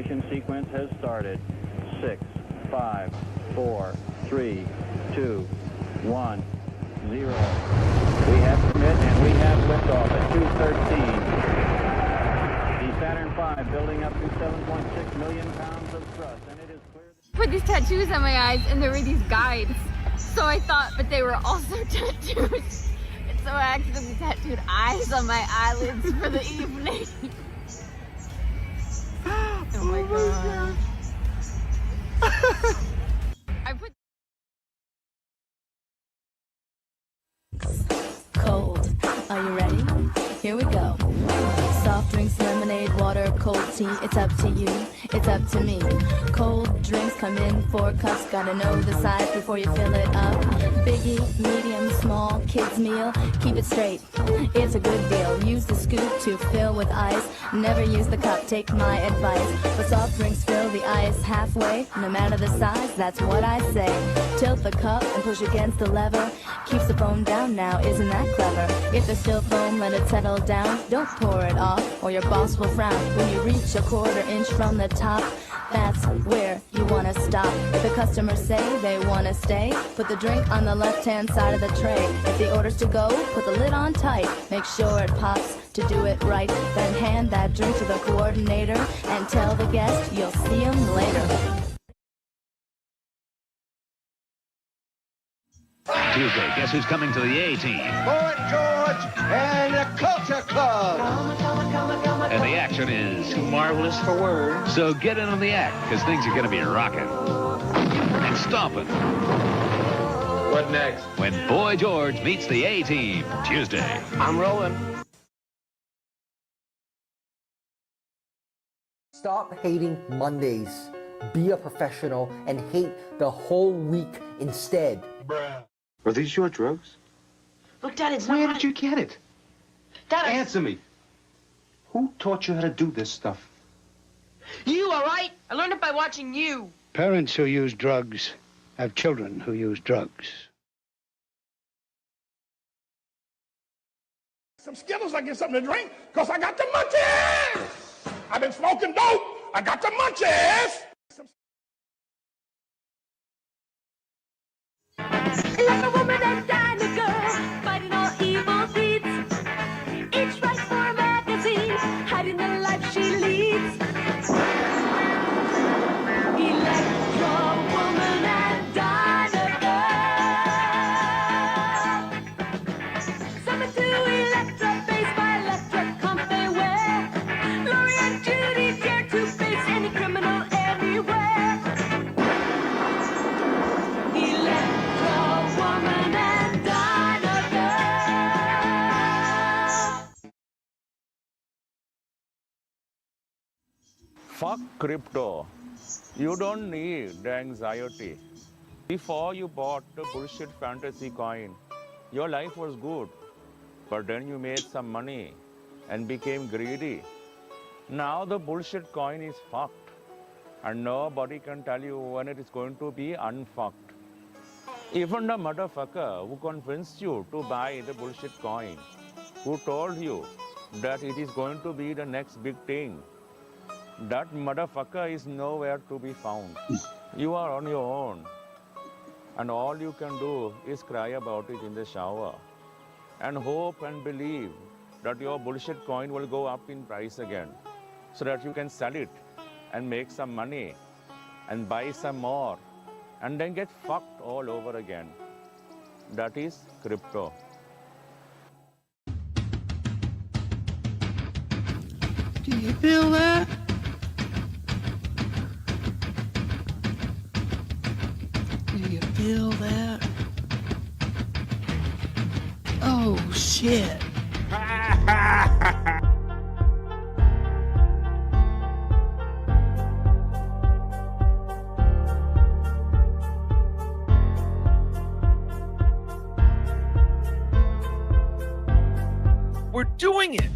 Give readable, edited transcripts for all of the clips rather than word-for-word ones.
Ignition sequence has started. 6, 5, 4, 3, 2, 1, 0. We have commit and we have liftoff at 2:13. The Saturn V building up to 7.6 million pounds of thrust, and it is clear. Put these tattoos on my eyes, and there were these guides. So I thought, but they were also tattoos. And so I accidentally tattooed eyes on my eyelids for the evening. Oh my god. I put Cold. Are you ready? Here we go. Soft drinks, lemonade, water, cold tea. It's up to you. It's up to me. Cold drinks come in 4 cups. Gotta know the size before you fill it up. Biggie, medium, small, kids meal. Keep it straight. It's a good deal. Use the scoop to fill with ice. Never use the cup. Take my advice. For soft drinks, fill the ice halfway. No matter the size, that's what I say. Tilt the cup and push against the lever. Keeps the foam down now. Isn't that clever? If there's still foam, let it settle down. Don't pour it off, or your boss will frown. When you reach a 1/4 inch from the top, that's where you want to stop. If the customers say they want to stay, put the drink on the left-hand side of the tray. If the order's to go, put the lid on tight. Make sure it pops to do it right. Then hand that drink to the coordinator and tell the guest you'll see him later. Tuesday, guess who's coming to the A-Team? Boy George and the Culture Club. And the action is Too marvelous for words. so get in on the act, because things are going to be rocking and stomping What next? when Boy George meets the A-Team. Tuesday. I'm rolling. Stop hating Mondays. Be a professional and hate the whole week instead. Are these your drugs? Look, Dad, it's Where not did you get it? Dad, Answer me. Who taught you how to do this stuff? You, all right? I learned it by watching you. Parents who use drugs have children who use drugs. Some Skittles, I get something to drink, because I got the munchies! I've been smoking dope, I got the munchies! Like a woman and dying a girl, fighting all evil deeds. Each writes for a magazine, hiding the life she leads. Electro woman and diner girl. Summoned to Electra, faced by Electra, come they wear. Laurie and Judy dare to face any criminal anywhere. Electro woman and diner girl. Fuck crypto. You don't need the anxiety. Before you bought the bullshit fantasy coin, your life was good. But then you made some money and became greedy. Now the bullshit coin is fucked. And nobody can tell you when it is going to be unfucked. Even the motherfucker who convinced you to buy the bullshit coin, who told you that it is going to be the next big thing, that motherfucker is nowhere to be found. You are on your own. And all you can do is cry about it in the shower. And hope and believe that your bullshit coin will go up in price again. So that you can sell it and make some money and buy some more. And then get fucked all over again. That is crypto. Do you feel that? Do you feel that? Oh, shit. We're doing it.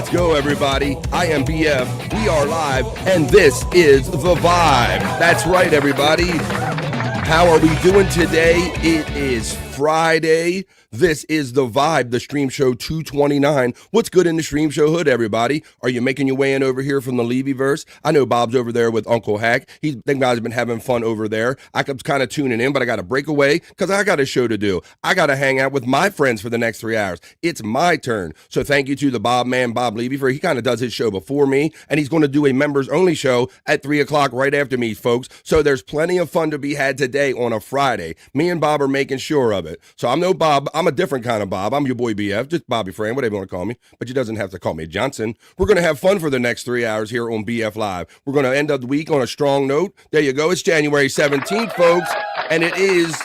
Let's go, everybody. I am BF. We are live, and this is The Vibe. That's right, everybody. How are we doing today? It is Friday. This is The Vibe, the Stream Show 229. What's good in the Stream Show hood, everybody? Are you making your way in over here from the Levy-verse? I know Bob's over there with Uncle Hack. Them guys have been having fun over there. I was kind of tuning in, but I got to break away because I got a show to do. I got to hang out with my friends for the next 3 hours. It's my turn. So thank you to the Bob man, Bob Levy, for he kind of does his show before me, and he's going to do a members-only show at 3 o'clock right after me, folks. So there's plenty of fun to be had today on a Friday. Me and Bob are making sure of it. So I'm no Bob. I'm a different kind of Bob. I'm your boy BF, just Bobby Fran, whatever you want to call me. But you doesn't have to call me Johnson. We're going to have fun for the next 3 hours here on BF Live. We're going to end up the week on a strong note. There you go. It's January 17th, folks. And it is,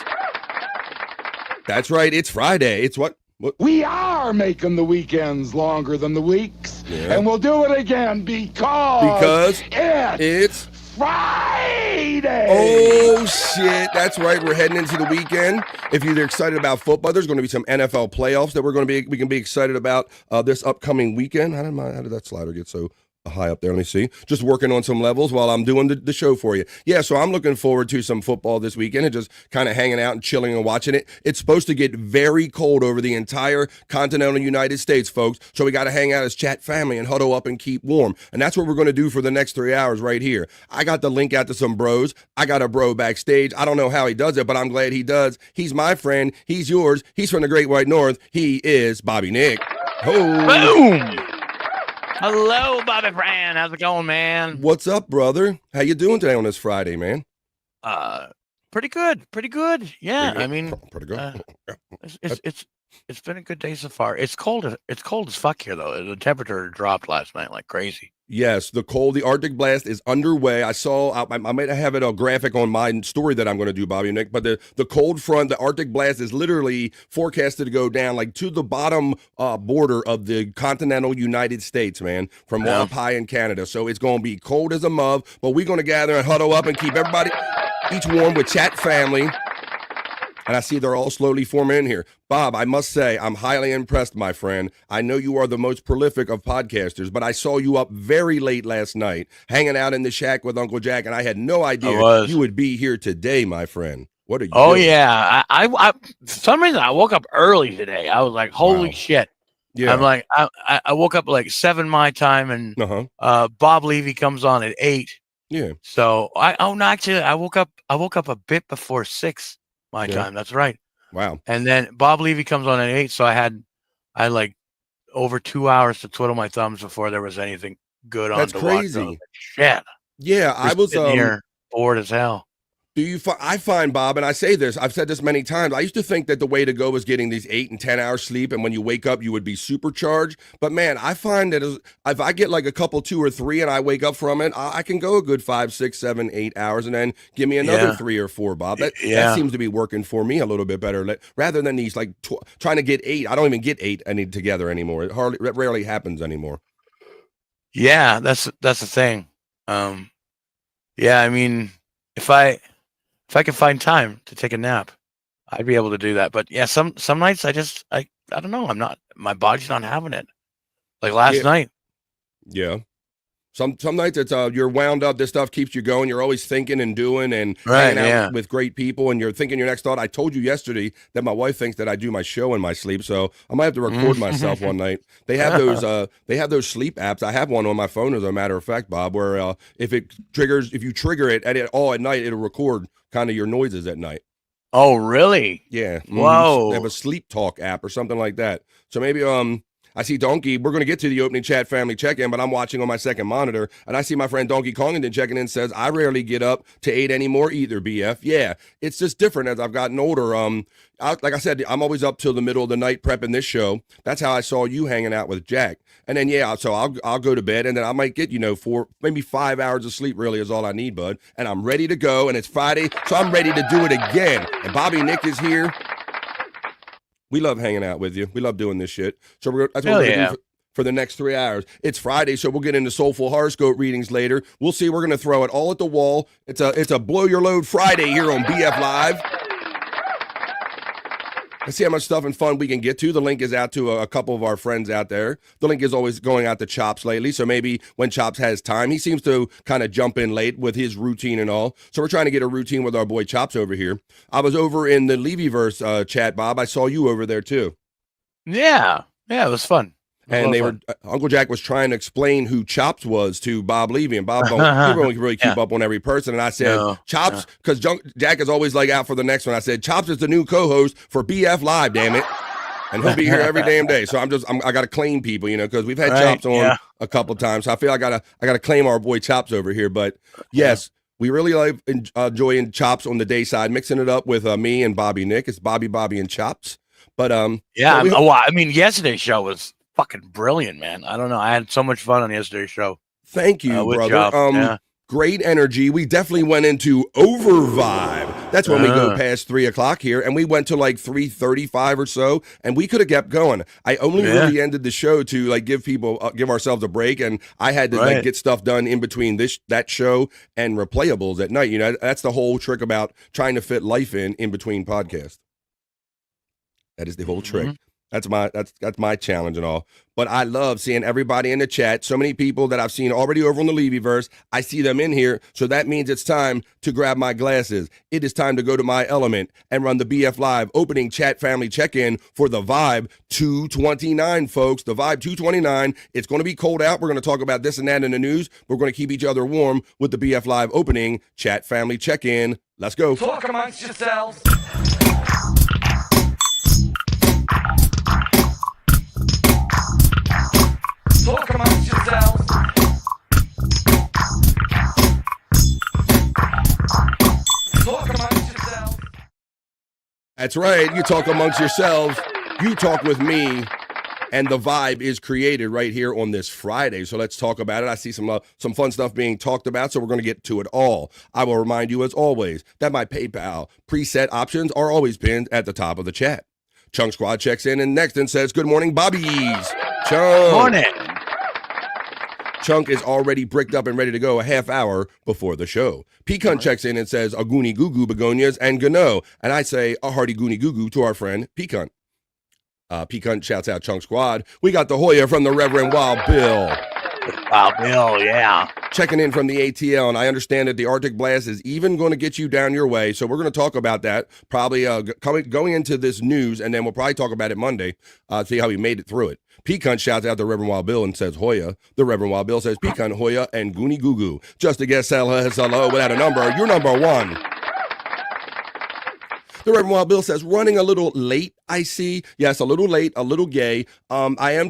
that's right, it's Friday. It's what? We are making the weekends longer than the weeks. Yeah. And we'll do it again because it's Friday! Oh, shit. That's right. We're heading into the weekend. If you're excited about football, there's going to be some NFL playoffs that we can be excited about this upcoming weekend. How did that slider get so high up there? Let me see. Just working on some levels while I'm doing the show for you. Yeah, so I'm looking forward to some football this weekend and just kind of hanging out and chilling and watching it. It's supposed to get very cold over the entire continental United States, folks. So we got to hang out as chat family and huddle up and keep warm. And that's what we're going to do for the next 3 hours right here. I got the link out to some bros. I got a bro backstage. I don't know how he does it, but I'm glad he does. He's my friend. He's yours. He's from the Great White North. He is Bobby Nick. Oh. Boom! Hello, Bobby Fran. How's it going, man? What's up, brother? How you doing today on this Friday, man? Pretty good. Yeah, pretty good. I mean, pretty good. It's been a good day so far. It's cold as fuck here, though. The temperature dropped last night like crazy. Yes, the Arctic blast is underway. I might have it a graphic on my story that I'm going to do, Bobby and Nick, but the cold front, the Arctic blast is literally forecasted to go down like to the bottom border of the continental United States, man, from up high in Canada. So it's going to be cold as a mug, but we're going to gather and huddle up and keep everybody each warm with chat family. And I see they're all slowly forming in here. Bob, I must say, I'm highly impressed, my friend. I know you are the most prolific of podcasters, but I saw you up very late last night, hanging out in the shack with Uncle Jack, and I had no idea you would be here today, my friend. What are you doing? Yeah. I for some reason, I woke up early today. I was like, holy shit. Yeah. I'm like, I woke up like 7 my time, and Bob Levy comes on at 8. Yeah. So, I woke up a bit before 6. My time. That's right. Wow. And then Bob Levy comes on at 8. So I had like over 2 hours to twiddle my thumbs before there was anything good on. That's to crazy. Watch. Shit. Yeah. I was here bored as hell. I find, Bob, and I say this, I've said this many times, I used to think that the way to go was getting these 8 and 10 hours sleep, and when you wake up, you would be supercharged. But man, I find that if I get like a couple, 2 or 3, and I wake up from it, I can go a good 5, 6, 7, 8 hours, and then give me another 3 or 4, Bob. That seems to be working for me a little bit better, rather than these like trying to get 8. I don't even get 8 together anymore. It rarely happens anymore. Yeah, that's the thing. Yeah, I mean, if I could find time to take a nap, I'd be able to do that. But yeah, some nights I don't know. My body's not having it. Like last night. Yeah. Some nights it's you're wound up. This stuff keeps you going. You're always thinking and doing and hanging out with great people, and you're thinking your next thought. I told you yesterday that my wife thinks that I do my show in my sleep, so I might have to record myself one night. They have those sleep apps. I have one on my phone, as a matter of fact, Bob, where if you trigger it at night, it'll record kind of your noises at night. Oh, really? Yeah. Whoa. They have a sleep talk app or something like that. So maybe I see Donkey. We're going to get to the opening chat family check-in, but I'm watching on my second monitor, and I see my friend Donkey Kongington checking in, says, I rarely get up to 8 anymore either, BF. Yeah, it's just different as I've gotten older. Like I said, I'm always up till the middle of the night prepping this show. That's how I saw you hanging out with Jack. And then, so I'll go to bed, and then I might get, 4, maybe 5 hours of sleep really is all I need, bud. And I'm ready to go, and it's Friday, so I'm ready to do it again. And Bobby Nick is here. We love hanging out with you. We love doing this shit. So that's what we're going to do for the next 3 hours. It's Friday, so we'll get into Soulful Horoscope readings later. We'll see. We're going to throw it all at the wall. It's a blow your load Friday here on BF Live. and see how much stuff and fun we can get to. The link is out to a couple of our friends out there. The link is always going out to Chops lately, so maybe when Chops has time, he seems to kind of jump in late with his routine and all. So we're trying to get a routine with our boy Chops over here. I was over in the Levyverse chat, Bob. I saw you over there too. Yeah, it was fun. And they were Uncle Jack was trying to explain who Chops was to Bob Levy, and Bob don't really keep up on every person. And I said, Chops, because Jack is always like out for the next one. I said, Chops is the new co-host for BF Live, damn it, and he'll be here every damn day. So I got to claim people, because we've had Chops on a couple of times. So I feel I gotta claim our boy Chops over here. But yes, we really like enjoying Chops on the day side, mixing it up with me and Bobby Nick. It's Bobby, and Chops. But I mean, yesterday's show was fucking brilliant, man. I don't know. I had so much fun on yesterday's show. Thank you, brother. Great energy. We definitely went into over vibe. That's when we go past 3 o'clock here, and we went to like 3:35 or so, and we could have kept going. I only really ended the show to like give ourselves a break, and I had to like get stuff done in between that show and replayables at night. That's the whole trick about trying to fit life in between podcasts. That is the whole trick. That's my challenge and all. But I love seeing everybody in the chat. So many people that I've seen already over on the Levyverse. I see them in here. So that means it's time to grab my glasses. It is time to go to my element and run the BF Live opening chat family check-in for the Vibe 229, folks. The Vibe 229. It's going to be cold out. We're going to talk about this and that in the news. We're going to keep each other warm with the BF Live opening chat family check-in. Let's go. Talk amongst yourselves. Talk amongst yourselves. Talk amongst yourselves. That's right. You talk amongst yourselves. You talk with me. And the vibe is created right here on this Friday. So let's talk about it. I see some fun stuff being talked about, so we're going to get to it all. I will remind you, as always, that my PayPal preset options are always pinned at the top of the chat. Chunk Squad checks in and next and says, good morning, Bobbies. Chunk. Morning. Chunk is already bricked up and ready to go a half hour before the show. Pecan checks in and says, a goonie goo goo begonias and gano. And I say, a hearty goonie goo goo to our friend Pecan. Pecan shouts out Chunk Squad. We got the Hoya from the Reverend Wild Bill. Wild Bill, yeah. Checking in from the ATL, and I understand that the Arctic Blast is even going to get you down your way. So we're going to talk about that probably going into this news, and then we'll probably talk about it Monday, see how he made it through it. Pecan shouts out the Reverend Wild Bill and says Hoya. The Reverend Wild Bill says Pecan, Hoya, and Goonie Goo Goo. Just to guess hello without a number, you're number one. The Reverend Wild Bill says, running a little late, I see. Yes, a little late, a little gay. I am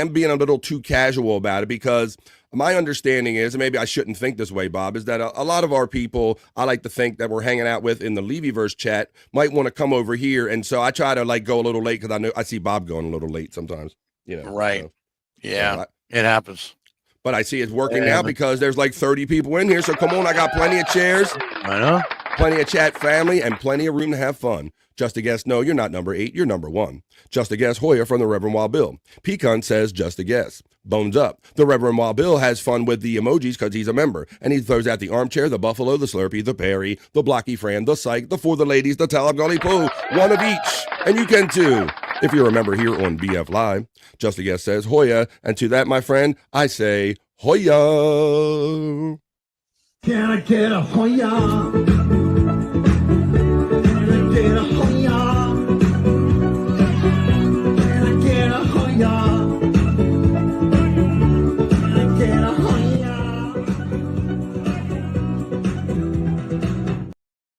being a little too casual about it because my understanding is, and maybe I shouldn't think this way, Bob, is that a lot of our people I like to think that we're hanging out with in the Levyverse chat might want to come over here. And so I try to like go a little late because I see Bob going a little late sometimes. Right. So, yeah, it happens. But I see it's working now because there's like 30 people in here. So come on, I got plenty of chairs. I know. Plenty of chat family and plenty of room to have fun. Just a guess, no, you're not number 8, you're number 1. Just a guess, Hoya from the Reverend Wild Bill. Pecan says, just a guess. Bones up. The Reverend Wild Bill has fun with the emojis because he's a member. And he throws out the armchair, the buffalo, the slurpee, the Perry, the blocky Fran, the Cyke, the for the ladies, the Talib Gully Poo. One of each. And you can too. If you're a member here on BF Live. Just a guess says Hoya. And to that, my friend, I say Hoya. Can I get a Hoya? Get a Hoya. Can I get a Hoya? Can I get a Hoya?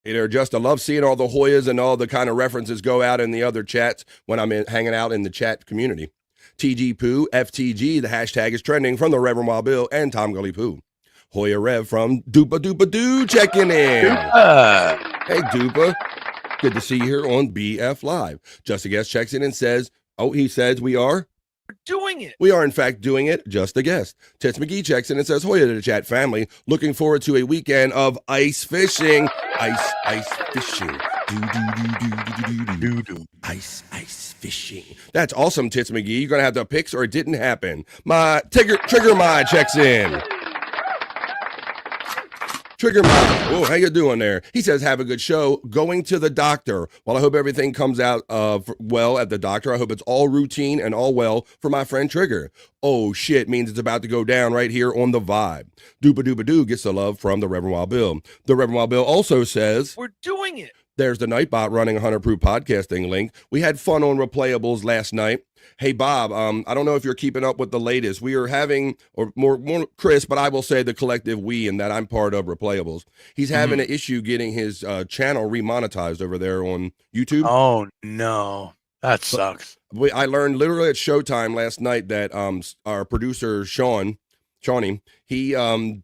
Hey there, Just. I love seeing all the Hoyas and all the kind of references go out in the other chats when I'm hanging out in the chat community. TG Poo, FTG, the hashtag is trending from the Reverend Wild Bill and Tom Gully Poo. Hoya Rev from Dupa Dupa Doo checking in. Hey, Dupa. Good to see you here on BF Live. Just a Guess checks in and says, he says we are doing it. We are, in fact, doing it. Just a guess. Tits McGee checks in and says, Hoya to the chat family. Looking forward to a weekend of ice fishing. Ice fishing. Ice fishing. That's awesome, Tits McGee. You're going to have the pics or it didn't happen. My Trigger My checks in. Trigger Mike. Oh, how you doing there? He says, have a good show. Going to the doctor. Well, I hope everything comes out well at the doctor. I hope it's all routine and all well for my friend Trigger. Oh, shit means it's about to go down right here on The Vibe. Dooba-dooba-doo gets the love from the Reverend Wild Bill. The Reverend Wild Bill also says, we're doing it. There's the Nightbot running 100 Proof Podcasting link. We had fun on Replayables last night. Hey, Bob, I don't know if you're keeping up with the latest. We are having, or more Chris, but I will say the collective we, and that I'm part of Replayables. He's having an issue getting his channel remonetized over there on YouTube. Oh, no. That sucks. I learned literally at Showtime last night that our producer, Shawnee, he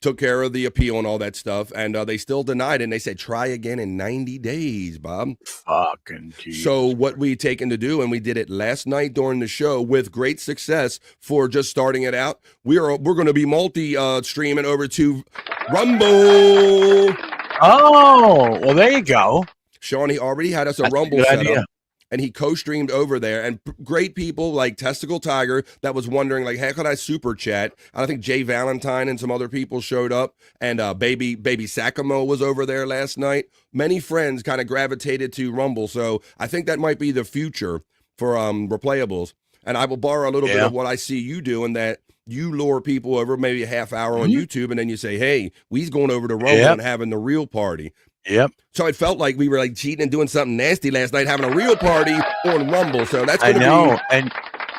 took care of the appeal and all that stuff, and they still denied it, and they said, try again in 90 days, Bob. Fucking Jesus. So what we taken to do, and we did it last night during the show with great success for just starting it out, we're going to be multi-streaming over to Rumble. Oh, well, there you go. Shawnee already had us a Rumble set up. And he co-streamed over there, and great people like Testicle Tiger that was wondering, like, how could I super chat? I think Jay Valentine and some other people showed up, and Baby Sakamo was over there last night. Many friends kind of gravitated to Rumble, so I think that might be the future for Replayables. And I will borrow a little bit of what I see you doing, that you lure people over maybe a half hour on YouTube, and then you say, hey, we's going over to Rumble and having the real party. Yep. So it felt like we were like cheating and doing something nasty last night, having a real party on Rumble. So that's going to be. I know, and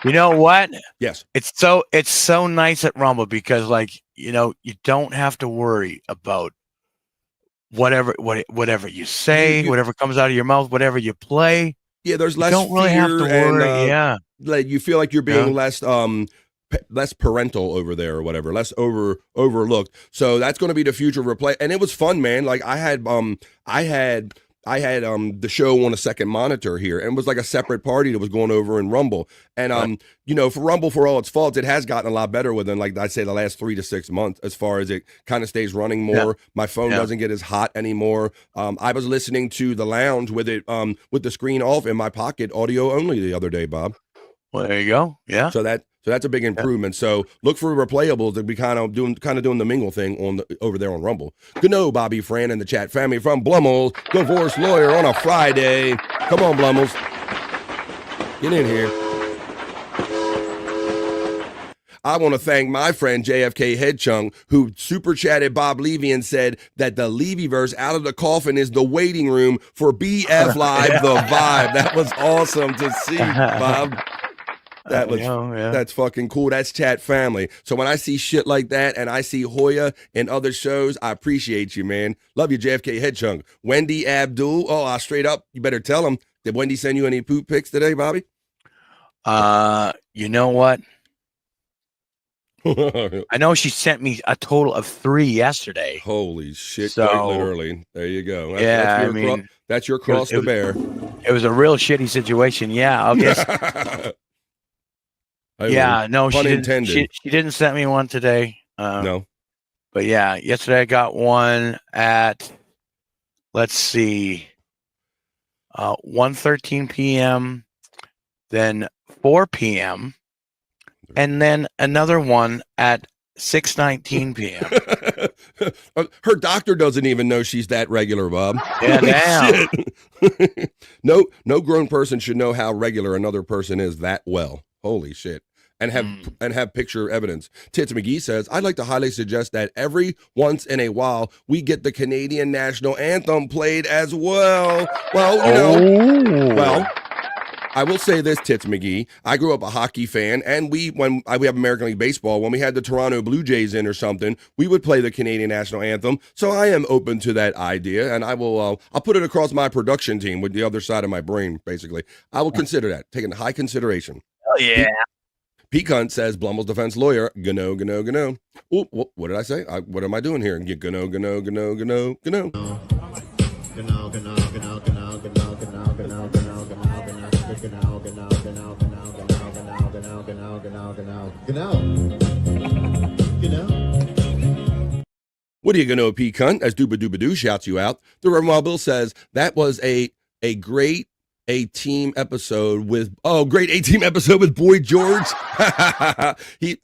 you know what? Yes. It's so nice at Rumble because, like, you know, you don't have to worry about whatever you say, whatever comes out of your mouth, whatever you play. Yeah, there's less. You don't really have to worry. And, like you feel like you're being less parental over there or whatever, less overlooked. So that's going to be the future of Replay. And it was fun, man. Like I had the show on a second monitor here, and it was like a separate party that was going over in Rumble. And you know, for Rumble, for all its faults, it has gotten a lot better within, like I'd say, the last 3 to 6 months, as far as it kind of stays running more. My phone doesn't get as hot anymore. I was listening to the lounge with it with the screen off in my pocket, audio only, the other day, Bob. Well, there you go. Yeah. So that's a big improvement. So look for Replayables to be kind of doing the mingle thing over there on Rumble. Good know, Bobby Fran and the chat family from Blumels, divorce lawyer on a Friday. Come on, Blumels. Get in here. I want to thank my friend JFK Headchung, who super chatted Bob Levy and said that the Levyverse out of the coffin is the waiting room for BF Live, the Vibe. That was awesome to see, Bob. That was that's fucking cool. That's chat family. So when I see shit like that and I see Hoya and other shows, I appreciate you, man. Love you, JFK Headchunk. Wendy Abdul. Oh, I straight up. You better tell him. Did Wendy send you any poop pics today, Bobby? You know what? I know she sent me a total of 3 yesterday. Holy shit! So, quite literally. There you go. That's your cross to bear. It was a real shitty situation. Yeah, I guess. No, she didn't send me one today. No. But yeah, yesterday I got one at, let's see, 1:13 p.m., then 4 p.m., and then another one at 6:19 p.m. Her doctor doesn't even know she's that regular, Bob. Yeah, damn. No grown person should know how regular another person is that well. Holy shit. And have picture evidence. Tits McGee says, I'd like to highly suggest that every once in a while we get the Canadian national anthem played as well. Well, I will say this, Tits McGee. I grew up a hockey fan, and we have American League Baseball. When we had the Toronto Blue Jays in or something, we would play the Canadian national anthem. So I am open to that idea, and I will. I'll put it across my production team with the other side of my brain. Basically, I will consider that, taking high consideration. Oh yeah. Pecan says, Blummel's defense lawyer, gano. Oh, what did I say? What am I doing here? Gano. What are you gonna Pecan? As Dooba Dooba Doo shouts you out. The Reverend Wild Bill says, that was a great A-team episode with great A-team episode with Boy George.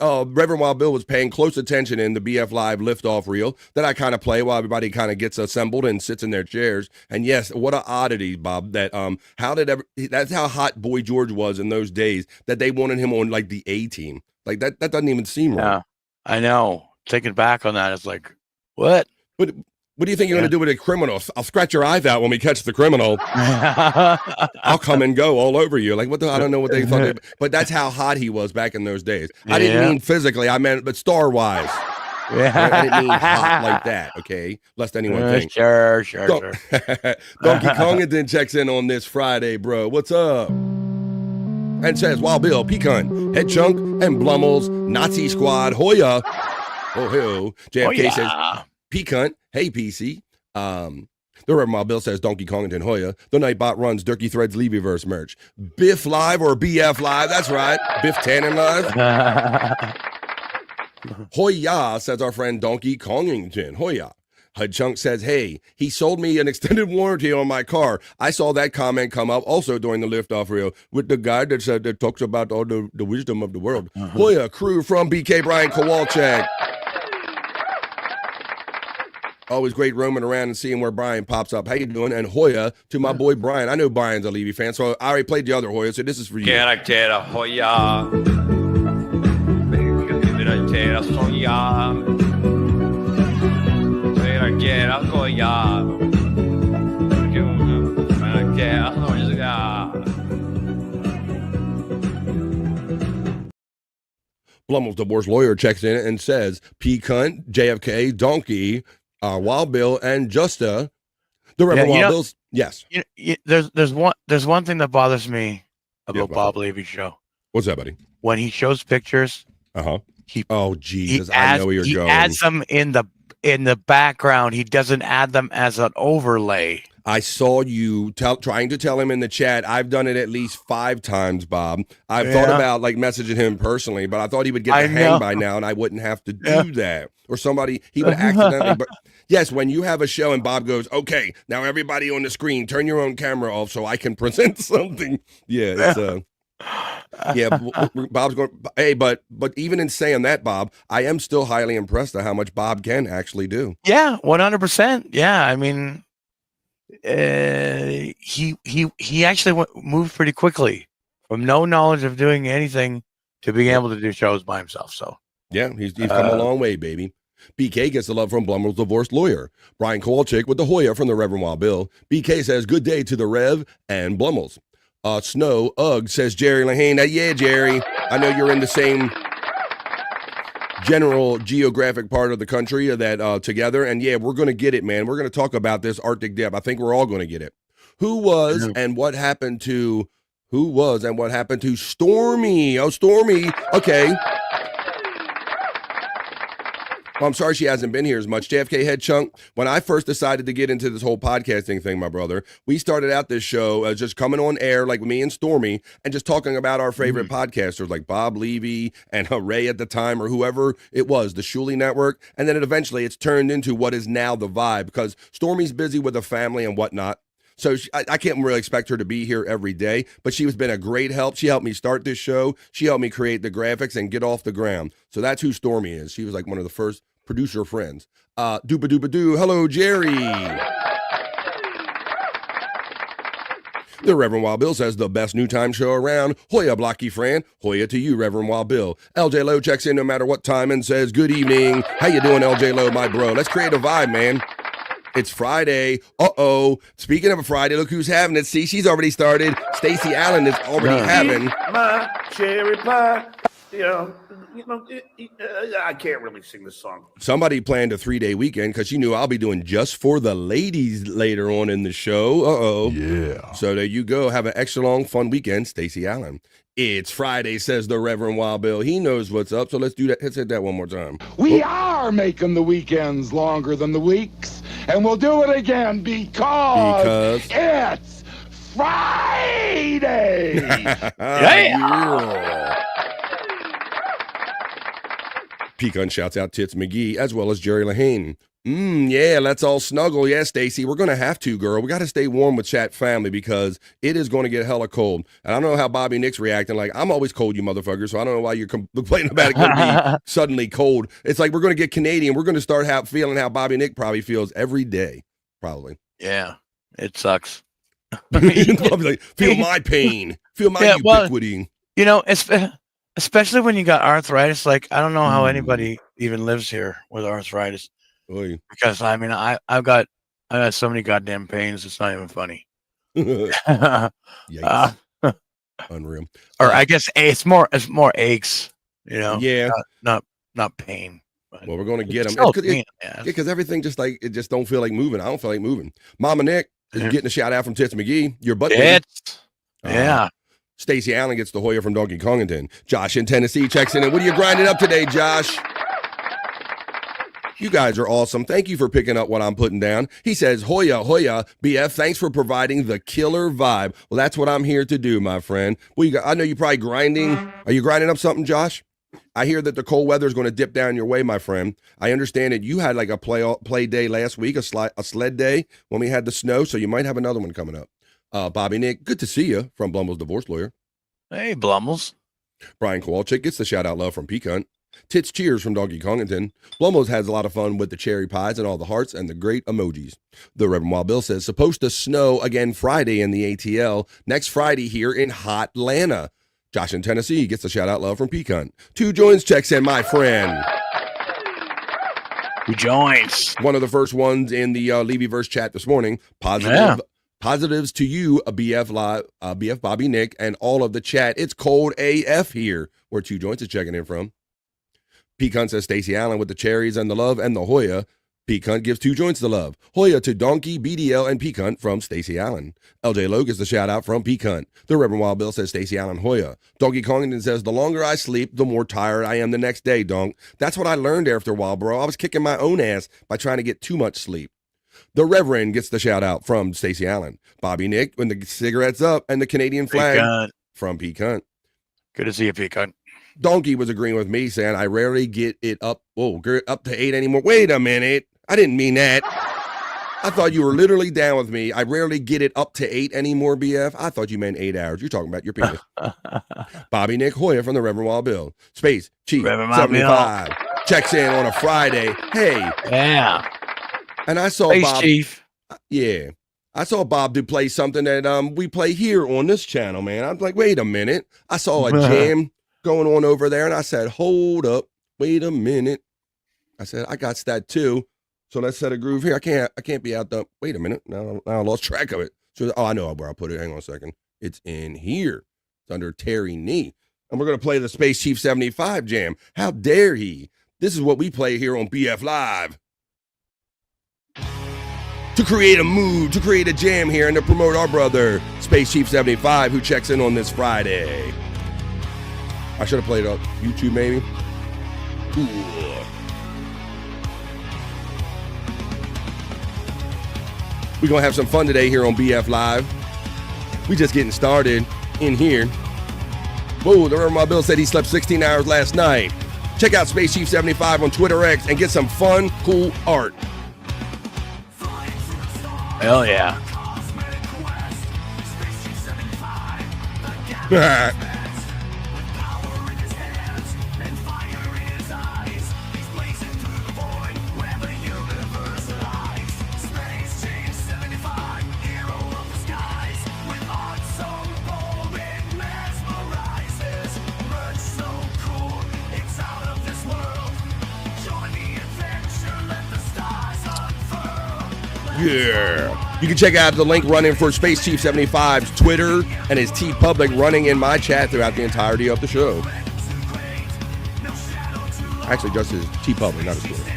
Reverend Wild Bill was paying close attention in the BF Live liftoff reel that I kind of play while everybody kind of gets assembled and sits in their chairs. And yes, what an oddity, Bob, that that's how hot Boy George was in those days, that they wanted him on like the A-team. Like that doesn't even seem right. Yeah, I know. Taking back on that, it's like, what? What do you think you're going to do with a criminal? I'll scratch your eyes out when we catch the criminal. I'll come and go all over you. Like, I don't know what they thought. But that's how hot he was back in those days. I didn't mean physically. I meant, but star-wise. Yeah. I didn't mean hot like that, okay? Lest anyone think. Sure. Donkey Kongington checks in on this Friday, bro. What's up? And says, Wild Bill, Pecan, Head Chunk, and Blummel's Nazi Squad, Hoya. Oh, hell. JFK says, Pecan, hey, PC. The Reverend Wild Bill says, Donkey Kongington, Hoya. The Nightbot runs Dirky Threads Levyverse merch. Biff Live or BF Live? That's right. Biff Tannen Live. Hoya, says our friend Donkey Kongington, Hoya. Hud Chunk says, hey, he sold me an extended warranty on my car. I saw that comment come up also during the liftoff reel with the guy that talks about all the wisdom of the world. Hoya, crew from BK Brian Kowalczyk. Always great roaming around and seeing where Brian pops up. How you doing? And Hoya to my boy Brian. I know Brian's a Levy fan, so I already played the other Hoya, so this is for you. Can I get a Hoya? Can I get a Hoya? Can I get a Hoya? Can I get a Hoya? Blummel's divorce lawyer checks in and says, P-Cunt, JFK, Donkey, Wild Bill, and Justa, the Reverend Wild Bill's. Yes. There's one thing that bothers me about Bob Levy's show. What's that, buddy? When he shows pictures. Oh, Jesus, I know where you're going. He adds them in the background. He doesn't add them as an overlay. I saw you trying to tell him in the chat. I've done it at least 5 times, Bob. I've thought about like messaging him personally, but I thought he would get the hang by now and I wouldn't have to do that. Or he would accidentally. But yes, when you have a show and Bob goes, okay, now everybody on the screen, turn your own camera off so I can present something. Yeah, it's Bob's going. Hey, but even in saying that, Bob, I am still highly impressed at how much Bob can actually do. Yeah, 100%. Yeah, I mean, he actually moved pretty quickly from no knowledge of doing anything to being able to do shows by himself. So yeah, he's come a long way, baby. BK gets the love from Blummel's divorced lawyer. Brian Kowalczyk with the Hoya from the Reverend Wild Bill. BK says, good day to the Rev and Blummel's. Snow, ugh, says Jerry Lahane. Yeah, Jerry, I know you're in the same general geographic part of the country that together. And yeah, we're going to get it, man. We're going to talk about this Arctic dip. I think we're all going to get it. Who was and what happened to Stormy? Oh, Stormy. Okay. Well, I'm sorry she hasn't been here as much. JFK Head Chunk, when I first decided to get into this whole podcasting thing, my brother, we started out this show just coming on air like me and Stormy and just talking about our favorite podcasters like Bob Levy and Ray at the time or whoever it was, the Shuley Network. And then it's turned into what is now the Vibe because Stormy's busy with a family and whatnot. So I can't really expect her to be here every day, but she has been a great help. She helped me start this show. She helped me create the graphics and get off the ground. So that's who Stormy is. She was like one of the first producer friends. Dooba-dooba-doo. Hello, Jerry. The Reverend Wild Bill says the best new time show around. Hoya, Blocky Fran. Hoya to you, Reverend Wild Bill. LJ Lowe checks in no matter what time and says, good evening. How you doing, LJ Lowe, my bro? Let's create a vibe, man. It's Friday. Uh-oh. Speaking of a Friday, look who's having it. See, she's already started. Stacey Allen is already having. My cherry pie. I can't really sing this song. Somebody planned a 3-day weekend because she knew I'll be doing just for the ladies later on in the show. Uh-oh. Yeah. So there you go. Have an extra long, fun weekend, Stacey Allen. It's Friday, says the Reverend Wild Bill. He knows what's up, so let's do that. Let's hit that one more time. We are making the weekends longer than the weeks, and we'll do it again because it's Friday. Yeah. Pecan shouts out Tits McGee as well as Jerry Lahane. Yeah, let's all snuggle. Yeah, Stacy, we're going to have to, girl. We got to stay warm with Chat family because it is going to get hella cold. And I don't know how Bobby Nick's reacting. Like, I'm always cold, you motherfucker, so I don't know why you're complaining about it going to be suddenly cold. It's like we're going to get Canadian. We're going to start feeling how Bobby Nick probably feels every day, probably. Yeah, it sucks. Like, feel my pain. Feel my ubiquity. Especially when you got arthritis. Like, I don't know how anybody even lives here with arthritis. Oy. Because I mean, I've got so many goddamn pains. It's not even funny. Yikes. Unreal. Or I guess it's more aches. Yeah. Not pain. Well, we're going to get them. Because everything it just don't feel like moving. I don't feel like moving. Mama Nick is getting a shout out from Tits McGee. Your butt. Yeah. Stacey Allen gets the Hoya from Donkey Kongington. Josh in Tennessee checks in. What are you grinding up today, Josh? You guys are awesome. Thank you for picking up what I'm putting down. He says, Hoya, BF, thanks for providing the killer vibe. Well, that's what I'm here to do, my friend. Well, I know you're probably grinding. Are you grinding up something, Josh? I hear that the cold weather is going to dip down your way, my friend. I understand that you had like a play day last week, a sled day when we had the snow, so you might have another one coming up. Bobby Nick, good to see you from Blummel's Divorce Lawyer. Hey, Blummel's. Brian Kowalczyk gets the shout out love from Pecan. Tits cheers from Doggy Kongington. Blummel's has a lot of fun with the cherry pies and all the hearts and the great emojis. The Reverend Wild Bill says, supposed to snow again Friday in the ATL. Next Friday here in Hot Atlanta. Josh in Tennessee gets the shout out love from Pecan. 2 joins checks in, my friend. 2 joins. One of the first ones in the Levyverse chat this morning. Positives to you, BF Live, BF Bobby Nick, and all of the chat. It's cold AF here, where 2 joints is checking in from. Pecan says Stacey Allen with the cherries and the love and the Hoya. Pecan gives 2 joints the love. Hoya to Donkey, BDL, and Pecan from Stacey Allen. LJ Lowe gets the shout out from Pecan. The Reverend Wild Bill says Stacey Allen Hoya. Donkey Kongington says the longer I sleep, the more tired I am the next day, donk. That's what I learned after a while, bro. I was kicking my own ass by trying to get too much sleep. The gets the shout out from Stacey Allen. Bobby Nick, when the cigarette's up, and the Canadian flag Pecan. From Pecan. Good to see you, Pecan. Donkey was agreeing with me, saying I rarely get it up to 8 anymore. Wait a minute. I didn't mean that. I thought you were literally down with me. I rarely get it up to 8 anymore, BF. I thought you meant 8 hours. You're talking about your penis. Bobby Nick Hoya from the Reverend Wild Bill. Space Chief 75 checks in on a Friday. Hey. Yeah. And I saw Space Bob. Chief. Yeah. I saw Bob do play something that we play here on this channel, man. I was like, wait a minute. I saw a jam going on over there, and I said, hold up, wait a minute. I said, I got that too. So let's set a groove here. I can't be out the. Wait a minute. Now I lost track of it. So I know where I put it. Hang on a second. It's in here. It's under Terry Nee. And we're gonna play the Space Chief 75 jam. How dare he? This is what we play here on BF Live. To create a mood, to create a jam here, and to promote our brother, Space Chief 75, who checks in on this Friday. I should have played it on YouTube, maybe. Ooh. We're going to have some fun today here on BF Live. We just getting started in here. Whoa, the Reverend Bill said he slept 16 hours last night. Check out Space Chief 75 on Twitter X and get some fun, cool art. Hell yeah. Yeah. You can check out the link running for Space Chief 75's Twitter and his T-Public running in my chat throughout the entirety of the show. Actually, just his T-Public, not his Twitter.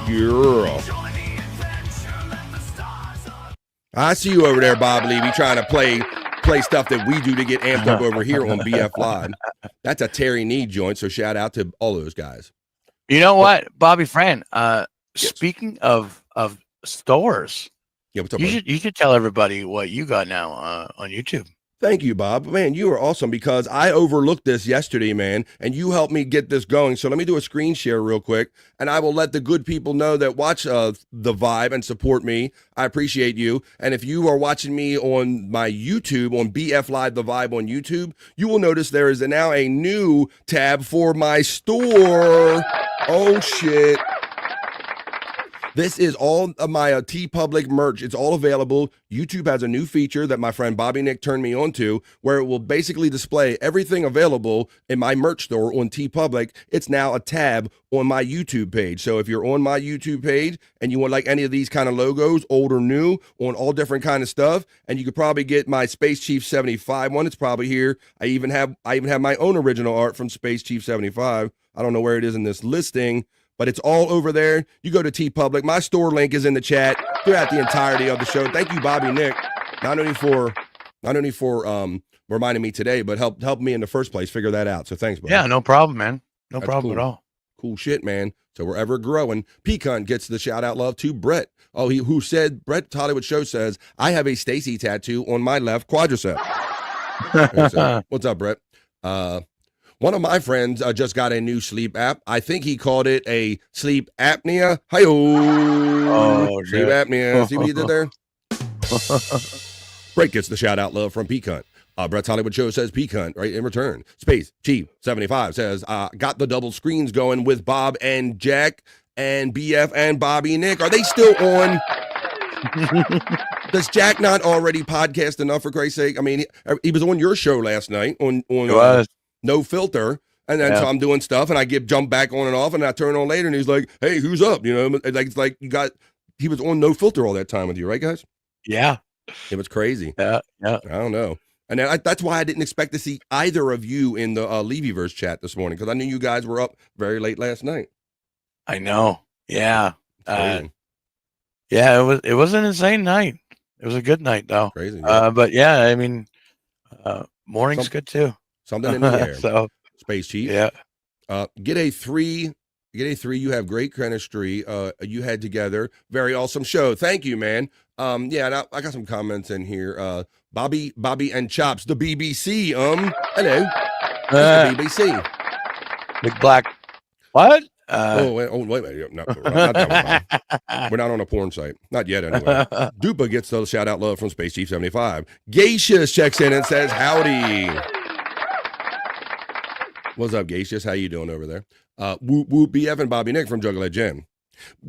Yeah. I see you over there, Bob Levy, trying to play stuff that we do to get amped up over here on BF Live. That's a Terry Nee joint, so shout out to all those guys. You know what, Bobby Fran, speaking of stores, Yeah, what's up, You should tell everybody what you got now on YouTube. Thank you, Bob. Man, you are awesome because I overlooked this yesterday, man, and you helped me get this going. So let me do a screen share real quick, and I will let the good people know that watch The Vibe and support me. I appreciate you. And if you are watching me on my YouTube, on BF Live The Vibe on YouTube, you will notice there is now a new tab for my store. Oh, shit. This is all of my TeePublic merch. It's all available. YouTube has a new feature that my friend Bobby Nick turned me on to, where it will basically display everything available in my merch store on TeePublic. It's now a tab on my YouTube page. So if you're on my YouTube page and you want like any of these kind of logos, old or new, on all different kind of stuff, and you could probably get my Space Chief 75 one. It's probably here. I even have my own original art from Space Chief 75. I don't know where it is in this listing, but it's all over there. You go to TeePublic. My store link is in the chat throughout the entirety of the show. Thank you, Bobby Nick, not only for reminding me today, but help me in the first place figure that out. So thanks, Bobby. Yeah, no problem, man. No That's problem cool. at all. Cool shit, man. So we're ever growing. Pecan gets the shout out love to Brett. Oh, who said Brett's Hollywood Show says I have a Stacy tattoo on my left quadricep. What's up, Brett? One of my friends just got a new sleep app. I think he called it a sleep apnea. Hi-oh. Sleep apnea. See what he did there? Brett gets the shout out love from Pecan. Brett's Hollywood Show says Pecan, right, in return. Space Chief 75 says, got the double screens going with Bob and Jack and BF and Bobby Nick. Are they still on? Does Jack not already podcast enough, for Christ's sake? I mean, he was on your show last night on No Filter, and then so I'm doing stuff, and I jump back on and off, and I turn on later, and he's like, "Hey, who's up?" You know, like it's like he was on No Filter all that time with you, right, guys? Yeah, it was crazy. Yeah. I don't know, and then that's why I didn't expect to see either of you in the Levyverse chat this morning, because I knew you guys were up very late last night. I know. Yeah. Yeah, it was an insane night. It was a good night though. Crazy. Yeah. But yeah, I mean, morning's good too. Something in the air. So Space Chief. Yeah. Get a 3. You have great chemistry. You had together. Very awesome show. Thank you, man. Yeah, and I got some comments in here. Bobby and Chops, the BBC. Hello. The BBC. Big Black. What? Wait a minute. No, we're not on a porn site. Not yet, anyway. Dupa gets the shout out love from Space Chief 75. Gaseous checks in and says, howdy. What's up, Gaseous? How you doing over there? Whoop Whoop BF and Bobby Nick from Juggalette Jen.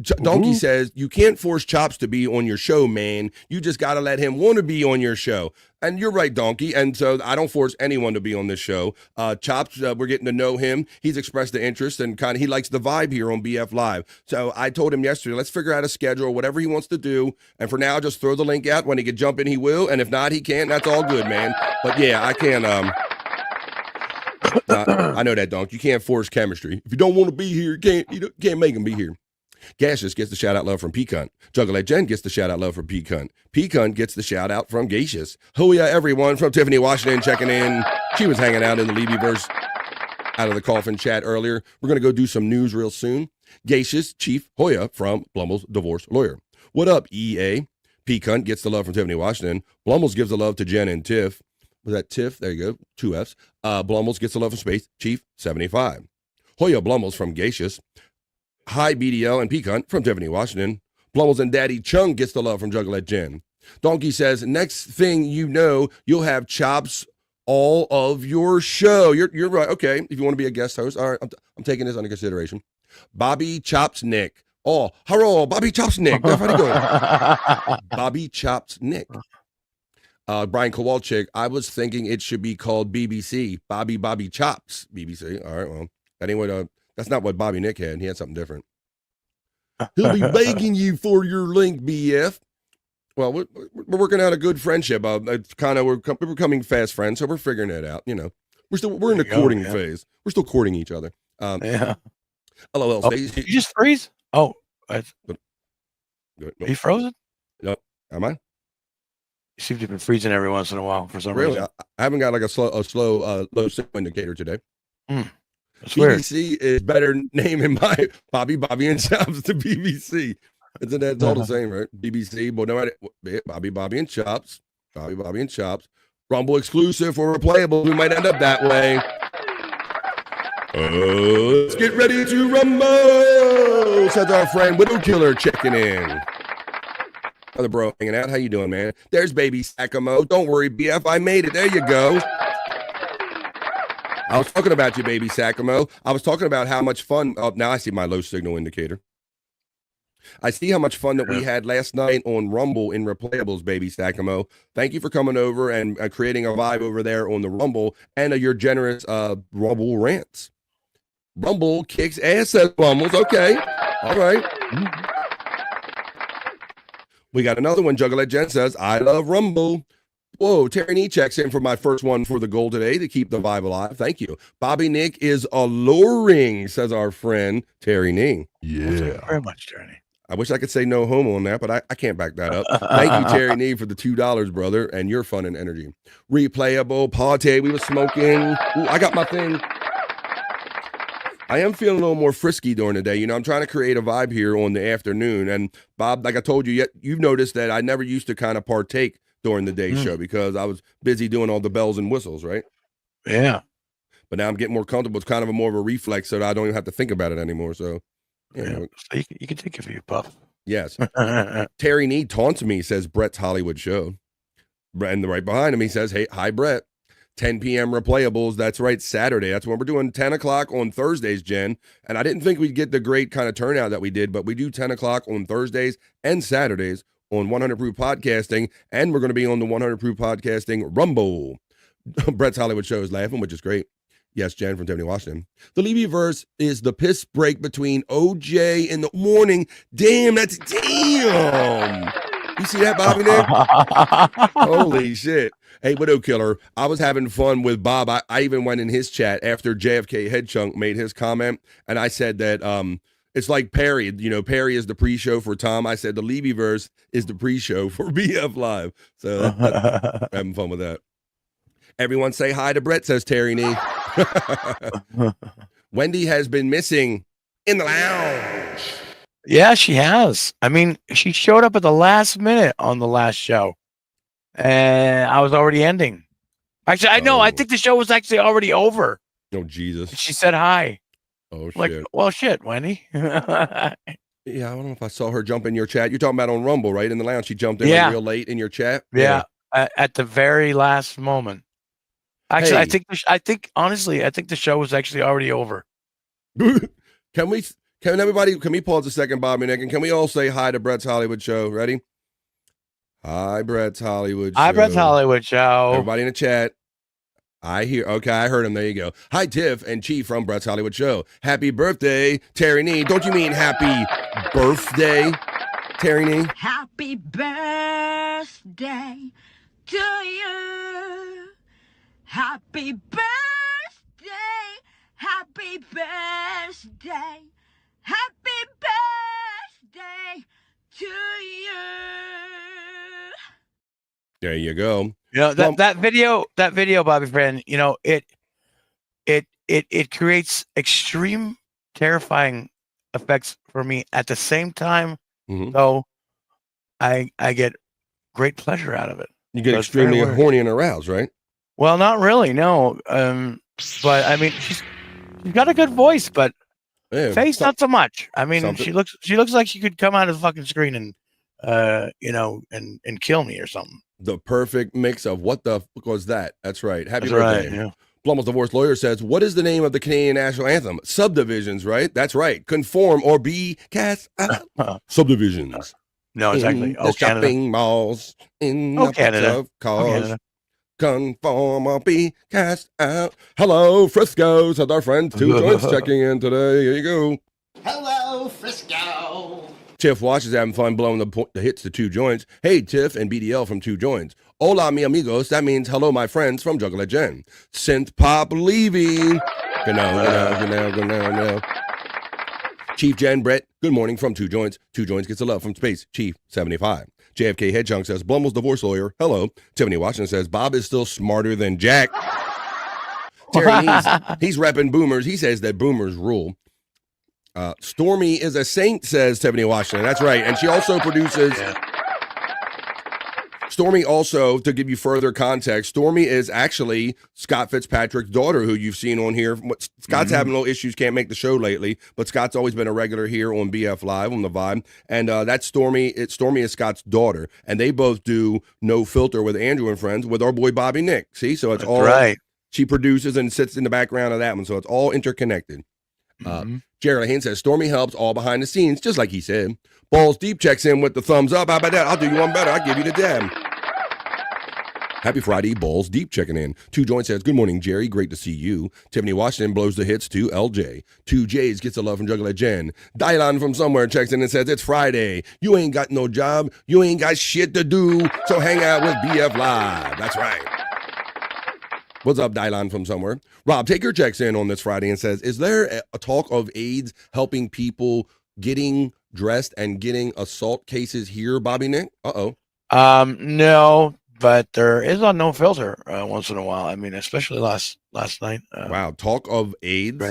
Donkey says, you can't force Chops to be on your show, man. You just got to let him want to be on your show. And you're right, Donkey. And so I don't force anyone to be on this show. Chops, we're getting to know him. He's expressed the interest and he likes the vibe here on BF Live. So I told him yesterday, let's figure out a schedule, whatever he wants to do. And for now, just throw the link out. When he can jump in, he will. And if not, he can't. That's all good, man. But yeah, I can't. I know that, Donk. You can't force chemistry. If you don't want to be here, you can't make him be here. Gaseous gets the shout out love from Pecan. Juggalette Jen gets the shout out love from Pecan. Pecan gets the shout out from Gaseous. Hooyah, everyone from Tiffany, Washington, checking in. She was hanging out in the Levyverse out of the coffin chat earlier. We're going to go do some news real soon. Gaseous, Chief Hoya from Blummel's divorce lawyer. What up, EA? Pecan gets the love from Tiffany, Washington. Blummel's gives the love to Jen and Tiff. Was that Tiff? There you go. 2 Fs. Blummel's gets the love from Space Chief 75. Hoya Blummel's from Gaseous. Hi, BDL and Pecan from Tiffany, Washington. Blummel's and Daddy Chung gets the love from Juggalette Jen. Donkey says, next thing you know, you'll have Chops all of your show. You're right. Okay, if you want to be a guest host. All right, I'm taking this under consideration. Bobby Chops Nick. Oh, hello, Bobby Chops Nick. That's how to go. Bobby Chops Nick. Brian Kowalczyk, I was thinking it should be called BBC. Bobby Chops. BBC. All right, well, that ain't what that's not what Bobby Nick had. He had something different. He'll be begging you for your link, BF. Well, we're working out a good friendship. It's we're becoming fast friends, so we're figuring it out. You know, we're in the courting phase. We're still courting each other. LOL. Did you just freeze? Oh, are you frozen? No, am I? You seem to have been freezing every once in a while for some reason. I haven't got like a slow low signal indicator today. That's weird. BBC is better name in my Bobby and Chops to BBC. Isn't that it's all the same, right? BBC, but no matter Bobby and Chops. Bobby and Chops. Rumble exclusive for replayable. We might end up that way. Let's get ready to rumble, says our friend Widow Killer checking in. Other bro hanging out. How you doing, man? There's baby Sakamo. Don't worry, BF. I made it. There you go. I was talking about you, baby Sakamo. I was talking about how much fun. Oh, now I see my low signal indicator. I see how much fun that we had last night on Rumble in Replayables, baby Sakamo. Thank you for coming over and creating a vibe over there on the Rumble and your generous Rumble rants. Rumble kicks ass, says Bumbles. Okay. All right. We got another one. Juggalette Jen says, I love Rumble. Whoa, Terry Nee checks in for my first one for the goal today to keep the vibe alive. Thank you. Bobby Nick is alluring, says our friend Terry Nee. Yeah. Thank you very much, Terry. I wish I could say no homo on that, but I can't back that up. Thank you, Terry Nee, for the $2, brother, and your fun and energy. Replayable, party, we were smoking. Ooh, I got my thing. I am feeling a little more frisky during the day. You know, I'm trying to create a vibe here on the afternoon. And Bob, like I told you, you've noticed that I never used to kind of partake during the day show because I was busy doing all the bells and whistles, right? Yeah. But now I'm getting more comfortable. It's kind of more of a reflex so that I don't even have to think about it anymore. So, So you can take it for your puff. Yes. Terry Nee taunts me, says Brett's Hollywood show. And right behind him, he says, hey, hi, Brett. 10 p.m. replayables. That's right, Saturday. That's when we're doing 10 o'clock on Thursdays, Jen. And I didn't think we'd get the great kind of turnout that we did, but we do 10 o'clock on Thursdays and Saturdays on 100 Proof Podcasting. And we're going to be on the 100 Proof Podcasting Rumble. Brett's Hollywood show is laughing, which is great. Yes, Jen from Tiffany, Washington. The Levy verse is the piss break between OJ in the morning. Damn, that's damn. You see that, Bobby Nick? Holy shit. Hey, Widow Killer, I was having fun with Bob. I even went in his chat after JFK Headchunk made his comment, and I said that it's like Perry. You know, Perry is the pre-show for Tom. I said the Levy verse is the pre-show for BF Live. So having fun with that. Everyone say hi to Brett, says Terry Nee. Wendy has been missing in the lounge. Yeah, she has. I mean, she showed up at the last minute on the last show. And I was already ending. Actually, I know. I think the show was actually already over. Oh, Jesus. She said hi. Oh, shit. Like, well, shit, Wendy. Yeah, I don't know if I saw her jump in your chat. You're talking about on Rumble, right? In the lounge. She jumped in like real late in your chat. Yeah. At the very last moment. Actually, hey. Honestly, I think the show was actually already over. Can we pause a second, Bobby Nick, and can we all say hi to Brett's Hollywood show? Ready? Hi, Brett's Hollywood show. Hi, Brett's Hollywood show. Everybody in the chat. I heard him. There you go. Hi, Tiff and Chief from Brett's Hollywood show. Happy birthday, Terry Nee. Don't you mean happy birthday, Terry Nee? Happy birthday to you. Happy birthday. Happy birthday. Happy birthday to you. There you go. You know, that video, Bobby friend, you know, it creates extreme terrifying effects for me at the same time, though I get great pleasure out of it. You get extremely horny and aroused, right? Well, not really, no. But I mean, she's got a good voice, but face not so much. I mean, she looks like she could come out of the fucking screen and and kill me or something. The perfect mix of what the fuck was that? That's right. Happy birthday. Right, yeah. Blummel's divorce lawyer says, what is the name of the Canadian national anthem? Subdivisions, right? That's right. Conform or be cast out. Subdivisions. No, exactly. In the shopping malls. In the Canada. of cars. Conform or be cast out. Hello, Frisco, said our friend Two Joints checking in today. Here you go. Hello, Frisco. Tiff Watch is having fun blowing the hits to Two Joints. Hey, Tiff and BDL from Two Joints. Hola, mi amigos. That means hello, my friends from Juggalette Jen. Synth Pop Levy. Good now. Chief Jen Brett, good morning from Two Joints. Two Joints gets a love from Space Chief 75. JFK Headchunk says, Blummel's divorce lawyer. Hello. Tiffany Washington says, Bob is still smarter than Jack. Terry, he's repping boomers. He says that boomers rule. Stormy is a saint, says Tiffany Washington. That's right. And she also produces... Stormy also, to give you further context, Stormy is actually Scott Fitzpatrick's daughter, who you've seen on here. Scott's having little issues, can't make the show lately, but Scott's always been a regular here on BF Live on The Vibe. And that's Stormy. Stormy is Scott's daughter, and they both do No Filter with Andrew and Friends with our boy Bobby Nick. See, so it's all right. She produces and sits in the background of that one, so it's all interconnected. Jared Lehane says, Stormy helps all behind the scenes, just like he said. Balls Deep checks in with the thumbs up. How about that? I'll do you one better. I'll give you the dab. Happy Friday, Balls Deep checking in. 2 Joint says, good morning, Jerry. Great to see you. Tiffany Washington blows the hits to LJ. 2 J's gets the love from Juggler Jen. Dylan from somewhere checks in and says, it's Friday. You ain't got no job. You ain't got shit to do. So hang out with BF Live. That's right. What's up, Dylan from somewhere? Rob Taker checks in on this Friday and says, is there a talk of AIDS helping people getting dressed and getting assault cases here, Bobby Nick? Uh-oh. No. But there is on No Filter once in a while. I mean, especially last night. Wow, talk of AIDS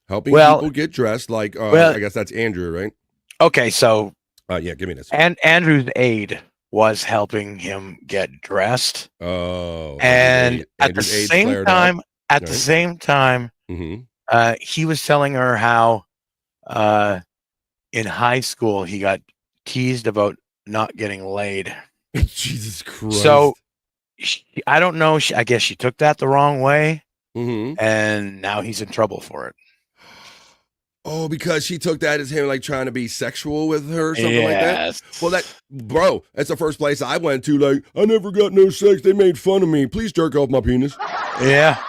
helping well, people get dressed. Like, I guess that's Andrew, right? Okay, so yeah, give me this. And Andrew's aide was helping him get dressed. Oh, and at the same time, he was telling her how in high school he got teased about not getting laid. Jesus Christ. So I don't know. I guess she took that the wrong way. And now he's in trouble for it. Oh, because she took that as him like trying to be sexual with her or something like that? Well, bro, that's the first place I went to. Like, I never got no sex. They made fun of me. Please jerk off my penis. Yeah.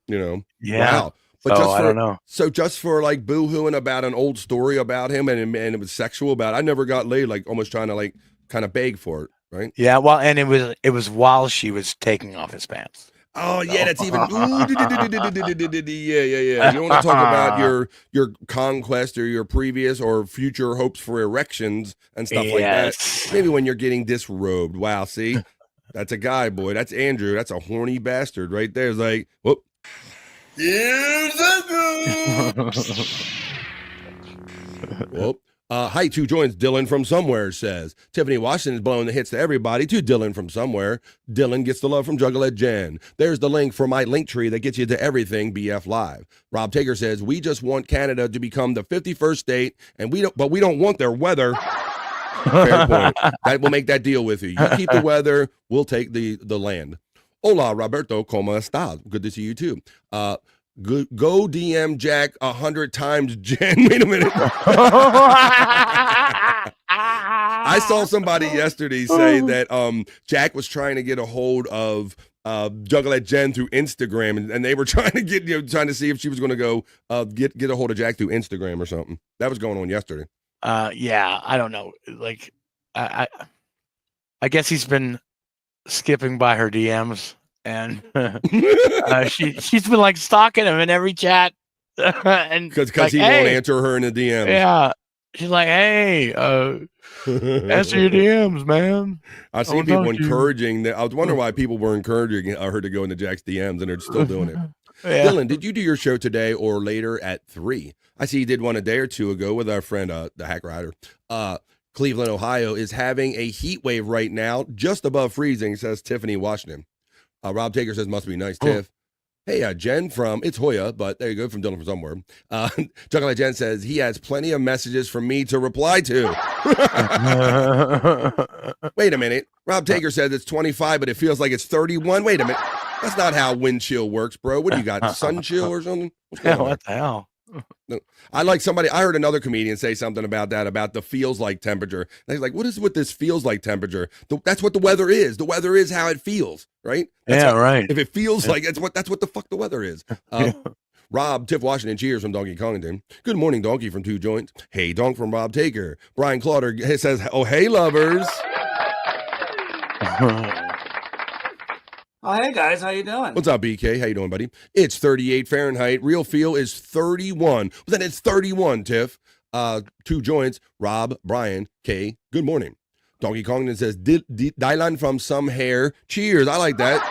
You know? Yeah. Wow. But I don't know. So just for like boo-hooing about an old story about him and it was sexual about it, I never got laid, like almost trying to like kind of beg for it, right? Yeah, well, and it was while she was taking off his pants. Oh yeah, that's even. Yeah. You don't want to talk about your conquest or your previous or future hopes for erections and stuff like that. Maybe when you're getting disrobed. Wow, see, that's a guy, boy. That's Andrew. That's a horny bastard right there. It's like, whoop. Here's a Whoop. Hi, 2 Joints. Dylan from somewhere says, Tiffany Washington is blowing the hits to everybody. To Dylan from somewhere. Dylan gets the love from Juggalette Jen. There's the link for my link tree that gets you to everything BF Live. Rob Taker says, we just want Canada to become the 51st state, and we don't want their weather. Fair point. That will make that deal with you. You keep the weather, we'll take the land. Hola, Roberto, ¿cómo estás? Good to see you too. Go DM Jack 100 times, Jen. Wait a minute. I saw somebody yesterday say that Jack was trying to get a hold of Juggalette Jen through Instagram, and they were trying to trying to see if she was going to go get a hold of Jack through Instagram or something. That was going on yesterday. Yeah, I don't know. Like, I guess he's been skipping by her DMs. And she's been like stalking him in every chat, and because he won't answer her in the DMs. Yeah, she's like, "Hey, answer your DMs, man." I've seen people encouraging that. I was wondering why people were encouraging her to go into Jack's DMs, and they're still doing it. Yeah. Dylan, did you do your show today or later at 3? I see you did one a day or two ago with our friend, the Hack Rider. Cleveland, Ohio is having a heat wave right now, just above freezing, says Tiffany Washington. Rob Taker says, must be nice, Tiff. Hey, Jen from, it's Hoya, but there you go, from Dylan from somewhere. Juggalette Jen says, he has plenty of messages for me to reply to. Wait a minute. Rob Taker says it's 25, but it feels like it's 31. Wait a minute. That's not how wind chill works, bro. What do you got, sun chill or something? Yeah, what the hell? No. I heard another comedian say something about that, about the feels like temperature. And he's like, what is with this feels like temperature? That's what the weather is. The weather is how it feels, right? Right. If it feels like that's what the fuck the weather is. Rob, Tiff Washington, cheers from Donkey Kongington. Good morning, Donkey from 2 Joints. Hey, Donk from Rob Taker. Brian Clauder says, oh, hey, lovers. Oh, hey guys, how you doing? What's up, BK? How you doing, buddy? It's 38 Fahrenheit. Real feel is 31. Well, then it's 31, Tiff. 2 Joints. Rob, Brian, K. Good morning. Donkey Kongton says, Dylan from some hair. Cheers. I like that.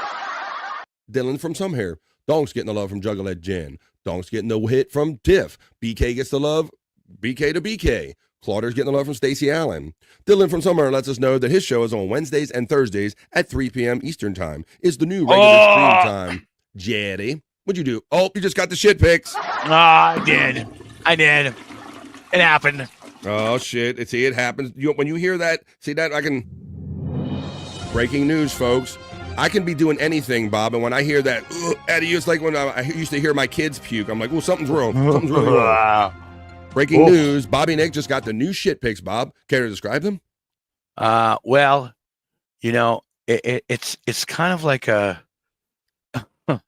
Dylan from some hair. Donk's getting the love from Juggalette Jen. Donk's getting the hit from Tiff. BK gets the love. BK to BK. Clauder's getting the love from Stacey Allen. Dylan from Summer lets us know that his show is on Wednesdays and Thursdays at 3 p.m. Eastern Time. Is the new regular stream time. Jetty, what'd you do? Oh, you just got the shit pics. I did. It happened. Oh, shit. See, it happens. When you hear that, see that, I can... Breaking news, folks. I can be doing anything, Bob, and when I hear that, Eddie, it's like when I used to hear my kids puke. I'm like, well, something's wrong. Something's really wrong. Breaking news, Bobby Nick just got the new shit pics, Bob. Care to describe them? Well, it's kind of like a, I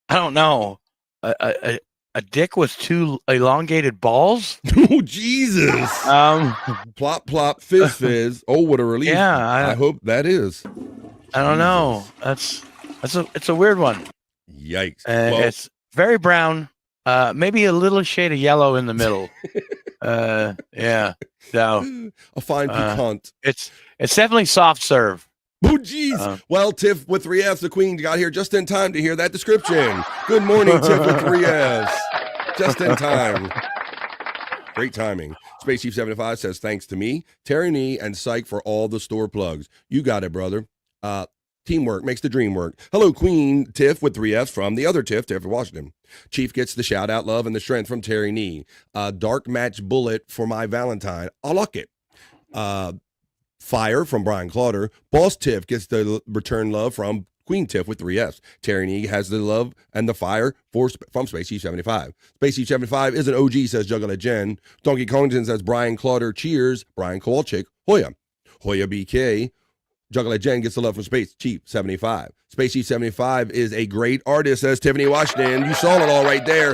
don't know, a dick with two elongated balls. Oh, Jesus. Plop, plop, fizz, fizz. Oh, what a relief. Yeah. I hope that is. I don't know. It's a weird one. Yikes. It's very brown. Maybe a little shade of yellow in the middle. Yeah. So a fine piquant. It's definitely soft serve. Oh, jeez. Well, Tiff with 3 Fs, the queen, got here just in time to hear that description. Good morning, Tiff with 3 Fs. Just in time. Great timing. Space Chief 75 says, thanks to me, Terry Nee, and Cyke for all the store plugs. You got it, brother. Teamwork makes the dream work. Hello, Queen Tiff with 3 Fs from the other Tiff in Washington. Chief gets the shout out, love, and the strength from Terry Nee. Dark match bullet for my Valentine. I like it. Fire from Brian Clauder. Boss Tiff gets the return love from Queen Tiff with 3 Fs. Terry Nee has the love and the fire from Space Chief 75. Space Chief 75 is an OG, says Juggalette Jen. Donkey Kongton says Brian Clauder. Cheers. Brian Kowalczyk. Hoya BK. Juggalette Jen gets the love from Space Chief 75. Space Chief 75 is a great artist, says Tiffany Washington. You saw it all right there.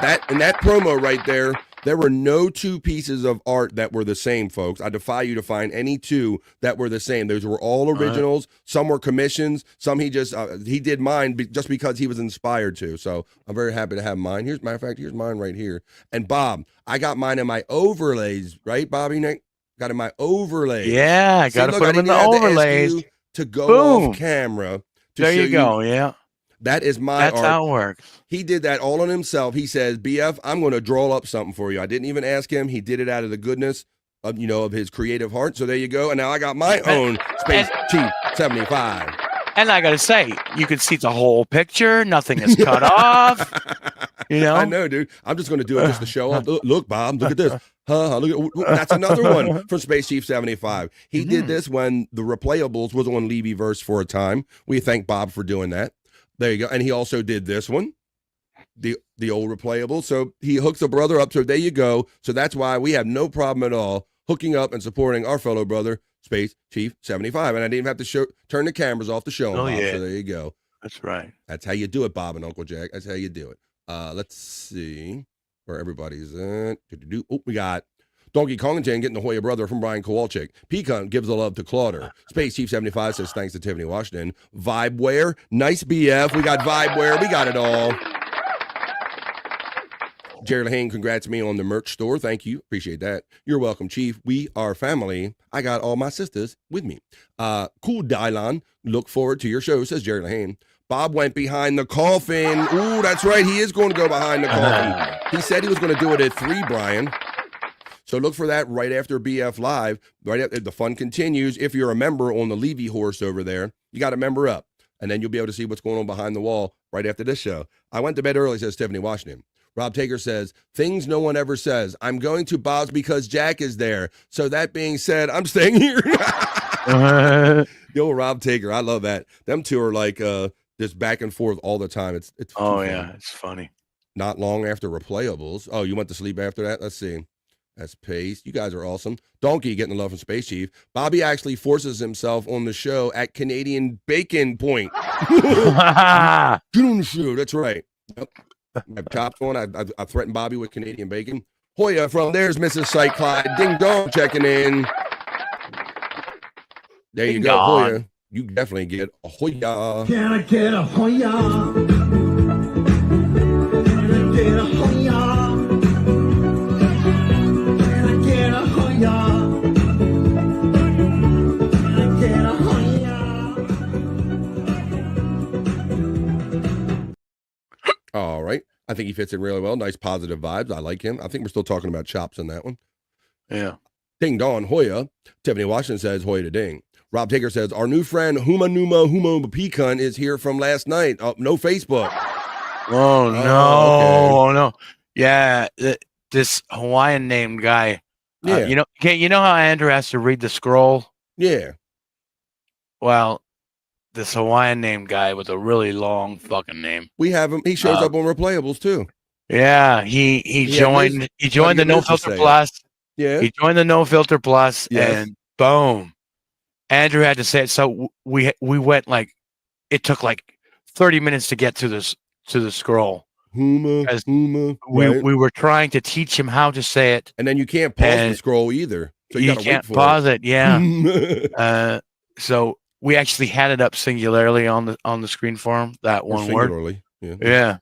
That promo right there, there were no two pieces of art that were the same, folks. I defy you to find any two that were the same. Those were all originals. Some were commissions. Some he did mine just because he was inspired to. So I'm very happy to have mine. Matter of fact, here's mine right here. And Bob, I got mine in my overlays, right, Bobby Nick? Got in my overlays. Yeah, I got to put them in the overlays. To go off camera. There you go. Yeah. That is my art. That's how it works. He did that all on himself. He says, BF, I'm going to draw up something for you. I didn't even ask him. He did it out of the goodness of, of his creative heart. So there you go. And now I got my own Space Chief 75. And I got to say, you can see the whole picture. Nothing is cut off. I know, dude. I'm just going to do it just to show off. Look, Bob, look at this. That's another one from Space Chief 75. He did this when the Replayables was on Levyverse for a time. We thank Bob for doing that. There you go. And he also did this one, the old Replayable. So he hooks a brother up. So there you go. So that's why we have no problem at all hooking up and supporting our fellow brother, Space Chief 75. And I didn't even have to turn the cameras off to show him, Bob. Yeah. So there you go. That's right. That's how you do it, Bob and Uncle Jack. That's how you do it. Let's see where everybody's at. Oh, we got Donkey Kongton getting the Hoya brother from Brian Kowalczyk. Pecan gives the love to Clauder. Space Chief 75 says thanks to Tiffany Washington. Vibeware, nice BF. We got Vibeware. We got it all. Jerry Lahane, congrats me on the merch store. Thank you. Appreciate that. You're welcome, Chief. We are family. I got all my sisters with me. Cool Dylan. Look forward to your show, says Jerry Lahane. Bob went behind the coffin. Ooh, that's right. He is going to go behind the coffin. He said he was going to do it at 3, Brian. So look for that right after BF Live. Right after the fun continues. If you're a member on the Levy horse over there, you got to member up. And then you'll be able to see what's going on behind the wall right after this show. I went to bed early, says Tiffany Washington. Rob Taker says, things no one ever says. I'm going to Bob's because Jack is there. So that being said, I'm staying here. Yo, Rob Taker, I love that. Them two are like just back and forth all the time. It's yeah, it's funny. Not long after Replayables. Oh, you went to sleep after that? Let's see. That's Pace. You guys are awesome. Donkey getting the love from Space Chief. Bobby actually forces himself on the show at Canadian Bacon Point. Get on the show. That's right. Yep. I've chopped on. I threatened Bobby with Canadian Bacon. Hoya from there's Mrs. Cyke Clyde. Ding dong checking in. There you go, Hoya. You definitely get a Hoya. Can I get a Hoya? Can I get a Hoya? Can I get a Hoya? Can I get a Hoya? I think he fits in really well. Nice positive vibes. I like him. I think we're still talking about chops in that one. Yeah. Ding Dong Hoya. Tiffany Washington says Hoya to ding. Rob Taker says our new friend Huma Numa Pecan is here from last night. Oh, no Facebook. Oh no! Okay. Oh no! Yeah, this Hawaiian named guy. Yeah. You know how Andrew has to read the scroll. Yeah. Well, this Hawaiian named guy with a really long fucking name. We have him. He shows up on Replayables too. Yeah, he joined the No Filter Plus. Yeah. He joined the No Filter Plus, Yes. and boom, Andrew had to say it. So we went like, it took like 30 minutes to get to the scroll. Huma. We were trying to teach him how to say it, and then you can't pause the scroll either. So you gotta can't wait for pause it. Yeah. So we actually had it up singularly on the screen for him. That Or one word. singularly. Yeah. Yeah.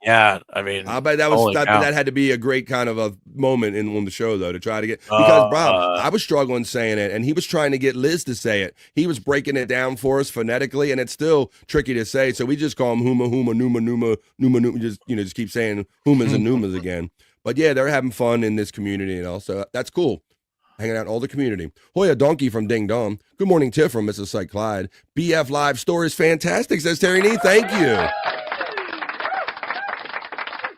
Yeah. I mean, I bet that holy cow. that had to be a great kind of a moment on the show though to try to get, because Rob, I was struggling saying it and he was trying to get Liz to say it. He was breaking it down for us phonetically and it's still tricky to say, so we just call him Huma Numa. Just keep saying Humas and Numas again. But yeah, they're having fun in this community and all, so that's cool. Hanging out in all the community. Hoya Donkey from Ding Dong. Good morning, Tiff from Mrs. Cyke Clyde. BF Live store is fantastic, says Terry Nee. Thank you.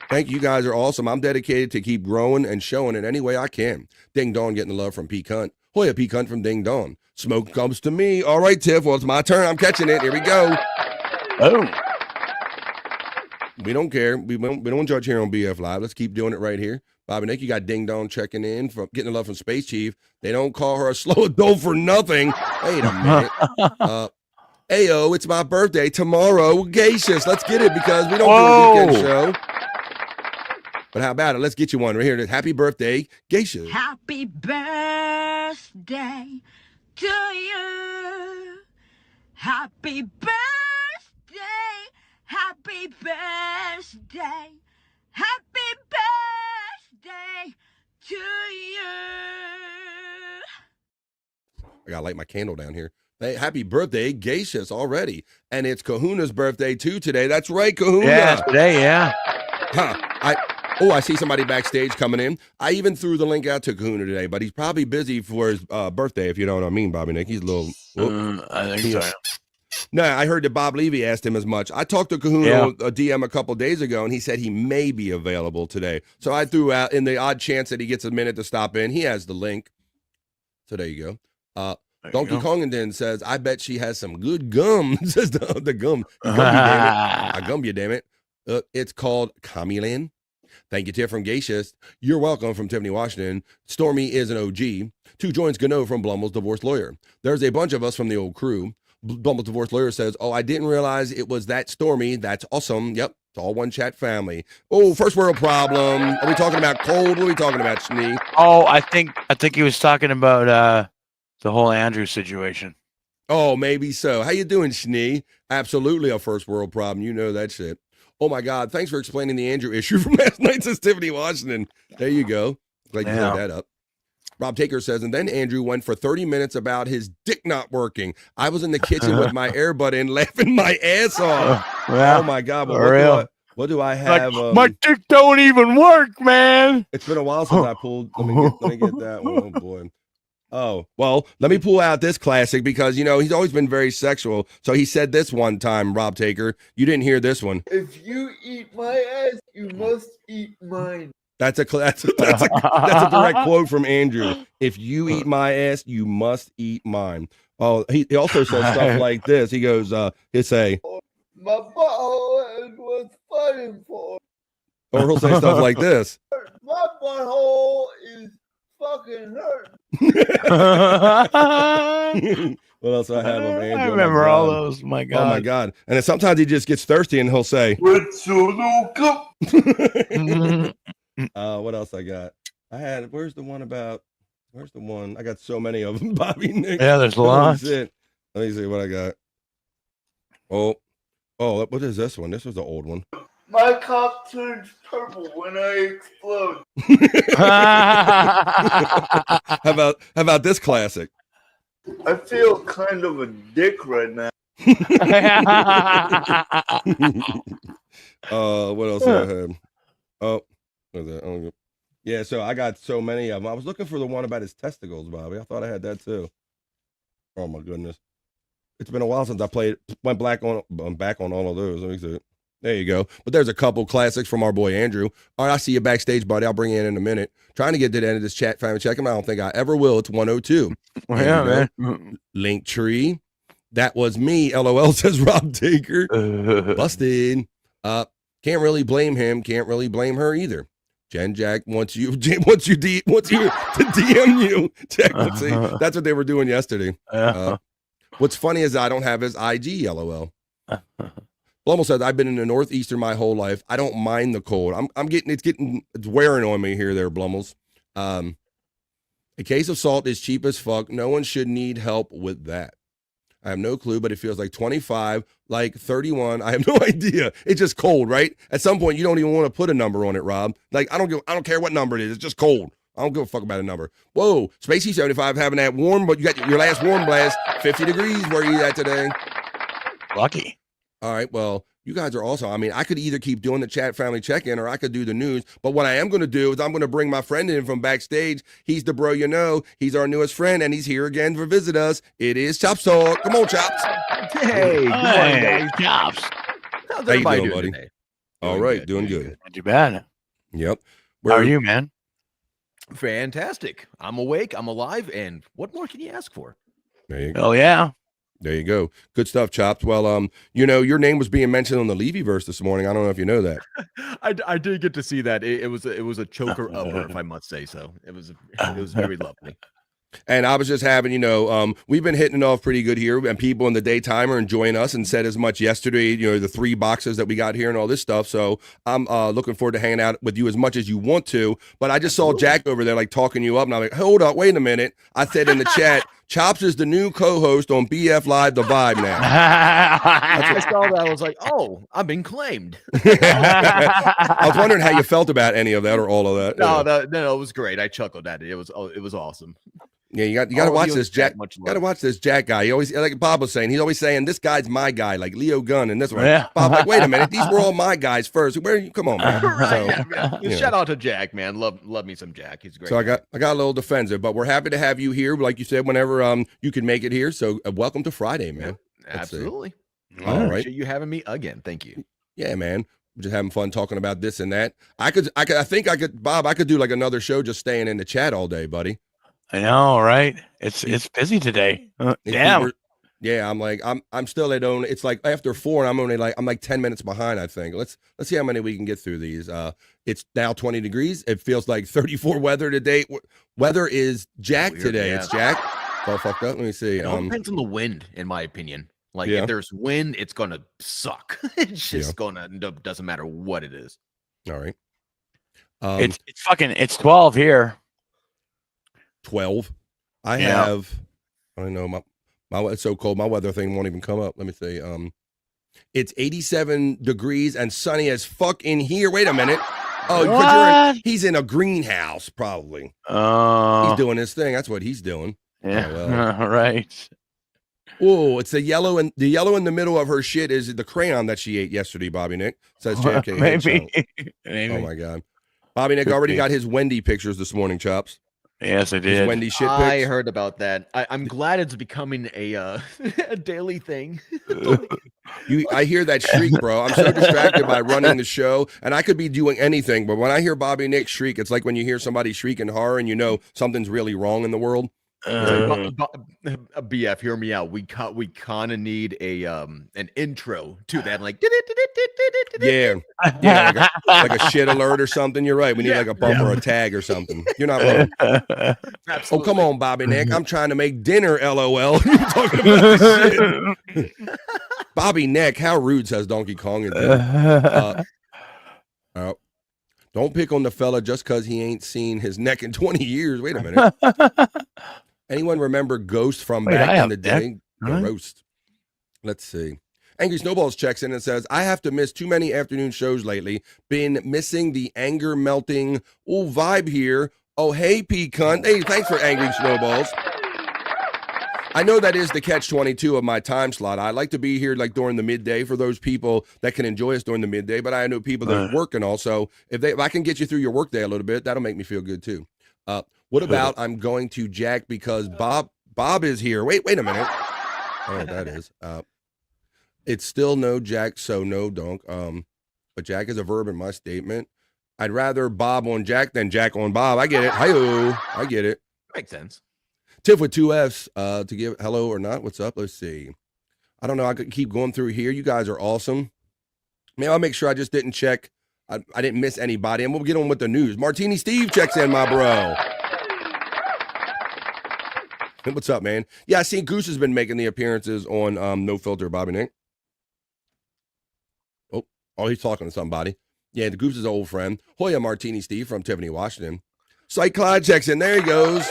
Thank you. You guys are awesome. I'm dedicated to keep growing and showing it any way I can. Ding Dong getting the love from P. Cunt. Hoya P. Cunt from Ding Dong. Smoke comes to me. All right, Tiff. Well, it's my turn. I'm catching it. Here we go. Oh. We don't care. We don't judge here on BF Live. Let's keep doing it right here. Bobby Nick, you got Ding Dong checking in, from getting the love from Space Chief. They don't call her a slow adult for nothing. Wait a minute. Ayo, it's my birthday tomorrow. Gaseous. Let's get it because we don't do a weekend show. But how about it? Let's get you one right here. Happy birthday, Geisha. Happy birthday to you. Happy birthday. Happy birthday. Happy birthday to you. I gotta light my candle down here. Hey, happy birthday, Geishas already. And it's Kahuna's birthday too today. That's right, Kahuna. Yeah, today, yeah. Huh. I see somebody backstage coming in. I even threw the link out to Kahuna today, but he's probably busy for his birthday, if you know what I mean, Bobby Nick. He's a little... I think so. No, I heard that Bob Levy asked him as much. I talked to Kahuna a DM a couple days ago, and he said he may be available today. So I threw out, in the odd chance that he gets a minute to stop in, he has the link. So there you go. Donkey Kongenden says, I bet she has some good gum. Says the gum. You gum you, damn it. I gum you, damn it. It's called Kamilan. Thank you, Tiff from Geishas. You're welcome from Tiffany Washington. Stormy is an OG. 2 joins Gano from Blummel's Divorce Lawyer. There's a bunch of us from the old crew. Blummel's Divorce Lawyer says, oh, I didn't realize it was that Stormy. That's awesome. Yep. It's all one chat family. Oh, first world problem. Are we talking about cold? What are we talking about, Schnee? Oh, I think he was talking about the whole Andrew situation. Oh, maybe so. How you doing, Schnee? Absolutely a first world problem. You know that shit. Oh, my God. Thanks for explaining the Andrew issue from last night, says Tiffany Washington. There you go. Glad you cleared that up. Rob Taker says, and then Andrew went for 30 minutes about his dick not working. I was in the kitchen with my earbud in laughing my ass off. Oh, my God. Well, what do I have? Like, my dick don't even work, man. It's been a while since I pulled. Let me get that one. Oh, boy. Oh, well, let me pull out this classic because, you know, he's always been very sexual. So he said this one time, Rob Taker. You didn't hear this one. If you eat my ass, you must eat mine. That's a direct quote from Andrew. If you eat my ass, you must eat mine. Oh, he also says stuff like this. He goes, he'll say, my butthole was fighting for. Or he'll say stuff like this. My butthole is fucking hurt. What else do I have of Andrew? I remember all those. My God. Oh my God. And then sometimes he just gets thirsty and he'll say, "What's your little cup?" What else I got? Where's the one? I got so many of them, Bobby Nick. Yeah, there's lots. Let me see what I got. Oh, what is this one? This was the old one. My cock turns purple when I explode. How about this classic? I feel kind of a dick right now. What else do I have? Oh, what is that? Oh, yeah, so I got so many of them. I was looking for the one about his testicles, Bobby. I thought I had that too. Oh my goodness. It's been a while since I went back on all of those. Let me see. There you go. But there's a couple classics from our boy Andrew. All right, I see you backstage, buddy. I'll bring you in a minute. Trying to get to the end of this chat, family. Check him out. I don't think I ever will. It's 102. Well, yeah, man. Link tree. That was me. LOL, says Rob Taker. Busted. Can't really blame him. Can't really blame her either. Jen Jack wants you to DM you. Jack, let's see. That's what they were doing yesterday. What's funny is I don't have his IG, LOL. Blumel says, I've been in the Northeastern my whole life. I don't mind the cold. It's wearing on me here, there, Blumels. A case of salt is cheap as fuck. No one should need help with that. I have no clue, but it feels like 25, like 31. I have no idea. It's just cold, right? At some point, you don't even want to put a number on it, Rob. Like, I don't care what number it is. It's just cold. I don't give a fuck about a number. Whoa, Spacey 75 having that warm, but you got your last warm blast, 50 degrees. Where are you at today? Lucky. All right, well, you guys are awesome. I mean, I could either keep doing the chat family check-in or I could do the news. But what I am going to do is I'm going to bring my friend in from backstage. He's the bro you know. He's our newest friend, and he's here again to visit us. It is Chops Talk. Come on, Chops. Hey, good morning, guys. Chops. How's How you everybody doing, buddy? today? All right, doing good. Not too bad. Yep. How are you, man? Fantastic. I'm awake. I'm alive. And what more can you ask for? There you go. Oh, yeah. There you go. Good stuff, Chops. Well, your name was being mentioned on the Levy-verse this morning. I don't know if you know that. I did get to see that. It was a choker upper, if I must say so. It was very lovely. And I was just having, we've been hitting it off pretty good here, and people in the daytime are enjoying us and said as much yesterday, the 3 boxes that we got here and all this stuff. So I'm looking forward to hanging out with you as much as you want to. But I just saw Jack over there, like, talking you up, and I'm like, hold up, wait a minute. I said in the chat, Chops is the new co-host on BF Live The Vibe now. I saw that. I was like, oh, I've been claimed. I was wondering how you felt about any of that or all of that. No, it was great. I chuckled at it. It was awesome. Yeah, you got to watch this Jack. Got to watch this Jack guy. He always, like Bob was saying, he's always saying, this guy's my guy, like Leo Gunn and this one. Yeah. Bob, like, wait a minute, these were all my guys first. Where are you? Come on, man. Right, shout out to Jack, man. Love me some Jack. He's great. So I got a little defensive, but we're happy to have you here, like you said, whenever you can make it here. So welcome to Friday, man. Absolutely. All right. Appreciate you having me again. Thank you. Yeah, man. We're just having fun talking about this and that. I think I could, Bob. I could do like another show just staying in the chat all day, buddy. I know, right? It's busy today. Damn. Yeah, I'm still at only. It's like after 4, and I'm like 10 minutes behind. I think. Let's see how many we can get through these. It's now 20 degrees. It feels like 34 weather today. Weather is Jack today. Yeah. It's Jack. It's all fucked up. Let me see. It all depends on the wind, in my opinion. Like if there's wind, it's gonna suck. It's just doesn't matter what it is. All right. It's 12 here. 12. I have. I don't know. My it's so cold. My weather thing won't even come up. Let me see. It's 87 degrees and sunny as fuck in here. Wait a minute. Oh, he's in a greenhouse probably. Oh, he's doing his thing. That's what he's doing. Yeah. Oh, well. Right. Oh, it's the yellow in the middle of her shit is the crayon that she ate yesterday. Bobby Nick says JFK. Maybe. Oh my god. Bobby Nick already got his Wendy pictures this morning, Chops. Yes, I did. Wendy shit pics. I heard about that. I'm glad it's becoming a daily thing. I hear that shriek, bro. I'm so distracted by running the show, and I could be doing anything, but when I hear Bobby Nick shriek, it's like when you hear somebody shriek in horror and you know something's really wrong in the world. BF, hear me out. We kind of need an intro to that, like like a shit alert or something. You're right. We need like a bumper or a tag or something. You're not wrong. Absolutely. Oh, come on, Bobby Nick. I'm trying to make dinner. LOL. You're talking about this shit. Bobby Nick, how rude, says Donkey Kong. Don't pick on the fella just because he ain't seen his neck in 20 years. Wait a minute. Anyone remember Ghost from back in the day? The roast. Let's see. Angry Snowballs checks in and says, I have to miss too many afternoon shows lately. Been missing the anger melting vibe here. Oh, hey, P cunt. Hey, thanks for Angry Snowballs. I know that is the catch-22 of my time slot. I like to be here like during the midday for those people that can enjoy us during the midday, but I know people that work and also if I can get you through your workday a little bit, that'll make me feel good too. What about I'm going to Jack because Bob is here. Wait a minute. Oh, that is. It's still no Jack, so no donk. But Jack is a verb in my statement. I'd rather Bob on Jack than Jack on Bob. I get it. Hi-yo. I get it. Makes sense. Tiff with 2 F's to give hello or not. What's up? Let's see. I don't know. I could keep going through here. You guys are awesome. Maybe I'll make sure I just didn't check. I didn't miss anybody. And we'll get on with the news. Martini Steve checks in, my bro. What's up, man? Yeah, I seen Goose has been making the appearances on No Filter, Bobby Nick. Oh, he's talking to somebody. Yeah, the Goose is an old friend. Hoya Martini Steve from Tiffany, Washington. Cyke Clyde checks in. There he goes.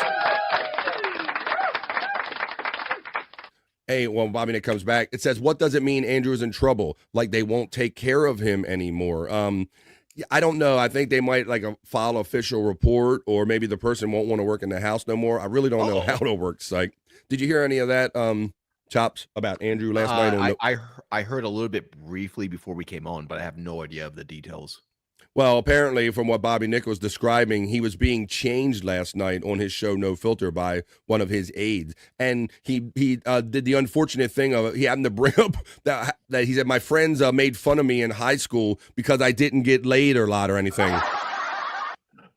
Hey, when Bobby Nick comes back, it says, what does it mean Andrew's in trouble? Like they won't take care of him anymore. I don't know. I think they might like file an official report or maybe the person won't want to work in the house no more. I really don't know how it works. Like, did you hear any of that, Chops, about Andrew last night? I heard a little bit briefly before we came on, but I have no idea of the details. Well, apparently, from what Bobby Nick was describing, he was being changed last night on his show No Filter by one of his aides, and he did the unfortunate thing of he happened to bring up that he said my friends made fun of me in high school because I didn't get laid a lot or anything,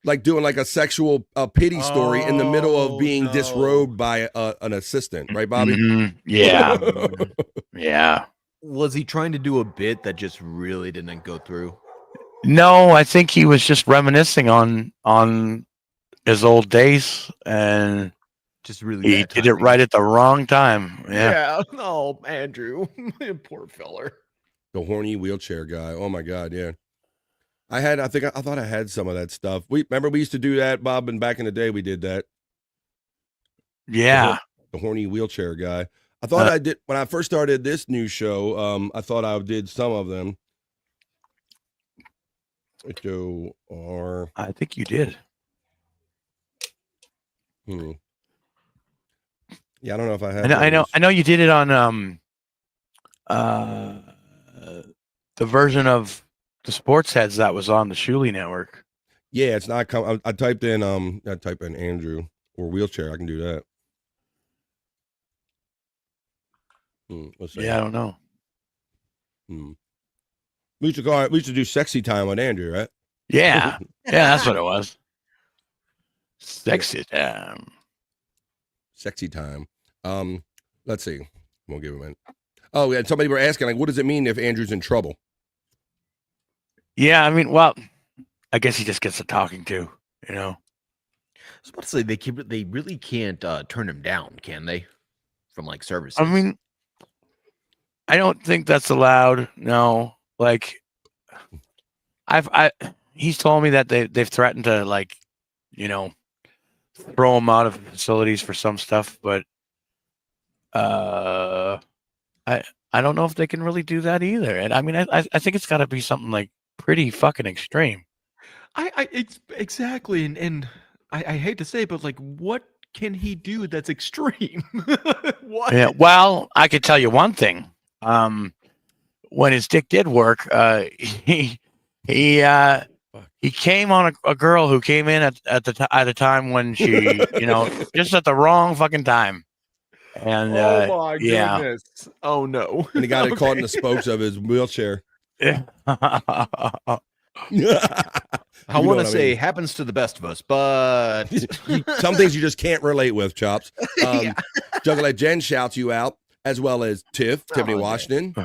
like doing like a sexual pity story in the middle of being disrobed by an assistant, right, Bobby? Mm-hmm. Yeah, yeah. Was he trying to do a bit that just really didn't go through? No, I think he was just reminiscing on his old days, and just really he did it right at the wrong time. Yeah. Oh, Andrew, poor feller. The horny wheelchair guy. Oh my God, yeah. I thought I had some of that stuff. Remember we used to do that, Bob, and back in the day we did that. Yeah. The horny wheelchair guy. I thought I did when I first started this new show. I thought I did some of them. I think you did. Yeah, I don't know if I have. I know you did it on the version of the Sports Heads that was on the Shuli Network. Yeah, it's not coming. I typed in Andrew or wheelchair. I can do that. Let's see. Yeah, I don't know. We used to do sexy time on Andrew, right? Yeah. Yeah, that's what it was. Sexy time. Sexy time. Let's see. We'll give him a minute. Oh, yeah. Somebody were asking, like, what does it mean if Andrew's in trouble? Yeah, I mean, well, I guess he just gets a talking to, you know. I was about to say they really can't turn him down, can they? From like services. I mean, I don't think that's allowed. No. Like he's told me that they've threatened to, like, you know, throw him out of facilities for some stuff, but I don't know if they can really do that either. And I mean, I think it's got to be something like pretty fucking extreme. It's exactly, and I hate to say it, but like, what can he do that's extreme? What? Yeah, well, I could tell you one thing. When his dick did work, he came on a girl who came in at a time when she, you know, just at the wrong fucking time. And oh my goodness! Oh no! And he got it caught in the spokes of his wheelchair. Yeah. I want to say happens to the best of us, but some things you just can't relate with, Chops. Juggler Jen shouts you out, as well as Tiffany Washington.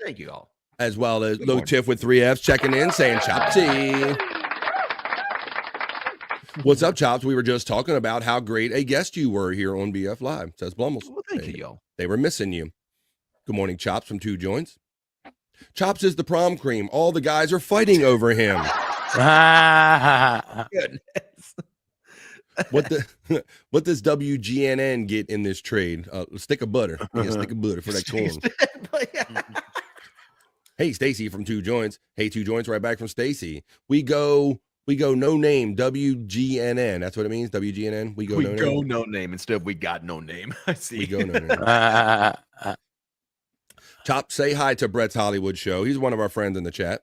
Thank you all. As well as Lou Tiff with 3 F's checking in, saying Chopsy. What's up, Chops? We were just talking about how great a guest you were here on BF Live, says Blumels. Well, thank you, y'all. They were missing you. Good morning, Chops from 2 Joints. Chops is the prom cream. All the guys are fighting over him. Goodness. What does WGNN get in this trade? A stick of butter. Yeah, a stick of butter for that corn. Hey, Stacy from 2 Joints. Hey, 2 Joints, right back from Stacy. We go We go no name. WGNN. That's what it means. WGNN. We go no name. No name instead of we got no name. I see. We go no name. Chop, say hi to Brett's Hollywood show. He's one of our friends in the chat.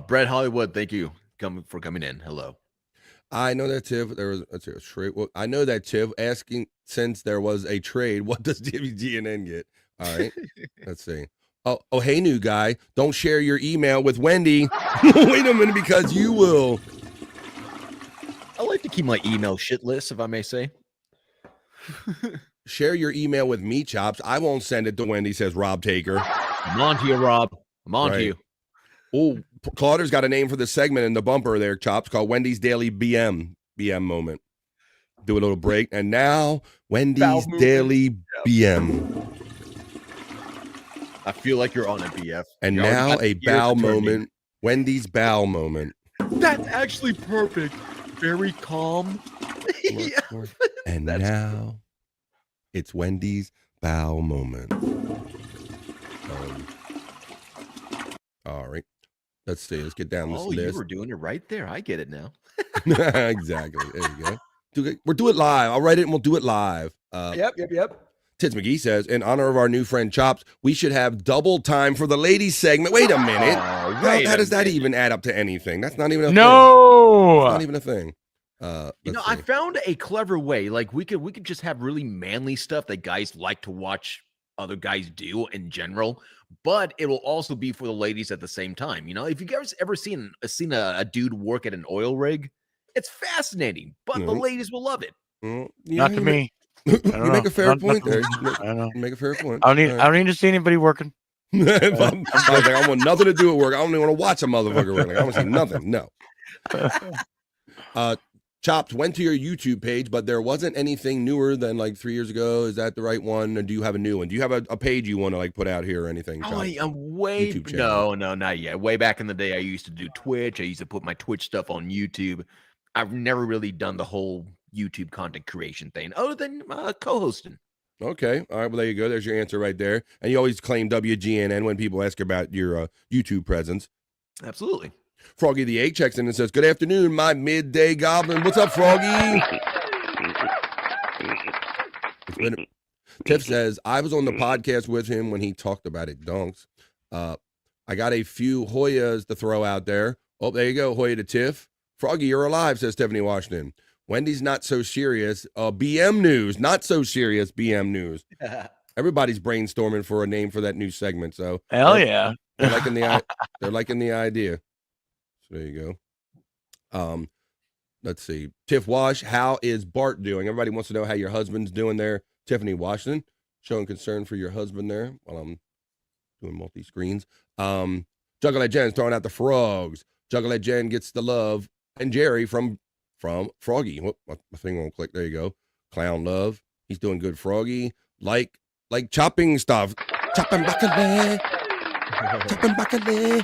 Brett Hollywood, thank you for coming in. Hello. I know that Tiff. There was a trade. Well, I know that Tiff asking since there was a trade. What does WGNN get? All right. Let's see. Oh, hey, new guy. Don't share your email with Wendy. Wait a minute, because you will. I like to keep my email shit list, if I may say. Share your email with me, Chops. I won't send it to Wendy, says Rob Taker. I'm on to you, Rob. I'm on to you. Oh, Clauder's got a name for the segment in the bumper there, Chops, called Wendy's Daily BM moment. Do a little break. And now, Wendy's Daily BM. I feel like you're on a BF. And now a bow moment. Wendy's bow moment. That's actually perfect. Very calm. Yeah. And now it's Wendy's bow moment. All right. Let's see. Let's get down this list. You were doing it right there. I get it now. Exactly. There you go. We'll do it live. I'll write it and we'll do it live. Yep. Tits McGee says, in honor of our new friend Chops, we should have double time for the ladies segment. Wait a minute. How does that even add up to anything? That's not even a thing. It's not even a thing. I found a clever way. Like we could just have really manly stuff that guys like to watch other guys do in general, but it will also be for the ladies at the same time. If you guys ever seen a dude work at an oil rig, it's fascinating, but the ladies will love it. Not to me. You make a fair point there. I know. You make a fair point. I don't need to see anybody working. I want nothing to do with work. I don't even want to watch a motherfucker work. I want to see nothing. No. Chopped went to your YouTube page, but there wasn't anything newer than like 3 years ago. Is that the right one, or do you have a new one? Do you have a page you want to like put out here or anything? No, not yet. Way back in the day, I used to do Twitch. I used to put my Twitch stuff on YouTube. I've never really done the whole YouTube content creation thing, other than co-hosting. Okay, all right. Well, there you go. There's your answer right there. And you always claim WGNN when people ask about your YouTube presence. Absolutely. Froggy the Egg checks in and says, "Good afternoon, my midday goblin." What's up, Froggy? Tiff says, "I was on the podcast with him when he talked about it. Donks. I got a few Hoyas to throw out there. Oh, there you go, Hoya to Tiff. Froggy, you're alive," says Stephanie Washington. Wendy's not so serious. BM news, not so serious. BM news. Everybody's brainstorming for a name for that new segment. So hell yeah, they're liking the idea. So there you go. Let's see. Tiff Wash, how is Bart doing? Everybody wants to know how your husband's doing there. Tiffany Washington, showing concern for your husband there while I'm doing multi-screens. Juggalette Jen's throwing out the frogs. Juggalette Jen gets the love. And Jerry from Froggy. Whoop, my thing won't click. There you go. Clown love. He's doing good, Froggy. Like chopping stuff. Chopping broccoli. Chopping broccoli.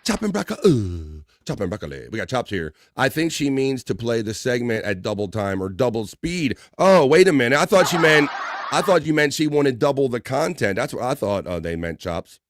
Chopping broccoli. Chopping broccoli. We got Chops here. I think she means to play the segment at double time or double speed. Oh, wait a minute. I thought you meant she wanted double the content. That's what I thought they meant, Chops.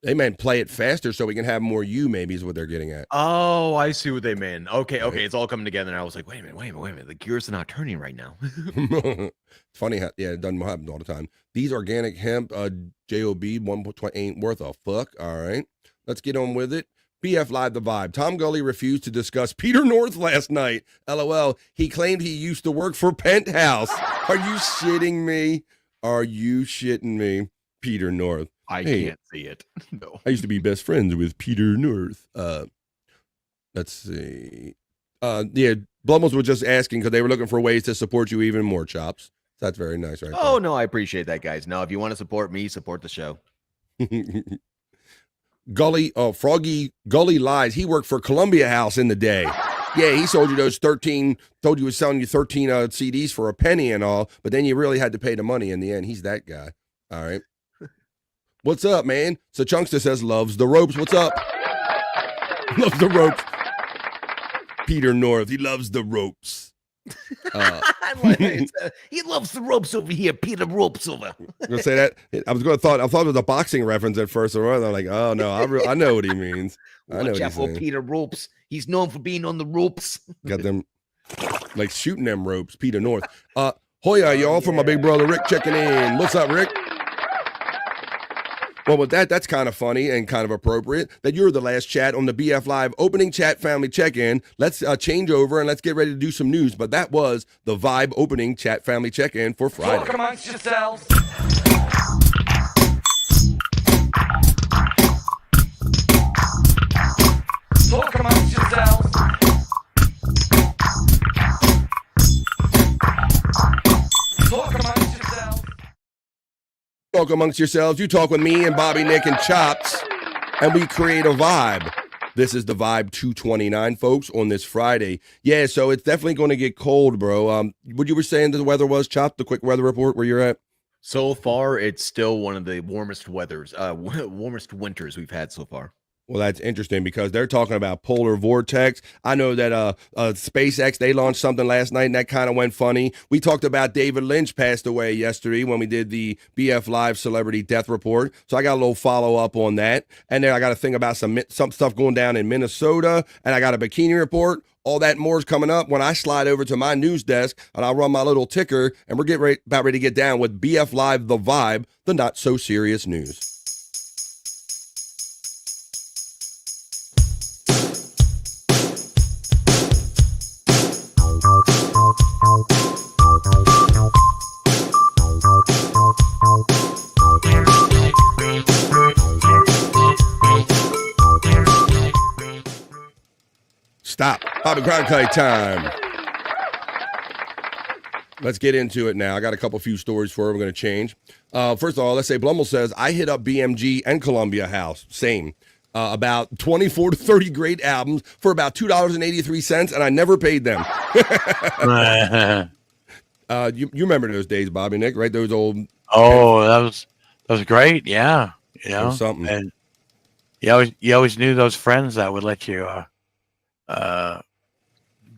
They meant play it faster so we can have more you, maybe, is what they're getting at. Oh, I see what they meant. Okay, it's all coming together. And I was like, wait a minute. The gears are not turning right now. It's funny how, it doesn't happen all the time. These organic hemp, JOB 1.20 ain't worth a fuck. All right, let's get on with it. BF Live the Vibe. Tom Gully refused to discuss Peter North last night. LOL. He claimed he used to work for Penthouse. Are you shitting me? Peter North. I can't see it. No. I used to be best friends with Peter North. Let's see. Blumels was just asking because they were looking for ways to support you even more, Chops. That's very nice, right? Oh, no, I appreciate that, guys. No, if you want to support me, support the show. Froggy Gully lies. He worked for Columbia House in the day. Yeah, he sold you those 13, told you he was selling you 13 CDs for a penny and all, but then you really had to pay the money in the end. He's that guy. All right. What's up, man? So Chunkster says loves the ropes. What's up? Loves the ropes. Peter North, he loves the ropes. He loves the ropes over here, Peter Ropes over. Gonna say that. I thought it was a boxing reference at first, and I'm like, oh no, I know what he means. I know Watch what out he's for saying. Peter Ropes. He's known for being on the ropes. Got them like shooting them ropes. Peter North. Hoya, y'all from my big brother Rick checking in. What's up, Rick? Well, with that's kind of funny and kind of appropriate that you're the last chat on the BF Live opening chat family check-in. Let's change over and let's get ready to do some news. But that was the Vibe opening chat family check-in for Friday. Talk amongst yourselves. Talk amongst yourselves. Talk amongst yourselves. Talk amongst yourselves. You talk with me and Bobby, Nick, and Chops, and we create a vibe. This is the Vibe 229, folks, on this Friday. Yeah, so it's definitely going to get cold, bro. What you were saying the weather was, Chop, the quick weather report where you're at? So far, it's still one of the warmest warmest winters we've had so far. Well, that's interesting because they're talking about polar vortex. I know that SpaceX, they launched something last night, and that kind of went funny. We talked about David Lynch passed away yesterday when we did the BF Live Celebrity Death Report. So I got a little follow-up on that. And then I got to think about some stuff going down in Minnesota, and I got a bikini report. All that more is coming up when I slide over to my news desk, and I'll run my little ticker, and we're about ready to get down with BF Live The Vibe, the not-so-serious news. Stop. Bobby Cronkite time. Let's get into it now. I got a few stories for her. We're going to change. First of all, let's say Blummel says, I hit up BMG and Columbia House. Same. About 24 to 30 great albums for about $2.83, and I never paid them. You remember those days, Bobby, Nick, right? Those old... Oh, that was great. Yeah. You know, something. And you always knew those friends that would let you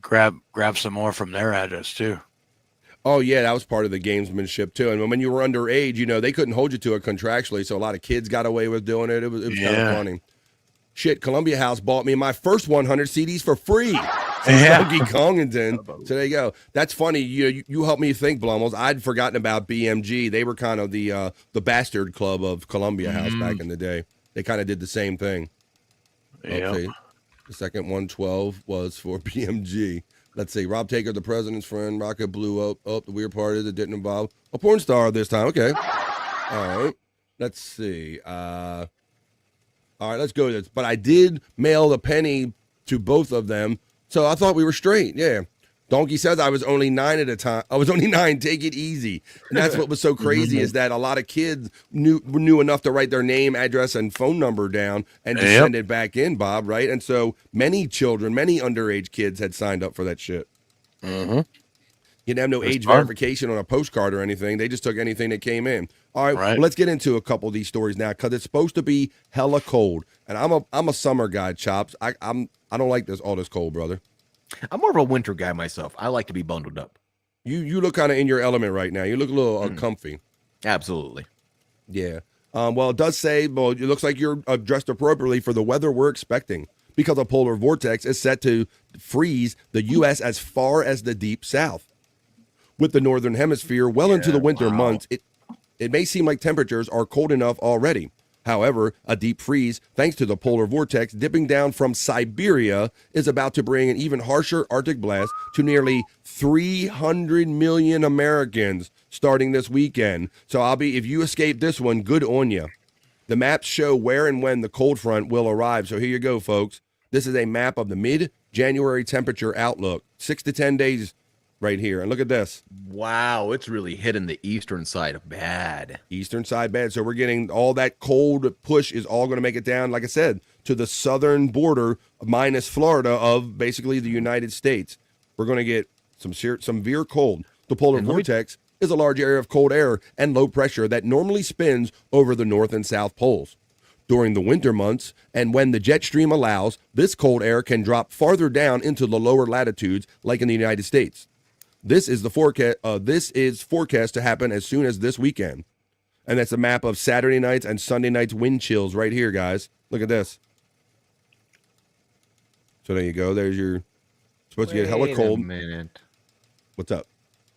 grab some more from their address too. Oh yeah, that was part of the gamesmanship too. And when you were underage, you know, they couldn't hold you to it contractually, so a lot of kids got away with doing it. It was kind of funny. Shit, Columbia House bought me my first 100 CDs for free. Donkey Kongington. So there you go. That's funny. You helped me think, Blummels. I'd forgotten about BMG. They were kind of the bastard club of Columbia House back in the day. They kind of did the same thing. Okay. The second 112 was for BMG. Let's see. Rob Taker, the president's friend. Rocket blew up. Oh, the weird part is it didn't involve a porn star this time. Okay. All right. Let's see. All right, let's go to this. But I did mail the penny to both of them, so I thought we were straight. Yeah. Donkey says I was only 9 at a time. I was only 9. Take it easy. And that's what was so crazy is that a lot of kids knew enough to write their name, address, and phone number down and just send it back in, Bob, right? And so many children, many underage kids had signed up for that shit. Mm-hmm. You didn't have no age verification on a postcard or anything. They just took anything that came in. All right, well, let's get into a couple of these stories now because it's supposed to be hella cold. And I'm a summer guy, Chops. I don't like all this cold, brother. I'm more of a winter guy myself. I like to be bundled up. You look kind of in your element right now. You look a little comfy. Absolutely. Yeah. Well, it does say, well, it looks like you're dressed appropriately for the weather we're expecting because a polar vortex is set to freeze the U.S. as far as the deep south. With the northern hemisphere well into the winter months, it may seem like temperatures are cold enough already. However, a deep freeze, thanks to the polar vortex dipping down from Siberia, is about to bring an even harsher Arctic blast to nearly 300 million Americans starting this weekend. So if you escape this one, good on you. The maps show where and when the cold front will arrive. So here you go, folks. This is a map of the mid-January temperature outlook. 6 to 10 days right here. And look at this. Wow, it's really hitting the eastern side bad. Eastern side bad. So we're getting all that cold push is all going to make it down, like I said, to the southern border minus Florida of basically the United States. We're going to get some severe cold. The polar vortex is a large area of cold air and low pressure that normally spins over the north and south poles. During the winter months, and when the jet stream allows, this cold air can drop farther down into the lower latitudes, like in the United States. This is the forecast. This is forecast to happen as soon as this weekend. And that's a map of Saturday nights and Sunday nights wind chills right here, guys. Look at this. So there you go. There's your supposed to get hella cold. Wait a minute. What's up?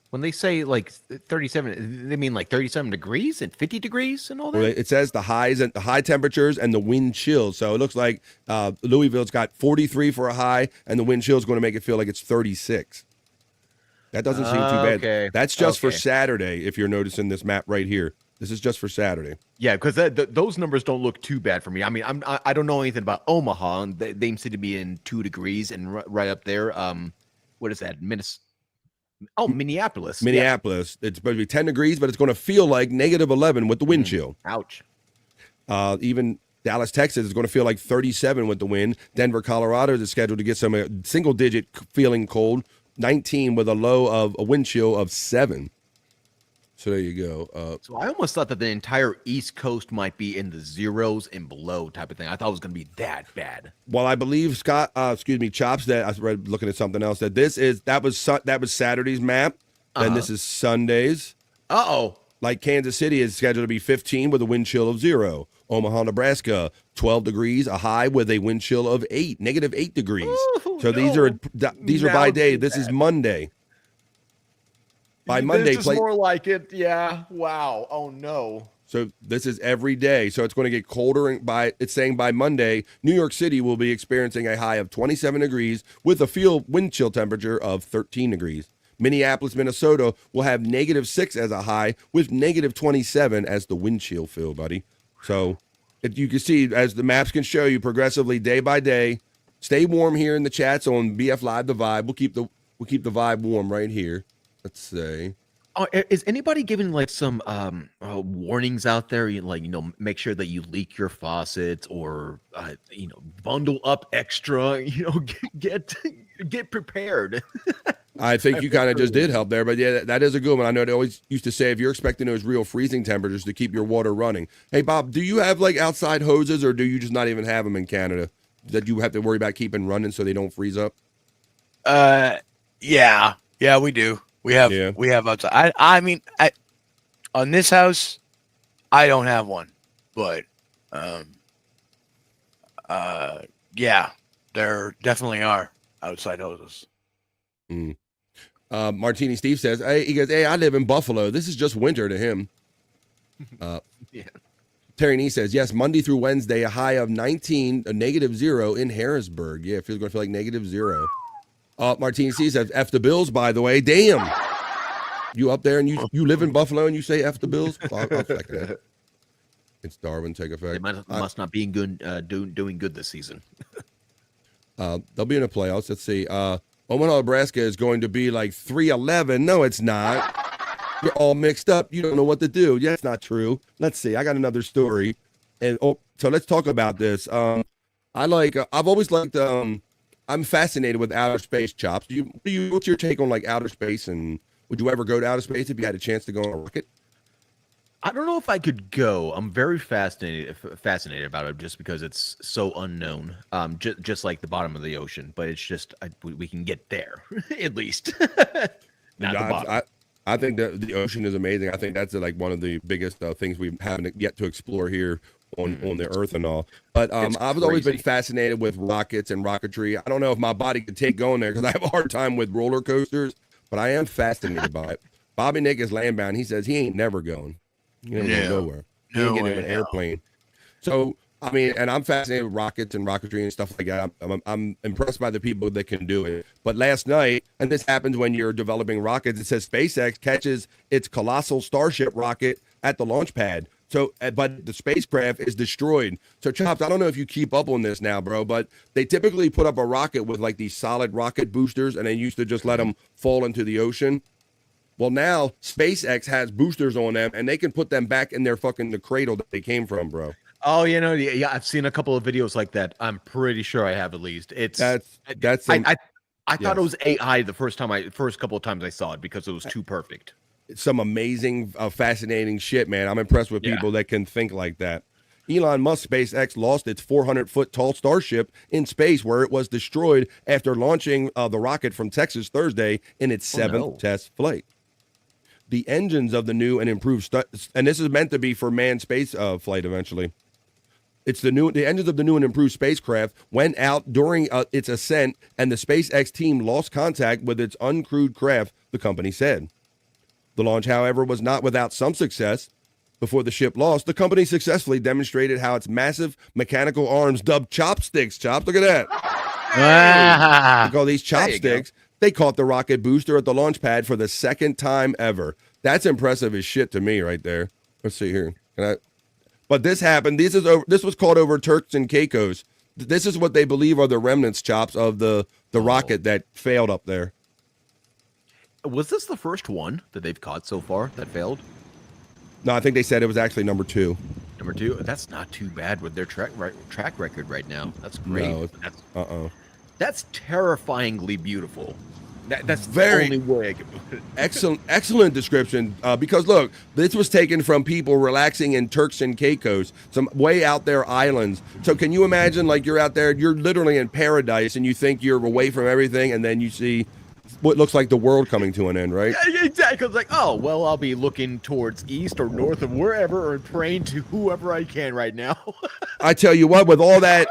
When they say like 37, they mean like 37 degrees and 50 degrees and all that? Well, it says the highs and the high temperatures and the wind chills. So it looks like Louisville's got 43 for a high, and the wind chill is going to make it feel like it's 36. That doesn't seem too bad. Okay. That's just for Saturday, if you're noticing this map right here. This is just for Saturday. Yeah, because those numbers don't look too bad for me. I mean, I don't know anything about Omaha, and they seem to be in 2 degrees and right up there. What is that? Minneapolis. Minneapolis. It's supposed to be 10 degrees, but it's going to feel like negative 11 with the wind chill. Ouch. Even Dallas, Texas is going to feel like 37 with the wind. Denver, Colorado is scheduled to get some single-digit feeling cold. 19 with a low of a wind chill of 7. So there you go. So I almost thought that the entire East Coast might be in the zeros and below type of thing. I thought it was going to be that bad. Well, I believe Chops, that I read looking at something else that that was Saturday's map, and this is Sunday's. Like Kansas City is scheduled to be 15 with a wind chill of 0. Omaha, Nebraska, 12 degrees, a high with a wind chill of 8, negative 8 degrees. So these are by day. This is Monday. By Monday, this is more like it. Yeah. Wow. Oh no. So this is every day. So it's going to get colder. It's saying by Monday, New York City will be experiencing a high of 27 degrees with a wind chill temperature of 13 degrees. Minneapolis, Minnesota will have negative 6 as a high with negative 27 as the wind chill feel, buddy. So if you can see, as the maps can show you progressively day by day, stay warm here in the chats on BF Live, the Vibe. We'll keep the vibe warm right here. Let's say. Is anybody giving like some warnings out there? Make sure that you leak your faucets or bundle up extra. Get prepared. I think you kind of just did help there, but yeah, that is a good one. I know they always used to say if you're expecting those real freezing temperatures to keep your water running. Hey, Bob, do you have like outside hoses, or do you just not even have them in Canada that you have to worry about keeping running so they don't freeze up? Yeah, we do. We have outside. I mean, on this house, I don't have one, but yeah, there definitely are outside hoses. Martini Steve says, he goes, I live in Buffalo. This is just winter to him. Terry Nee says, yes, Monday through Wednesday, a high of 19, a negative 0 in Harrisburg. Yeah, it feels going to feel like negative 0. Martini C says, F the Bills, by the way. Damn. You up there and you live in Buffalo and you say F the Bills? I'll check that. It's Darwin, take effect. They must not be good, doing good this season. They'll be in the playoffs. Let's see. Omaha, Nebraska is going to be like 3-11. No, it's not. You're all mixed up. You don't know what to do. Yeah, that's not true. Let's see. I got another story. And so let's talk about this. I've always liked I'm fascinated with outer space, Chops. What's your take on like outer space, and would you ever go to outer space if you had a chance to go on a rocket? I don't know if I could go. I'm very fascinated about it just because it's so unknown. Just like the bottom of the ocean, but it's just we can get there at least. Not the bottom. I think that the ocean is amazing. I think that's like one of the biggest things we haven't yet to explore here on the Earth and all. But I've always been fascinated with rockets and rocketry. I don't know if my body could take going there because I have a hard time with roller coasters, but I am fascinated by it. Bobby Nick is landbound. He says he ain't never going. He ain't going nowhere. He ain't getting in an airplane. So, I mean, and I'm fascinated with rockets and rocketry and stuff like that. I'm impressed by the people that can do it. But last night, and this happens when you're developing rockets, it says SpaceX catches its colossal Starship rocket at the launch pad. So, but the spacecraft is destroyed. So, Chops, I don't know if you keep up on this now, bro, but they typically put up a rocket with like these solid rocket boosters, and they used to just let them fall into the ocean. Well, now SpaceX has boosters on them, and they can put them back in their the cradle that they came from, bro. Oh, yeah, I've seen a couple of videos like that. I'm pretty sure I have at least. I thought it was AI the first couple of times I saw it because it was too perfect. It's some amazing, fascinating shit, man. I'm impressed with people that can think like that. Elon Musk SpaceX lost its 400-foot tall Starship in space, where it was destroyed after launching the rocket from Texas Thursday in its seventh test flight. The engines of the new and improved, and this is meant to be for manned space flight eventually. The engines of the new and improved spacecraft went out during its ascent, and the SpaceX team lost contact with its uncrewed craft, the company said. The launch, however, was not without some success. Before the ship lost, the company successfully demonstrated how its massive mechanical arms, dubbed chopsticks, look at that. They call these chopsticks. They caught the rocket booster at the launch pad for the second time ever. That's impressive as shit to me right there. Let's see here. But this happened. This was caught over Turks and Caicos. This is what they believe are the remnants, Chops, of the rocket that failed up there. Was this the first one that they've caught so far that failed? No, I think they said it was actually number 2. Number 2? That's not too bad with their track record right now. That's great. No, That's terrifyingly beautiful. That's very the only way I can put it. Excellent description. Because look, this was taken from people relaxing in Turks and Caicos, some way out there islands. So can you imagine, like, you're out there, you're literally in paradise, and you think you're away from everything, and then you see what looks like the world coming to an end, right? Yeah, exactly. It's like, oh, well, I'll be looking towards east or north or wherever, or praying to whoever I can right now. I tell you what, with all that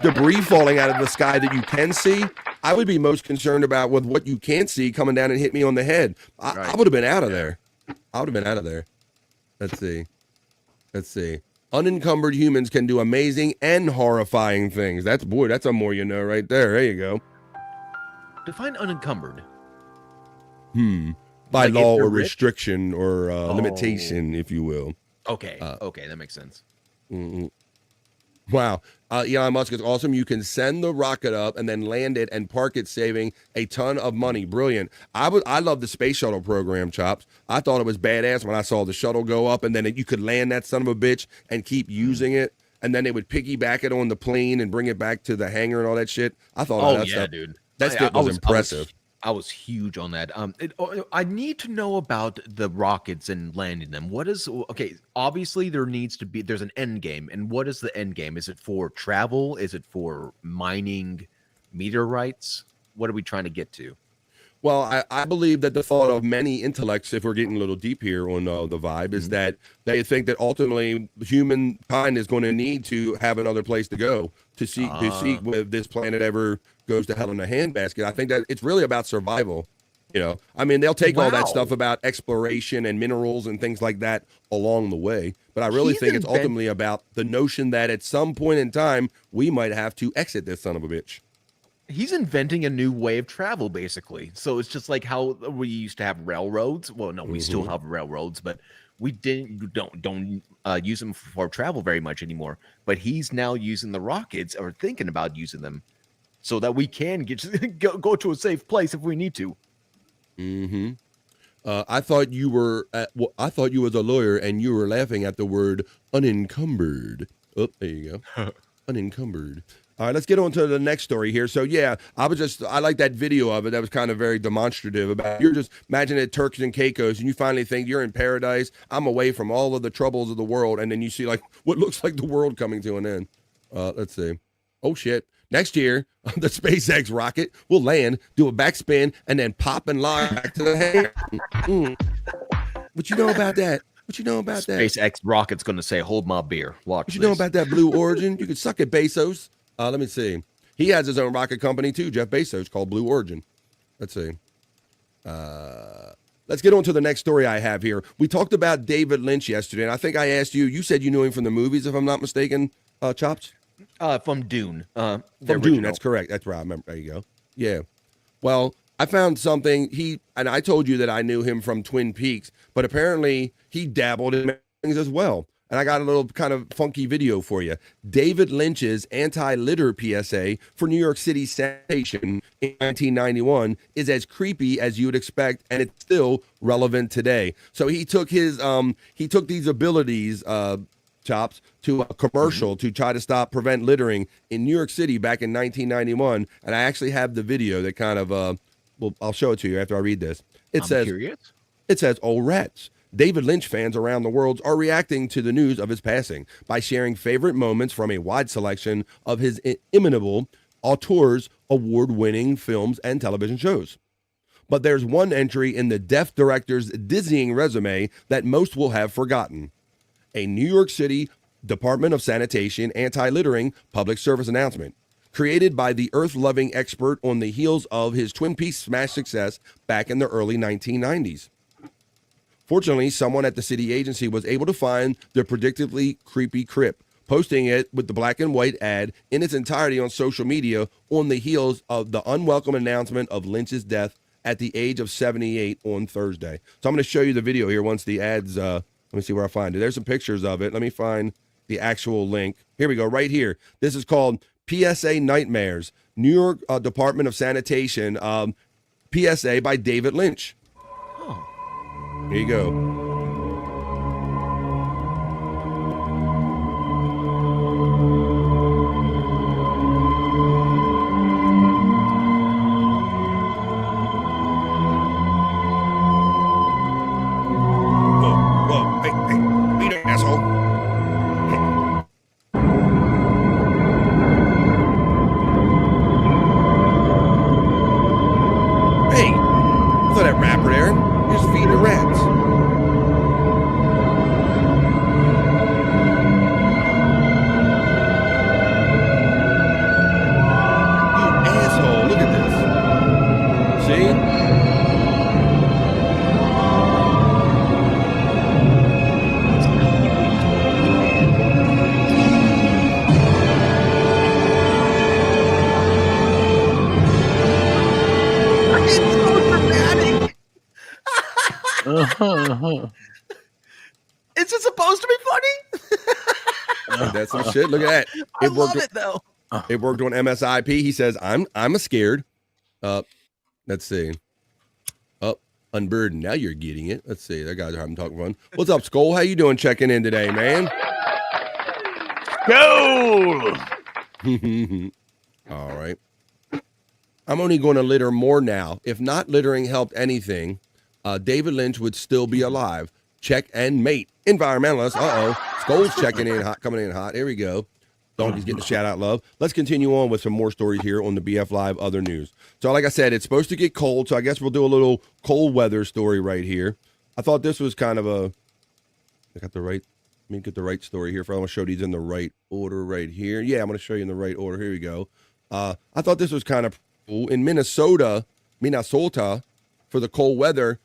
debris falling out of the sky that you can see, I would be most concerned about with what you can't see coming down and hit me on the head. I would have been out of there. Let's see. Unencumbered humans can do amazing and horrifying things. That's a more you know right there. There you go. Define unencumbered. By law or restriction or limitation, if you will. Okay. Okay, that makes sense. Wow. Elon Musk is awesome. You can send the rocket up and then land it and park it, saving a ton of money. Brilliant. I love the space shuttle program, Chops. I thought it was badass when I saw the shuttle go up and then you could land that son of a bitch and keep using it. And then they would piggyback it on the plane and bring it back to the hangar and all that shit. I thought, dude. That stuff was impressive. I was huge on that. I need to know about the rockets and landing them. Obviously there's an end game. And what is the end game? Is it for travel? Is it for mining meteorites? What are we trying to get to? Well, I believe that the thought of many intellects, if we're getting a little deep here on the vibe, is that they think that ultimately humankind is going to need to have another place to go to seek if this planet ever goes to hell in a handbasket. I think that it's really about survival. You know, I mean, they'll take all that stuff about exploration and minerals and things like that along the way. But I really think it's ultimately about the notion that at some point in time, we might have to exit this son of a bitch. He's inventing a new way of travel, basically. So it's just like how we used to have railroads. Well, no, we still have railroads, but we don't use them for travel very much anymore. But he's now using the rockets, or thinking about using them, so that we can go to a safe place if we need to. I thought you were a lawyer, and you were laughing at the word unencumbered. Oh, there you go, unencumbered. All right, let's get on to the next story here. So, yeah, I like that video of it. That was kind of very demonstrative about you're just imagine it Turks and Caicos, and you finally think you're in paradise. I'm away from all of the troubles of the world. And then you see like what looks like the world coming to an end. Let's see. Oh, shit. Next year, the SpaceX rocket will land, do a backspin, and then pop and lock back to the hangar. What you know about that? What you know about that? SpaceX rocket's going to say, hold my beer. Watch What you know about that Blue Origin? You can suck it, Bezos. Let me see. He has his own rocket company too, Jeff Bezos, called Blue Origin. Let's see. Let's get on to the next story I have here. We talked about David Lynch yesterday, and I think I asked you. You said you knew him from the movies, if I'm not mistaken, Chops? From Dune. From Dune, that's correct. That's right. I remember. There you go. Yeah. Well, I found something. And I told you that I knew him from Twin Peaks, but apparently he dabbled in things as well. And I got a little kind of funky video for you. David Lynch's anti-litter PSA for New York City sanitation in 1991 is as creepy as you would expect, and it's still relevant today. So he took these abilities, Chops, to a commercial to try to prevent littering in New York City back in 1991. And I actually have the video that kind of, I'll show it to you after I read this. It says, "Oh rats. David Lynch fans around the world are reacting to the news of his passing by sharing favorite moments from a wide selection of his inimitable auteur's award-winning films and television shows. But there's one entry in the deaf director's dizzying resume that most will have forgotten. A New York City Department of Sanitation anti-littering public service announcement, created by the earth-loving expert on the heels of his Twin Peaks smash success back in the early 1990s. Fortunately, someone at the city agency was able to find the predictably creepy crypt, posting it with the black and white ad in its entirety on social media on the heels of the unwelcome announcement of Lynch's death at the age of 78 on Thursday. So I'm going to show you the video here once the ads, let me see where I find it. There's some pictures of it. Let me find the actual link. Here we go, right here. This is called PSA Nightmares, New York Department of Sanitation, PSA by David Lynch. Here you go. Whoa, hey, beat it, asshole. Hey, look at that rapper there. Just feeding the rats. You asshole. Look at this. See? It's so dramatic. Is it supposed to be funny? That's some shit. Look at that. I love it though. It worked on MSIP. He says, I'm a scared. Let's see. Unburdened. Now you're getting it. Let's see. That guy's having talking fun. What's up, Skull? How you doing checking in today, man? Go! All right. I'm only going to litter more now. If not littering helped anything, David Lynch would still be alive. Check and mate. Environmentalist. Skull's checking in hot, coming in hot. Here we go. Donkey's getting the shout out love. Let's continue on with some more stories here on the BF Live Other News. So like I said, it's supposed to get cold, so I guess we'll do a little cold weather story right here. I thought this was kind of a, let me get the right story here. I'm going to show these in the right order right here. Yeah, I'm going to show you in the right order. Here we go. I thought this was kind of cool. In Minnesota, for the cold weather,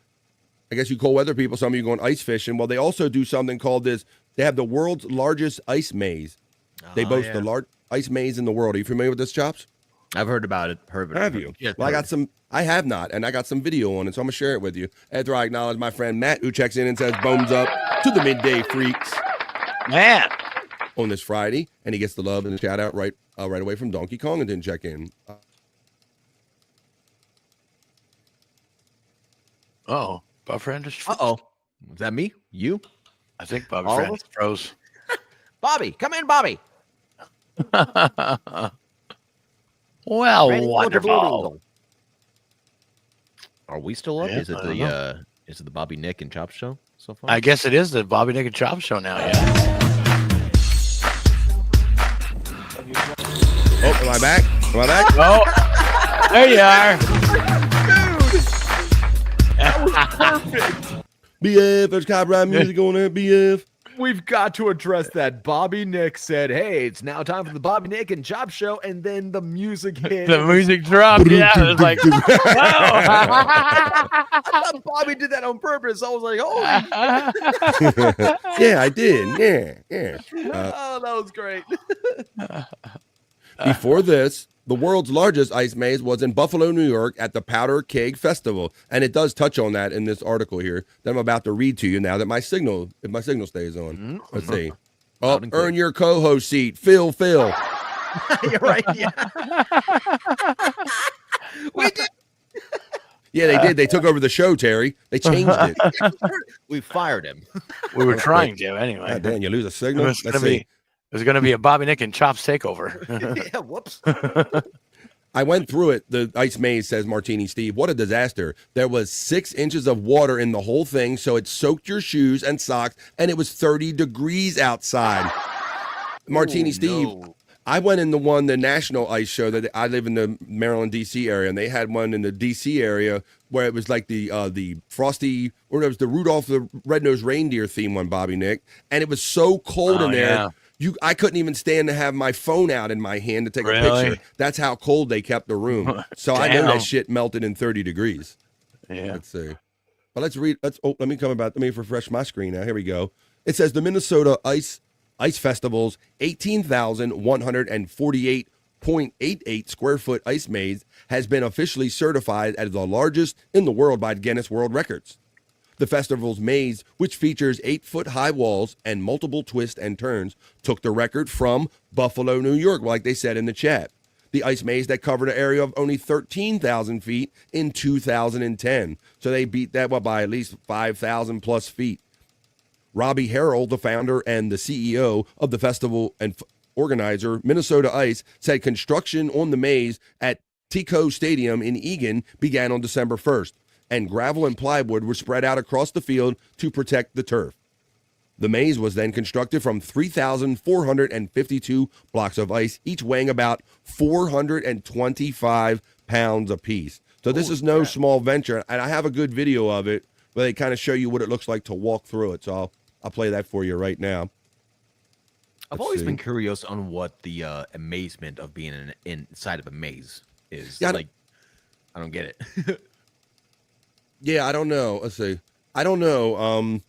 I guess you cold weather people, some of you going ice fishing. Well, they also do something called this. They have the world's largest ice maze. They boast the large ice maze in the world. Are you familiar with this, Chops? I've heard about it. Have you? Yeah. Well, I have not, and I got some video on it, so I'm going to share it with you. After I acknowledge my friend Matt, who checks in and says, bones up to the Midday Freaks. Matt. On this Friday, and he gets the love and the shout out right away from Donkey Kong and didn't check in. Bob Friend is froze. Is that me? You? I think Bob Friend is froze. Bobby, come in, Bobby. Well, wonderful. Are we still up? Yeah, Is it the Bobby, Nick, and Chop show so far? I guess it is the Bobby, Nick, and Chop show now. Yeah. Oh, am I back? Oh, there you are. Dude, that was perfect. BF, there's copyright music on there. BF. We've got to address that. Bobby Nick said, hey, it's now time for the Bobby Nick and Chop show. And then the music hit. The music dropped. Yeah. It was like, I thought Bobby did that on purpose. I was like, oh. Yeah, I did. Yeah. Oh, that was great. Before this, the world's largest ice maze was in Buffalo, New York at the Powder Keg Festival. And it does touch on that in this article here that I'm about to read to you now that my signal stays on. Mm-hmm. Let's see. Oh, earn your co-host seat. Phil. You're right. Yeah. We did. Yeah, they did. They took over the show, Terry. They changed it. We fired him. We were trying to, anyway. God damn, you lose a signal? It was going to be a Bobby, Nick, and Chops takeover. Yeah, whoops. I went through it. The ice maze, says Martini Steve. What a disaster. There was 6 inches of water in the whole thing, so it soaked your shoes and socks, and it was 30 degrees outside. Martini Steve, no. I went in the national ice show that I live in the Maryland, D.C. area, and they had one in the D.C. area where it was like the Frosty, or it was the Rudolph the Red-Nosed Reindeer theme one, Bobby Nick, and it was so cold in there. Yeah. I couldn't even stand to have my phone out in my hand to take a picture. That's how cold they kept the room. So I know that shit melted in 30 degrees. Yeah. Let's see. But let's read. Let me refresh my screen now. Here we go. It says the Minnesota Ice Festival's 18,148.88 square foot ice maze has been officially certified as the largest in the world by Guinness World Records. The festival's maze, which features 8-foot-high walls and multiple twists and turns, took the record from Buffalo, New York, like they said in the chat. The ice maze that covered an area of only 13,000 feet in 2010. So they beat that by at least 5,000 plus feet. Robbie Harrell, the founder and the CEO of the festival and organizer, Minnesota Ice, said construction on the maze at Tico Stadium in Eagan began on December 1st, and gravel and plywood were spread out across the field to protect the turf. The maze was then constructed from 3,452 blocks of ice, each weighing about 425 pounds apiece. So this is no small venture, and I have a good video of it where they kind of show you what it looks like to walk through it. So I'll play that for you right now. I've always been curious on what the amazement of being inside of a maze is. Yeah, like, I don't get it. Yeah, I don't know. Let's see. I don't know.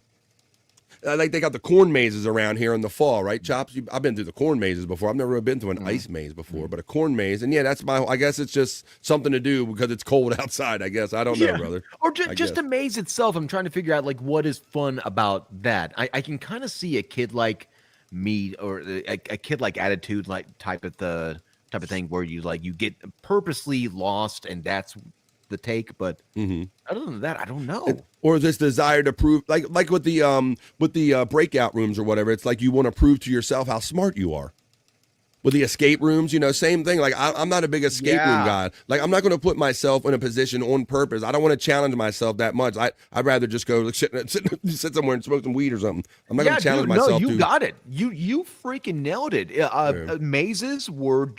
Like they got the corn mazes around here in the fall, right, Chops? I've been through the corn mazes before. I've never really been to an ice maze before, but a corn maze. And yeah, that's I guess it's just something to do because it's cold outside, I guess. I don't know, brother. Or just a maze itself. I'm trying to figure out, like, what is fun about that. I can kind of see a kid like me or a kid like attitude, like type of thing where you get purposely lost and that's the take, but other than that, I don't know. Or this desire to prove, like with the breakout rooms or whatever, it's like you want to prove to yourself how smart you are. With the escape rooms, same thing. Like I'm not a big escape room guy. Like I'm not going to put myself in a position on purpose. I don't want to challenge myself that much. I'd rather just go sit somewhere and smoke some weed or something. I'm not going to challenge myself. No, you got it. You freaking nailed it. Mazes were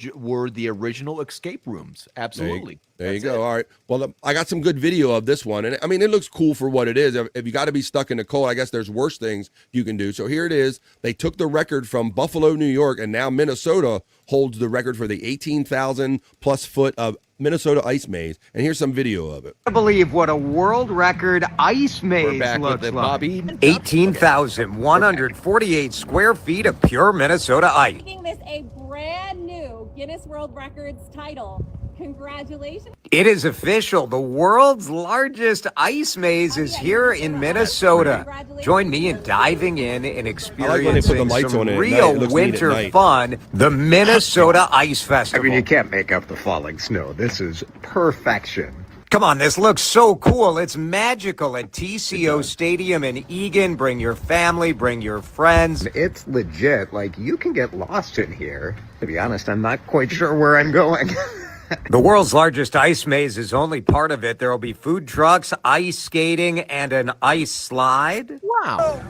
the original escape rooms. Absolutely. There you go. All right. Well, I got some good video of this one. And I mean, it looks cool for what it is. If you got to be stuck in the cold, I guess there's worse things you can do. So here it is. They took the record from Buffalo, New York, and now Minnesota holds the record for the 18,000 plus foot of Minnesota ice maze. And here's some video of it. I believe what a world record ice maze looks like. Bobby. 18,148 square feet of pure Minnesota ice. Making this a brand new Guinness World Records title. Congratulations. It is official. The world's largest ice maze is here in Minnesota. Join me in diving in and experiencing some real winter fun, the Minnesota Ice Festival. I mean, you can't make up the falling snow. This is perfection. Come on, this looks so cool. It's magical at TCO Stadium in Eagan. Bring your family, bring your friends. It's legit. Like, you can get lost in here. To be honest, I'm not quite sure where I'm going. The world's largest ice maze is only part of it. There will be food trucks, ice skating, and an ice slide. Wow.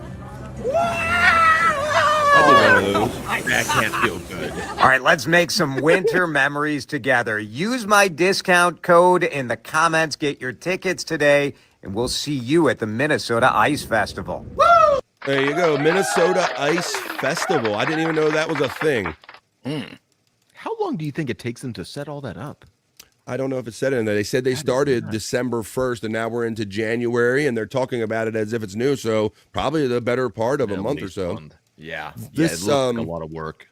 That can't feel good. All right, let's make some winter memories together. Use my discount code in the comments. Get your tickets today, and we'll see you at the Minnesota Ice Festival. Woo! There you go, Minnesota Ice Festival. I didn't even know that was a thing. How long do you think it takes them to set all that up? I don't know if it said it in there. They said they started December 1st, and now we're into January, and they're talking about it as if it's new. So probably the better part of a month or so. Yeah, this it looks like a lot of work.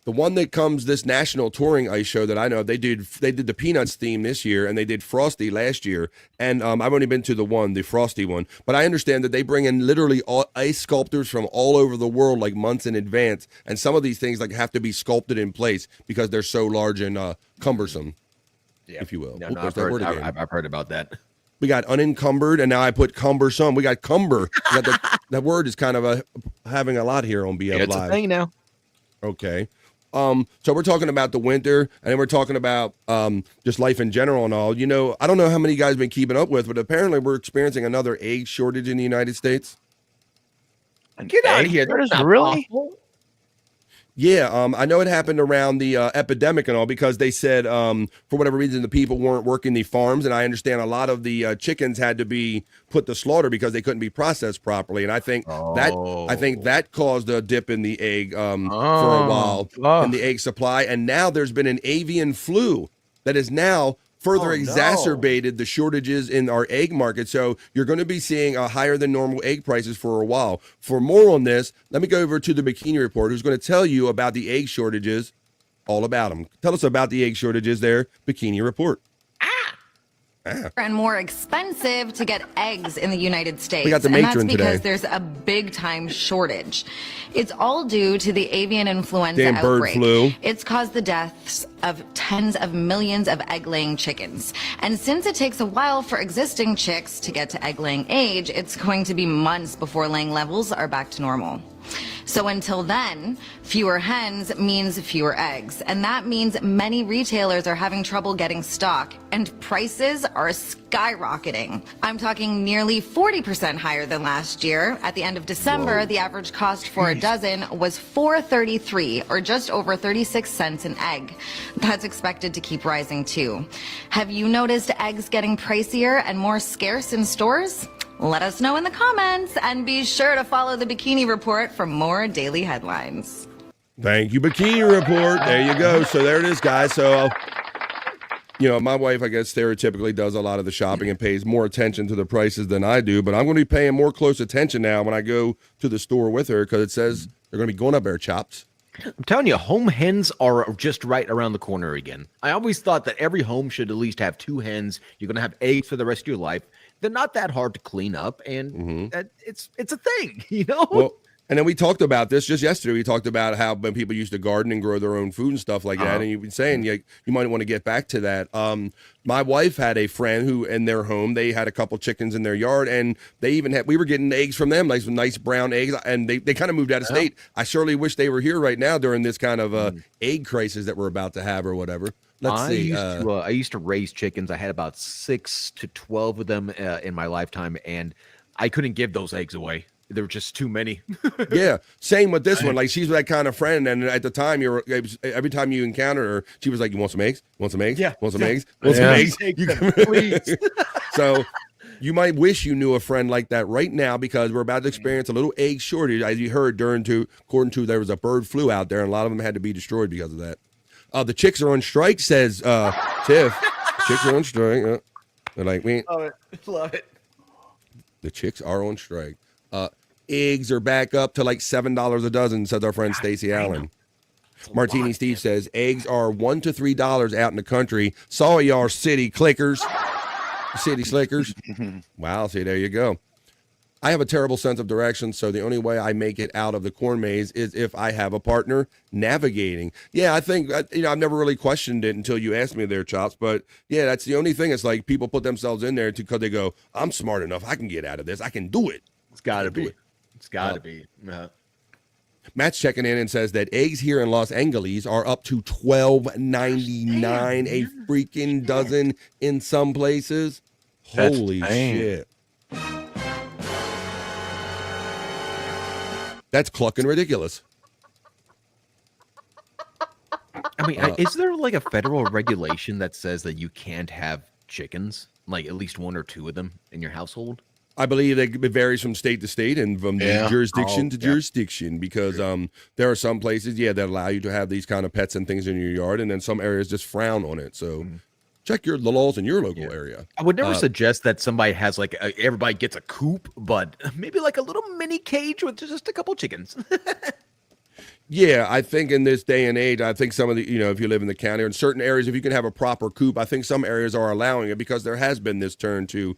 The one that comes, this national touring ice show that I know, they did the Peanuts theme this year, and they did Frosty last year. And I've only been to the Frosty one, but I understand that they bring in literally all ice sculptors from all over the world, like months in advance. And some of these things have to be sculpted in place because they're so large and cumbersome, if you will. I've heard about that. We got unencumbered, and now I put cumbersome. We got cumber. That word is kind of having a lot here on BF Live. It's a thing now. Okay. So we're talking about the winter, and then we're talking about just life in general and all. You know, I don't know how many guys been keeping up with, but apparently we're experiencing another egg shortage in the United States. Get out of here! That's not really? possible. Yeah, I know it happened around the epidemic and all because they said for whatever reason the people weren't working the farms, and I understand a lot of the chickens had to be put to slaughter because they couldn't be processed properly, and I think that caused a dip in the egg for a while in the egg supply, and now there's been an avian flu that is now further exacerbated the shortages in our egg market. So you're going to be seeing a higher than normal egg prices for a while. For more on this, let me go over to the Bikini Report, who's going to tell you about the egg shortages, all about them. Tell us about the egg shortages there, Bikini Report. And more expensive to get eggs in the United States. We got the matron and that's because today. there's a big time shortage. It's all due to the avian influenza Damn bird outbreak. flu. It's caused the deaths of tens of millions of egg-laying chickens. And since it takes a while for existing chicks to get to egg-laying age, it's going to be months before laying levels are back to normal. So until then, fewer hens means fewer eggs. And that means many retailers are having trouble getting stock and prices are skyrocketing. I'm talking nearly 40% higher than last year. At the end of December, the average cost for a dozen was $4.33 or just over 36 cents an egg. That's expected to keep rising too. Have you noticed eggs getting pricier and more scarce in stores? Let us know in the comments and be sure to follow the Bikini Report for more daily headlines. Thank you, Bikini Report. There you go. So there it is, guys. So, you know, my wife, I guess, stereotypically does a lot of the shopping and pays more attention to the prices than I do. But I'm going to be paying more close attention now when I go to the store with her because it says they're going to be going up there, chops. I'm telling you, home hens are just right around the corner again. I always thought that every home should at least have 2 hens. You're going to have eggs for the rest of your life. They're not that hard to clean up, and it's a thing, you know? Well, and then we talked about this just yesterday. We talked about how when people used to garden and grow their own food and stuff like that, and you've been saying you might want to get back to that. My wife had a friend who, in their home, they had a couple chickens in their yard, and we were getting eggs from them, like some nice brown eggs, and they kind of moved out of state. I surely wish they were here right now during this kind of egg crisis that we're about to have or whatever. Let's see. I used to raise chickens. I had about 6 to 12 of them in my lifetime, and I couldn't give those eggs away. There were just too many. Yeah, same with this one. Like, she's that kind of friend, and at the time, every time you encountered her, she was like, "You want some eggs? Want some eggs? Yeah. Want some eggs? Want some eggs? Please." So you might wish you knew a friend like that right now because we're about to experience a little egg shortage, as you heard. According to there was a bird flu out there, and a lot of them had to be destroyed because of that. The chicks are on strike, says Tiff. Chicks are on strike. They're like, we love it. The chicks are on strike. Eggs are back up to like $7 a dozen, says our friend Stacey Allen. Martini Steve says eggs are $1 to $3 out in the country. Sorry, y'all city clickers, city slickers. Wow, see, there you go. I have a terrible sense of direction, so the only way I make it out of the corn maze is if I have a partner navigating. Yeah, I think, I've never really questioned it until you asked me there, Chops, but yeah, that's the only thing. It's like people put themselves in there because they go, I'm smart enough. I can get out of this. I can do it. It's got to be. It's got to be. Matt's checking in and says that eggs here in Los Angeles are up to $12.99 a freaking dozen in some places. Holy shit. That's clucking ridiculous. I mean, is there like a federal regulation that says that you can't have chickens, like at least 1 or 2 of them in your household? I believe it varies from state to state and from jurisdiction to jurisdiction because there are some places, that allow you to have these kind of pets and things in your yard, and then some areas just frown on it. So check the laws in your local area. I would never suggest that somebody has like everybody gets a coop, but maybe like a little mini cage with just a couple chickens. Yeah, I think in this day and age, I think some of the, if you live in the county or in certain areas, if you can have a proper coop, I think some areas are allowing it because there has been this turn to,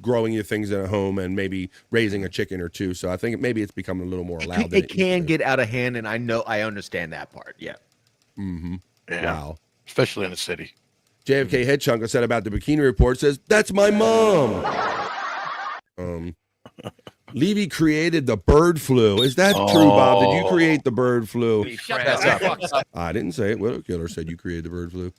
growing your things in a home and maybe raising a chicken or 2. So I think maybe it's becoming a little more allowed. It can get out of hand, and I understand that part. Yeah. Mm-hmm. Yeah. Wow. Especially in the city. JFK Head Chunker said about the Bikini Report says, that's my mom. Levy created the bird flu. Is that true, Bob? Did you create the bird flu? I didn't say it. Widow Killer said you created the bird flu.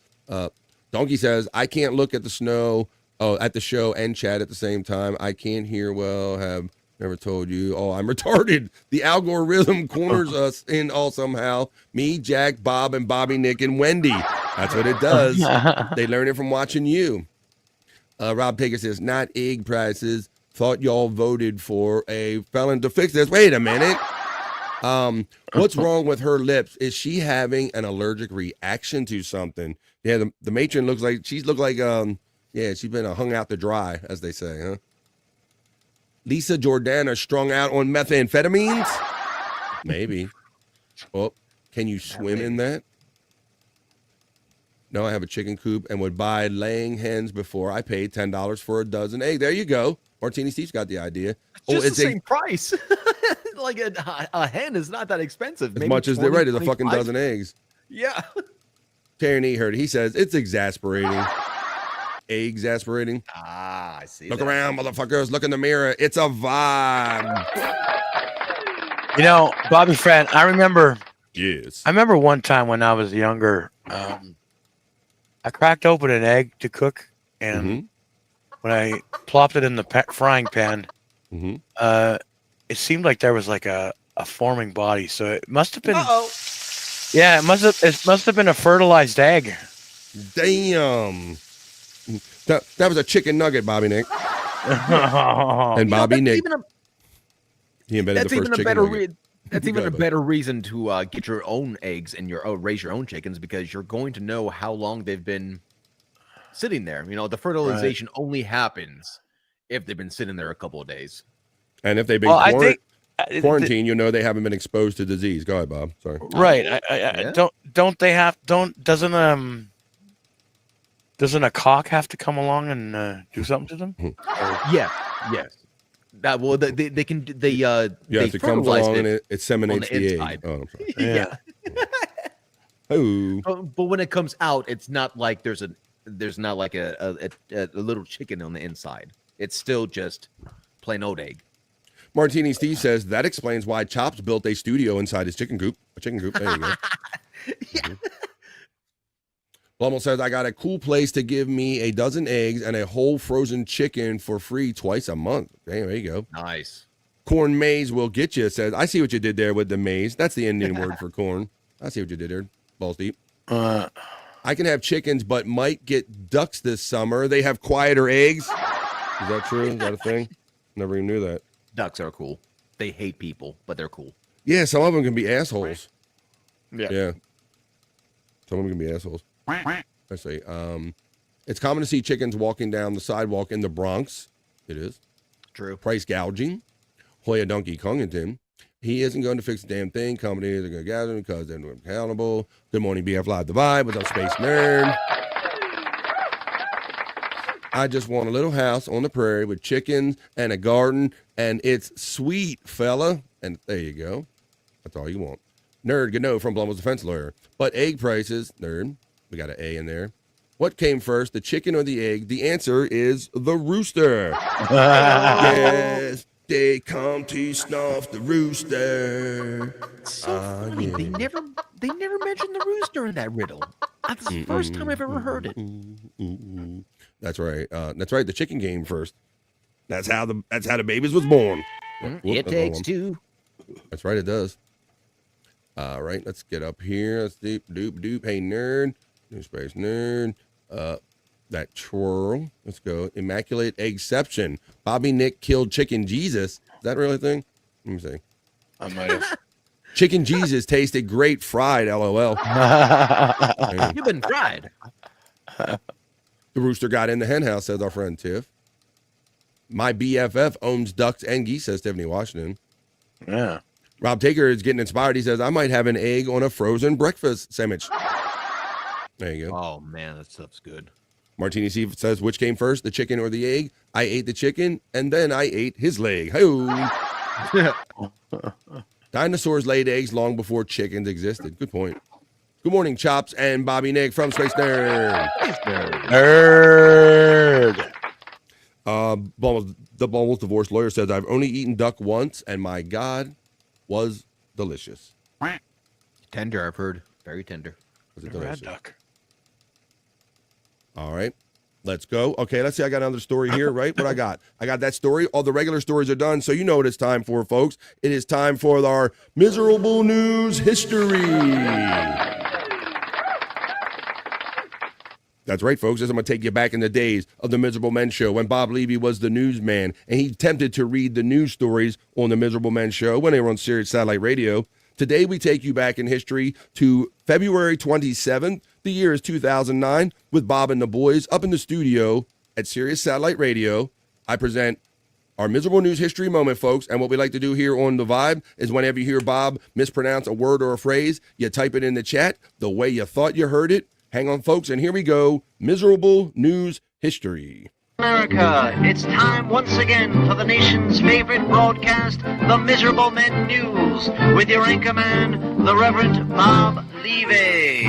Donkey says, I can't look at the snow, at the show and chat at the same time. I can't hear well, have never told you. Oh, I'm retarded. The algorithm corners us in all somehow. Me, Jack, Bob, and Bobby, Nick, and Wendy. That's what it does. They learn it from watching you. Rob Taker says, not egg prices. Thought y'all voted for a felon to fix this. Wait a minute. What's wrong with her lips? Is she having an allergic reaction to something? Yeah, the matron looks like she's she's been hung out to dry, as they say, huh? Lisa Jordana strung out on methamphetamines? Maybe. Well, can you swim in that? No, I have a chicken coop and would buy laying hens before I paid $10 for a dozen eggs. There you go. Martini Steve's got the idea. It's the same price. Like a hen is not that expensive. As much as they're right, it's a fucking dozen eggs. Yeah. Terry heard it. He says it's exasperating. Exasperating. Ah, I see. Look around, motherfuckers. Look in the mirror. It's a vibe. You know, Bobby Friend, I remember. Yes. I remember one time when I was younger, I cracked open an egg to cook, and when I plopped it in the frying pan, it seemed like there was like a forming body. So it must have been. Yeah, it must have been a fertilized egg. Damn. That was a chicken nugget, Bobby Nick. And Bobby Nick. He invented the first chicken nugget. That's even a better reason to get your own eggs and raise your own chickens, because you're going to know how long they've been sitting there. You know, the fertilization only happens if they've been sitting there a couple of days. And if they've been quarantined, you know they haven't been exposed to disease. Go ahead, Bob. Sorry. Right. Doesn't a cock have to come along and do something to them? Yes. That they can you have to come along and it inseminates the egg. Oh, I'm sorry. Yeah. Oh. But when it comes out, it's not like there's not like a little chicken on the inside. It's still just plain old egg. Martini Steve says that explains why Chops built a studio inside his chicken coop. A chicken coop. There you go. Blumel says, I got a cool place to give me a dozen eggs and a whole frozen chicken for free twice a month. There you go. Nice. Corn maze will get you, says. I see what you did there with the maze. That's the Indian word for corn. I see what you did there. Balls deep. I can have chickens, but might get ducks this summer. They have quieter eggs. Is that true? Is that a thing? Never even knew that. Ducks are cool. They hate people, but they're cool. Yeah, some of them can be assholes. Yeah. Some of them can be assholes. Let's see. It's common to see chickens walking down the sidewalk in the Bronx. It is. True. Price gouging. Hoya Donkey Kongington. He isn't going to fix the damn thing. Companies are going to gather because they're accountable. Good morning, BF Live. The Vibe. What's up, Space Nerd? I just want a little house on the prairie with chickens and a garden, and it's sweet, fella. And there you go. That's all you want. Nerd Gano from Blummel's defense lawyer. But egg prices, nerd. We got an A in there. What came first, the chicken or the egg? The answer is the rooster. Yes, they come to snuff the rooster. So funny. Yeah. They never mentioned the rooster in that riddle. That's the first time I've ever heard it. That's right. That's right. The chicken came first. That's how the babies was born. It takes two. That's right. It does. All right. Let's get up here. Let's doop. Hey, nerd. New space nerd. That twirl. Let's go. Immaculate exception. Bobby Nick killed Chicken Jesus. Is that really a thing? Let me see. I might have. Chicken Jesus tasted great fried. LOL. You've been fried. The rooster got in the hen house, says our friend Tiff. My BFF owns ducks and geese, says Tiffany Washington. Yeah. Rob Taker is getting inspired. He says, I might have an egg on a frozen breakfast sandwich. There you go. Oh, man, that stuff's good. Martini Steve says, which came first, the chicken or the egg? I ate the chicken, and then I ate his leg. Hey-oh. Dinosaurs laid eggs long before chickens existed. Good point. Good morning, Chops and Bobby Nick from Space Nerd. Nerd. The Bumbles divorce lawyer says, I've only eaten duck once, and my God, was delicious. Tender, I've heard. Very tender. Was it Never had delicious? duck. All right. Let's go. Okay, let's see. I got another story here, right? What I got? I got that story. All the regular stories are done, so you know what it's time for, folks. It is time for our miserable news history. That's right, folks. As I'm going to take you back in the days of the Miserable Men Show when Bob Levy was the newsman and he attempted to read the news stories on the Miserable Men Show when they were on Sirius Satellite Radio. Today, we take you back in history to February 27th. The year is 2009 with Bob and the boys up in the studio at Sirius Satellite Radio. I present our miserable news history moment, folks. And what we like to do here on The Vibe is whenever you hear Bob mispronounce a word or a phrase, you type it in the chat the way you thought you heard it. Hang on, folks, and here we go. Miserable news history. America, it's time once again for the nation's favorite broadcast, The Miserable Men News, with your anchorman, the Reverend Bob Levy.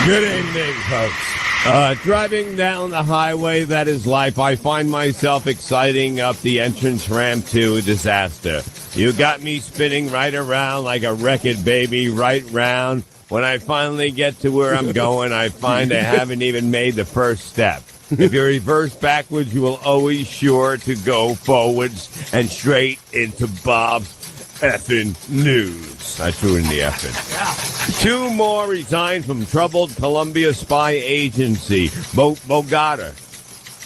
Good evening, folks. Driving down the highway that is life, I find myself exciting up the entrance ramp to disaster. You got me spinning right around like a wrecked baby, right round. When I finally get to where I'm going, I find I haven't even made the first step. If you reverse backwards, you will always sure to go forwards and straight into Bob's effing news. I threw in the effing. 2 more resigned from troubled Columbia spy agency, Bogota.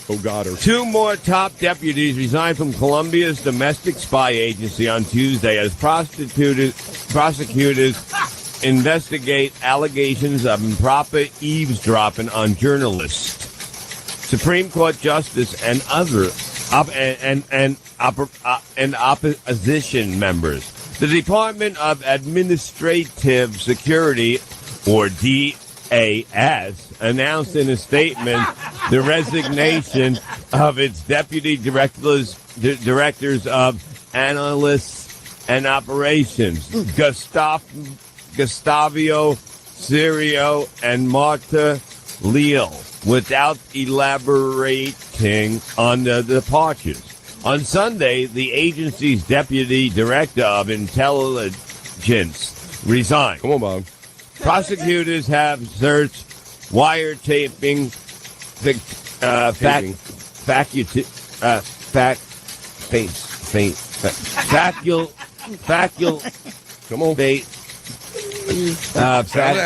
2 more top deputies resigned from Columbia's domestic spy agency on Tuesday as prosecutors investigate allegations of improper eavesdropping on journalists. Supreme Court Justice and other opposition members. The Department of Administrative Security, or DAS, announced in a statement the resignation of its deputy directors of analysts and operations, Gustavio Sirio and Marta Leal, without elaborating on the departures. On Sunday, the agency's deputy director of intelligence resigned. Come on, Bob. Prosecutors have searched wiretaping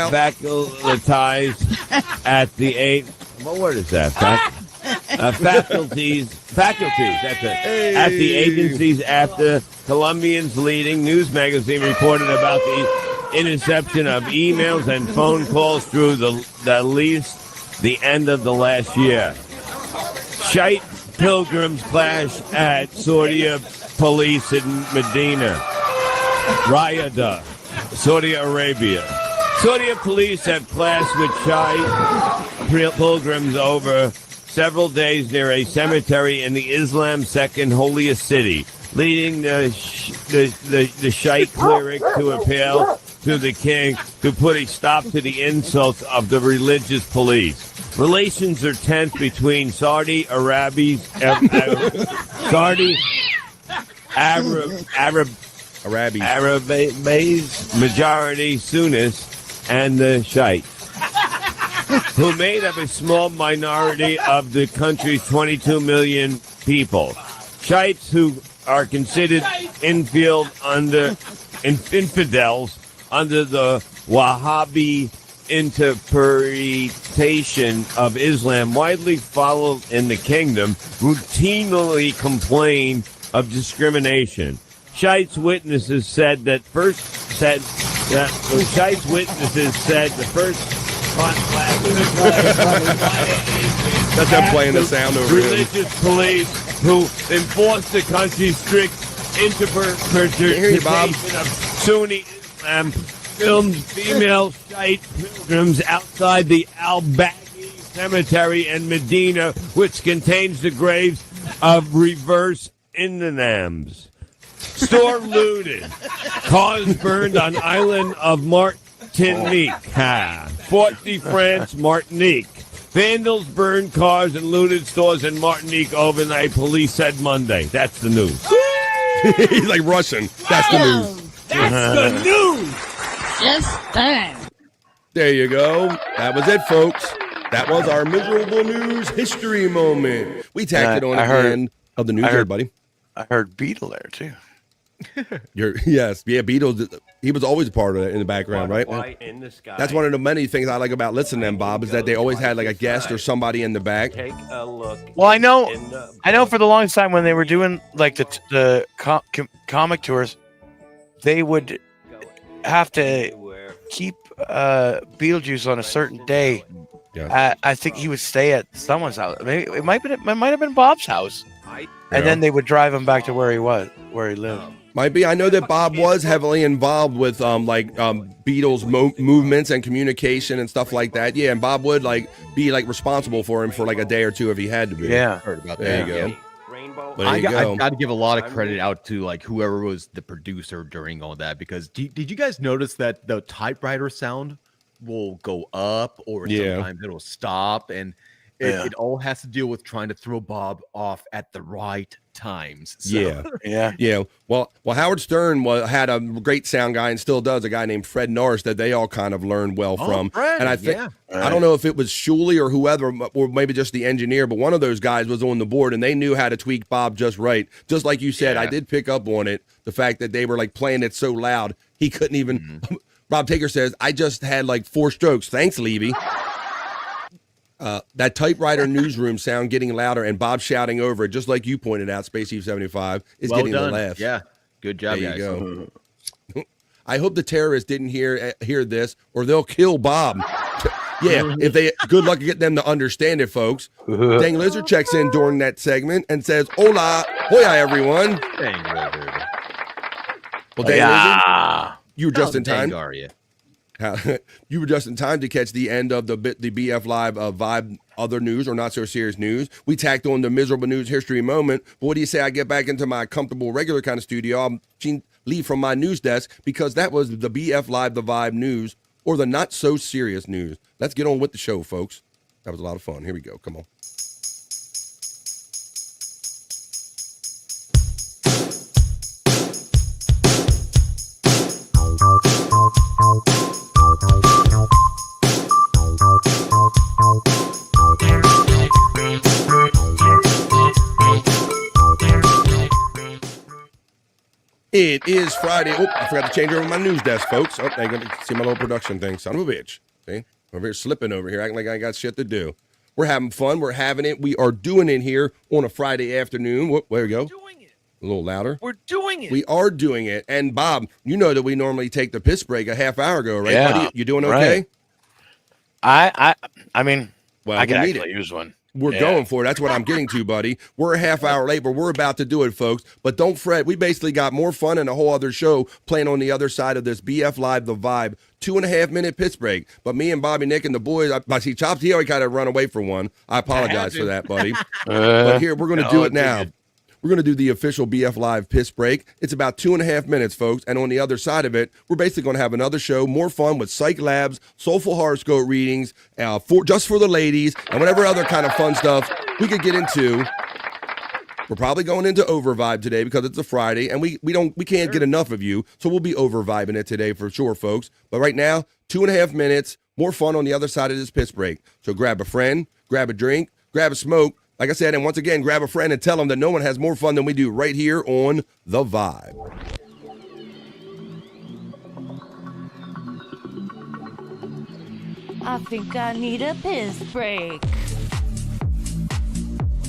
faculties at the what word is that? Faculties. That's it. Hey. At the agencies after Colombian's leading news magazine reported about the interception of emails and phone calls through at least the end of the last year. Shyt pilgrims clash at Saudi police in Medina. Riyadh, Saudi Arabia. Saudi police have clashed with Shyt pilgrims over several days near a cemetery in the Islam's second holiest city, leading the Shyt cleric to appeal to the king to put a stop to the insults of the religious police. Relations are tense between Saudi Arab's majority Sunnis and the Shyt, who made up a small minority of the country's 22 million people. Shyts, who are considered infidels under the Wahhabi interpretation of Islam, widely followed in the kingdom, routinely complain of discrimination. Shyt's witnesses said the first That's them playing the sound over here. Religious police who enforced the country's strict interpretation of Sunni Islam filmed female Shyt pilgrims outside the Al-Baghi Cemetery in Medina, which contains the graves of reverse Imams. Store looted. Cars burned on island of Martinique. Fort de France, Martinique. Vandals burned cars and looted stores in Martinique overnight, police said Monday. That's the news. He's like Russian. That's the news. That's the news. Yes, damn. There you go. That was it, folks. That was our miserable news history moment. We tacked it on at the end of the news, everybody. I heard Beetle there, too. Yes. Beatles. He was always a part of it in the background, right? In the sky. That's one of the many things I like about listening to them, Bob, is that they always had like a guest or somebody in the back. Take a look. Well, I know for the longest time when they were doing like the comic tours, they would have to keep Beetlejuice on a certain day. Yeah. I think he would stay at someone's house. Maybe it might have been Bob's house, and then they would drive him back to where he lived. Might be. I know that Bob was heavily involved with Beatles movements and communication and stuff like that. Yeah, and Bob would be responsible for him for like a day or two if he had to be. Yeah, heard about there that. You go. I've got to give a lot of credit out to like whoever was the producer during all that, because did you guys notice that the typewriter sound will go up or sometimes it'll stop, and it all has to deal with trying to throw Bob off at the right times. So. Yeah. Well, Howard Stern had a great sound guy and still does, a guy named Fred Norris that they all kind of learned well from. Fred, and I think I don't know if it was Shuley or whoever, or maybe just the engineer, but one of those guys was on the board and they knew how to tweak Bob just right. Just like you said, I did pick up on it. The fact that they were like playing it so loud he couldn't even. Rob Taker says, "I just had like 4 strokes. Thanks, Levy." That typewriter newsroom sound getting louder and Bob shouting over it, just like you pointed out, Space Eve 75, is getting the laughs. Yeah, good job, there guys. You go. I hope the terrorists didn't hear this, or they'll kill Bob. If they good luck getting them to understand it, folks. Dang Lizard checks in during that segment and says, "Hola, hoya, everyone." Dang Lizard. Well, Dang Lizard, you were just in time. Are you? You were just in time to catch the end of the BF Live Vibe other news or not so serious news. We tacked on the miserable news history moment. But what do you say I get back into my comfortable regular kind of studio? I'll leave from my news desk because that was the BF Live the Vibe news or the not so serious news. Let's get on with the show, folks. That was a lot of fun. Here we go. Come on. It is Friday. Oh, I forgot to change over my news desk, folks. Oh, I got to see my little production thing. Son of a bitch. See? Over here slipping over here, acting like I got shit to do. We're having fun. We're having it. We are doing it here on a Friday afternoon. Whoop, there we go. A little louder. We're doing it. We are doing it. And Bob, you know that we normally take the piss break a half hour ago, right, buddy? You doing okay? Right. I mean, well, I can actually use one. We're going for it. That's what I'm getting to, buddy. We're a half hour late, but we're about to do it, folks. But don't fret. We basically got more fun and a whole other show playing on the other side of this BF Live, The Vibe, 2.5-minute piss break. But me and Bobby, Nick, and the boys, I see Chops, he already kind of run away for one. I apologize for that, buddy. But here, we're going to do it now. We're going to do the official BF Live piss break. It's about 2.5 minutes, folks. And on the other side of it, we're basically going to have another show, more fun with Cyke Labs, Soulful Horoscope readings, just for the ladies, and whatever other kind of fun stuff we could get into. We're probably going into over vibe today because it's a Friday, and we can't get enough of you, so we'll be over vibing it today for sure, folks. But right now, 2.5 minutes, more fun on the other side of this piss break. So grab a friend, grab a drink, grab a smoke. Like I said, and once again, grab a friend and tell them that no one has more fun than we do right here on The Vibe. I think I need a piss break.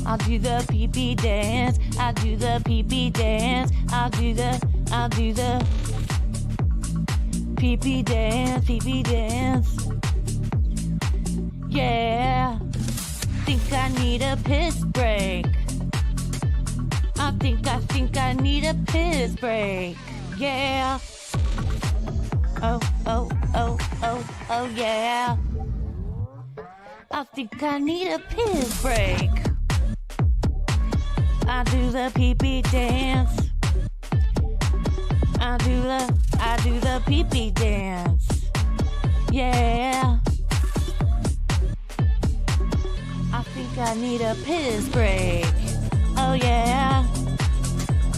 I'll do the pee-pee dance. I'll do the pee-pee dance. I'll do the pee-pee dance, pee-pee dance. Yeah. Think I need a piss break. I think I need a piss break. Yeah. Oh, yeah. I think I need a piss break. I do the pee-pee dance. I do the pee-pee dance. Yeah. need a piss break. Oh yeah,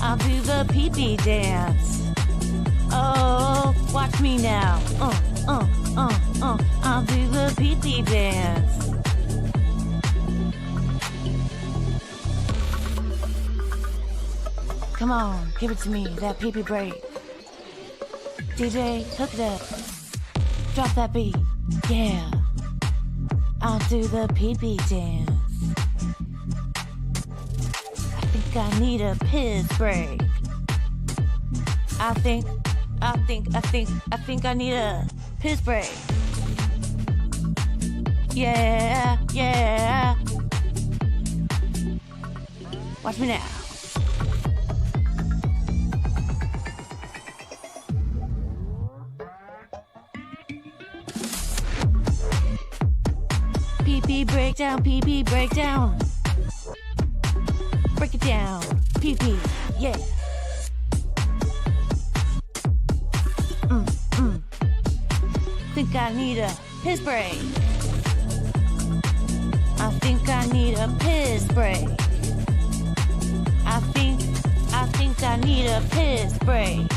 I'll do the pee-pee dance. Oh, watch me now. I'll do the pee-pee dance. Come on, give it to me, that pee-pee break. DJ, hook it up. Drop that beat. Yeah. I'll do the pee-pee dance. I think I need a piss break. I think I need a piss break. Yeah, yeah. Watch me now. Pee-pee breakdown, pee-pee breakdown. Break it down, pee-pee, yeah. Think I need a piss break. I think I need a piss break. I think I need a piss break.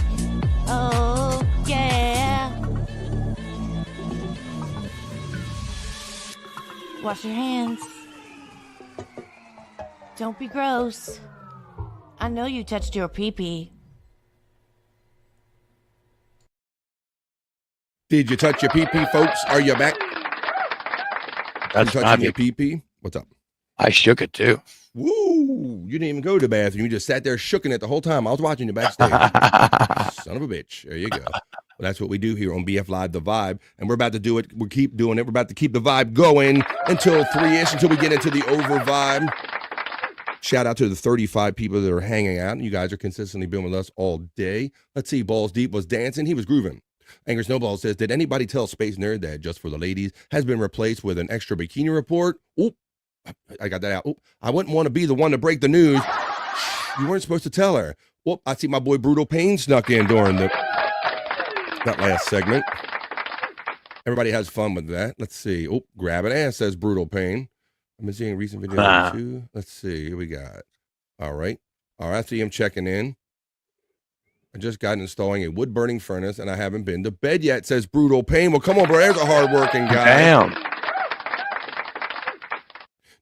Oh, yeah. Wash your hands. Don't be gross. I know you touched your pee-pee. Did you touch your pee-pee, folks? Are you back? That's touching your pee-pee? What's up? I shook it too. Woo! You didn't even go to the bathroom. You just sat there shooking it the whole time. I was watching you backstage. Son of a bitch. There you go. Well, that's what we do here on BF Live, The Vibe. And we're about to do it. We'll keep doing it. We're about to keep the vibe going until 3-ish, until we get into the over vibe. Shout out to the 35 people that are hanging out. You guys are consistently been with us all day. Let's see. Balls Deep was dancing. He was grooving. Angry Snowball says, did anybody tell Space Nerd that Just for the Ladies has been replaced with an extra bikini report? Oop, I got that out. Oop, I wouldn't want to be the one to break the news. You weren't supposed to tell her. Well, I see my boy Brutal Pain snuck in during that last segment. Everybody has fun with that. Let's see. Oh, grab an ass, says Brutal Pain. I've been seeing recent videos too. Let's see. Here we got. All right. I see him checking in. I just got installing a wood-burning furnace, and I haven't been to bed yet, says Brutal Pain. Well, come on, bro. There's a hard-working guy. Damn.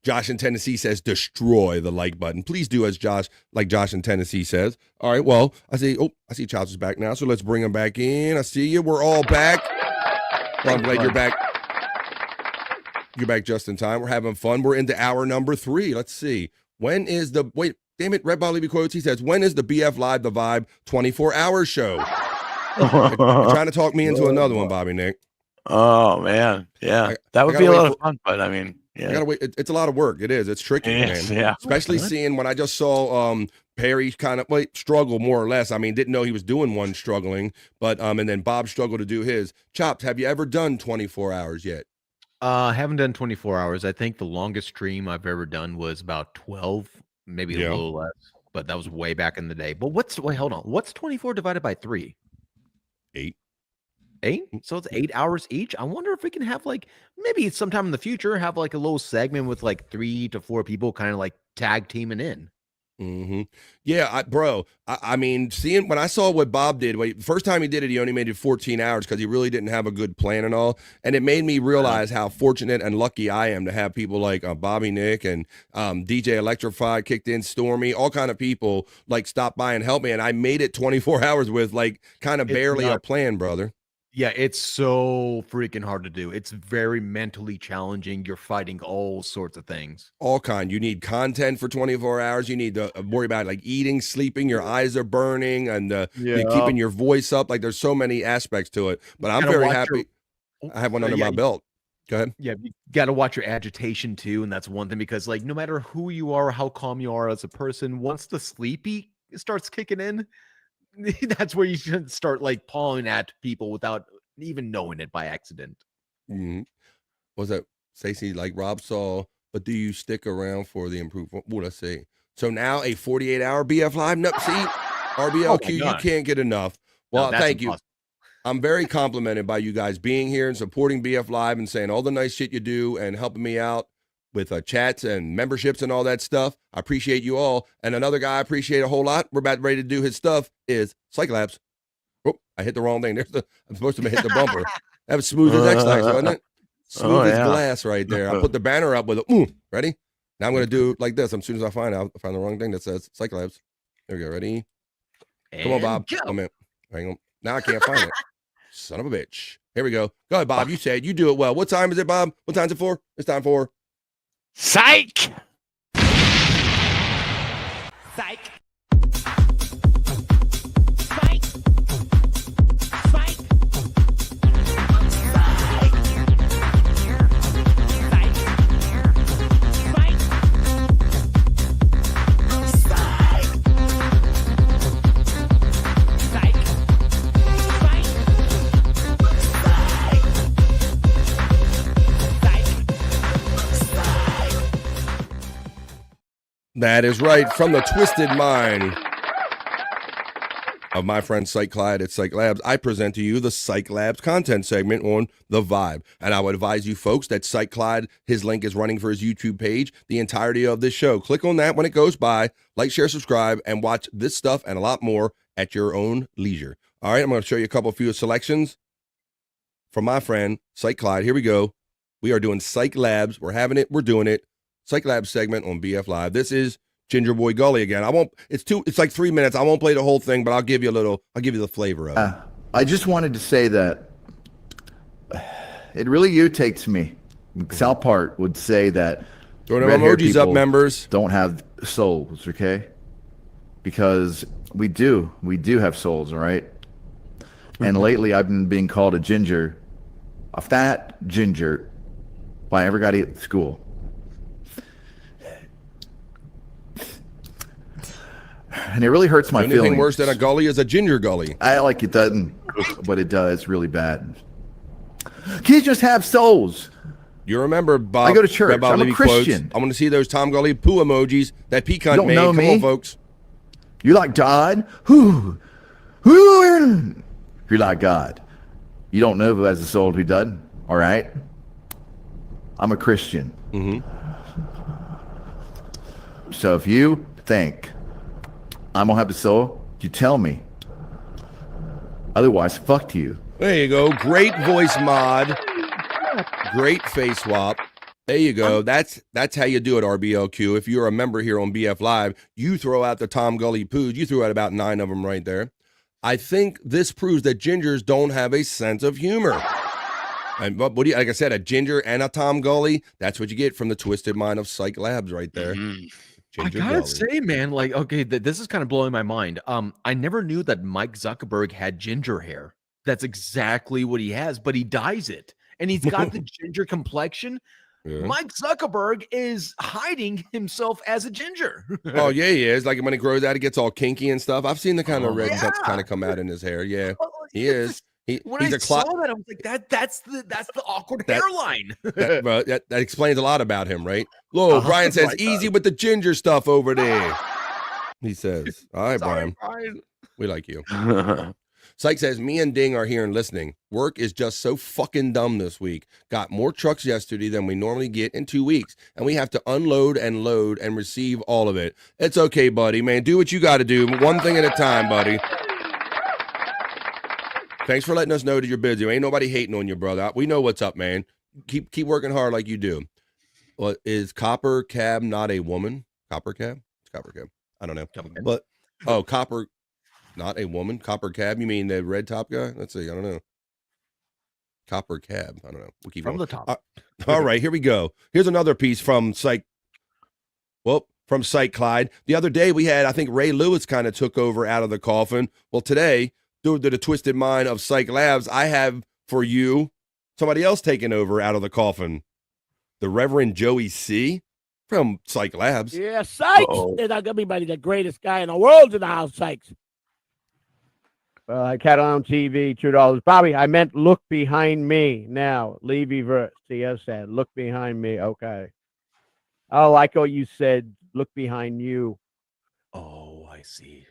Josh in Tennessee says, destroy the like button. Please do as Josh in Tennessee says. All right, well, I see Chops is back now, so let's bring him back in. I see you. We're all back. Well, I'm glad you're back. You're back just in time. We're having fun. We're into hour number 3. Let's see. When is the... Wait. Damn it, Red Ball Levy Quotes. He says, when is the BF Live, The Vibe 24-hour show? You're trying to talk me into another one, Bobby Nick. Oh, man. Yeah. That would be a lot of fun, but I mean, yeah. I gotta wait. It's a lot of work. It is. It's tricky, man. Yeah. Especially seeing when I just saw Perry kind of struggle more or less. I mean, didn't know he was doing one struggling, but and then Bob struggled to do his. Chops, have you ever done 24 hours yet? I haven't done 24 hours. I think the longest stream I've ever done was about 12. Maybe a little less, but that was way back in the day. But hold on. What's 24 divided by 3? 8. 8? So it's 8 hours each. I wonder if we can have maybe sometime in the future, have a little segment with 3 to 4 people kind of tag teaming in. Mm-hmm. Yeah, I mean, seeing when I saw what Bob did, first time he did it, he only made it 14 hours because he really didn't have a good plan and all. And it made me realize how fortunate and lucky I am to have people like Bobby Nick and DJ Electrified kicked in, Stormy, all kind of people stop by and help me. And I made it 24 hours with kind of barely a plan, brother. Yeah, it's so freaking hard to do. It's very mentally challenging. You're fighting all sorts of things. All kind. You need content for 24 hours. You need to worry about eating, sleeping. Your eyes are burning, and keeping your voice up. There's so many aspects to it. But I'm very happy. I have one under my belt. Go ahead. Yeah, you got to watch your agitation too, and that's one thing because no matter who you are, how calm you are as a person, once the sleepy starts kicking in, that's where you should start pawing at people without even knowing it by accident. Mm-hmm. Was that Stacey Rob saw? But do you stick around for the improvement? Well, let's see. So now a 48-hour BF Live. No, see, RBLQ, you can't get enough. Well, thank you. I'm very complimented by you guys being here and supporting BF Live and saying all the nice shit you do and helping me out. chats and memberships and all that stuff. I appreciate you all. And another guy I appreciate a whole lot. We're about ready to do his stuff is Cyke Labs. Oh, I hit the wrong thing. I'm supposed to hit the bumper. That was smooth as X-Lax, wasn't it? Smooth as glass right there. I put the banner up with a ready? Now I'm going to do like this. As soon as I find the wrong thing that says Cyke Labs. There we go. Ready? Come on, Bob. Come in. Hang on. Now I can't find it. Son of a bitch. Here we go. Go ahead, Bob. You said you do it well. What time is it, Bob? What time is it for? It's time for Cyke. Cyke. That is right. From the twisted mind of my friend Cyke Clyde at Cyke Labs, I present to you the Cyke Labs content segment on The Vibe. And I would advise you folks that Cyke Clyde, his link is running for his YouTube page the entirety of this show. Click on that when it goes by, like, share, subscribe, and watch this stuff and a lot more at your own leisure. All right, I'm going to show you a few selections from my friend Cyke Clyde. Here we go. We are doing Cyke Labs. We're having it. We're doing it. Cyke Labs segment on BF Live. This is Ginger Boy Gully again. It's like 3 minutes. I won't play the whole thing, but I'll give you the flavor of it. I just wanted to say that it really irritates me. Sal Part would say that throw them emojis up, members. Don't have souls, okay? Because we do have souls, all right? And lately I've been being called a fat ginger by everybody at school. And it really hurts my feelings. Anything worse than a gully is a ginger gully. I like it doesn't, but it does really bad. Kids just have souls. You remember, Bob? I go to church. I'm a Christian. I want to see those Tom Gully poo emojis that Pecan made. Come on, folks. You like God? Who? You're like God. You don't know who has a soul, who doesn't. All right. I'm a Christian. So if you think I'm gonna have a soul, you tell me. Otherwise, fuck you. There you go. Great voice mod. Great face swap. There you go. That's how you do it, RBLQ. If you're a member here on BF Live, you throw out the Tom Gully poos. You threw out about 9 of them right there. I think this proves that gingers don't have a sense of humor. And what do you, like I said, a ginger and a Tom Gully, that's what you get from the twisted mind of Cyke Labs right there. I gotta say, man, like, okay, this is kind of blowing my mind. I never knew that Mike Zuckerberg had ginger hair. That's exactly what he has, but he dyes it, and he's got the ginger complexion. Yeah. Mike Zuckerberg is hiding himself as a ginger. Oh yeah, he is. Like when it grows out, it gets all kinky and stuff. I've seen the kind of red cuts kind of come out in his hair. Yeah, he is. When I saw that, I was like, that's the awkward hairline. that explains a lot about him, right? Whoa, Brian says, easy with the ginger stuff over there. He says, all right, Brian. We like you. Cyke says, me and Ding are here and listening. Work is just so fucking dumb this week. Got more trucks yesterday than we normally get in 2 weeks, and we have to unload and load and receive all of it. It's okay, buddy, man. Do what you got to do. One thing at a time, buddy. Thanks for letting us know that you're busy. Ain't nobody hating on you, brother. We know what's up, man. Keep working hard like you do. Well, is Copper Cab not a woman? Copper Cab? It's Copper Cab. I don't know. But Copper, not a woman. Copper Cab. You mean the red top guy? Let's see. I don't know. Copper Cab. I don't know. We'll keep from going. The top. All right, here we go. Here's another piece from Cyke. Well, from Cyke Clyde. The other day we had, I think Ray Lewis kind of took over out of the coffin. Well, today, due to the twisted mind of Cyke Labs, I have for you somebody else taking over out of the coffin. The Reverend Joey C. from Cyke Labs. Yeah, Sykes is not gonna be the greatest guy in the world in the house, Sykes. Well, I got on TV, $2. Bobby, I meant look behind me. Now, Levy verse. CS said, look behind me. Okay. Oh, like what you said, look behind you. Oh, I see.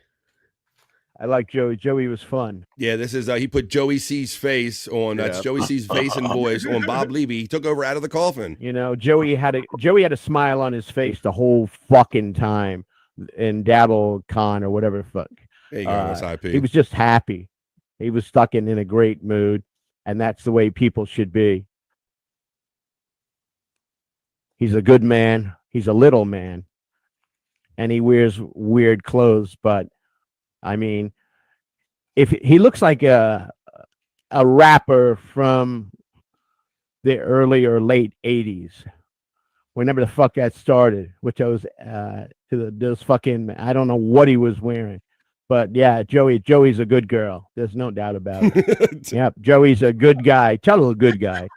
I like Joey. Joey was fun. Yeah, this is he put Joey C's face on. That's Yeah. Joey C's face and voice on Bob Levy. He took over out of the coffin. You know, Joey had a smile on his face the whole fucking time in Dabble Con or whatever the fuck. There you go. That's IP. He was just happy. He was stuck in a great mood, and that's the way people should be. He's a good man. He's a little man, and he wears weird clothes. But I mean, if he looks like a rapper from the early or late '80s, whenever the fuck that started, which I was those fucking, I don't know what he was wearing, but yeah, Joey's a good girl. There's no doubt about it. Yep, Joey's a good guy. Tell a good guy.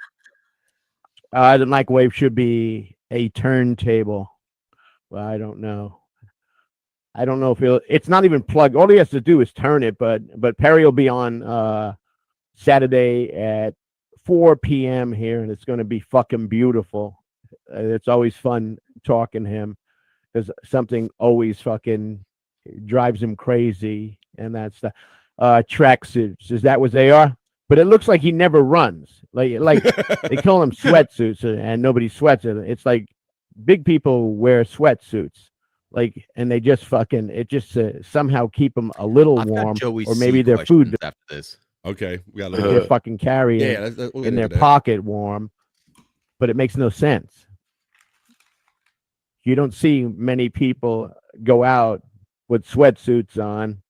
The microwave should be a turntable. Well, I don't know. I don't know if it's not even plugged. All he has to do is turn it, but Perry will be on Saturday at 4 p.m. here, and it's going to be fucking beautiful. It's always fun talking to him because something always fucking drives him crazy, and that's the tracksuits. Is that what they are? But it looks like he never runs. Like they call them sweatsuits, and nobody sweats it. It's like big people wear sweatsuits. And they just fucking somehow keep them a little warm, or maybe their food after this. Okay, we got they're fucking carrying in their pocket warm, but it makes no sense. You don't see many people go out with sweatsuits on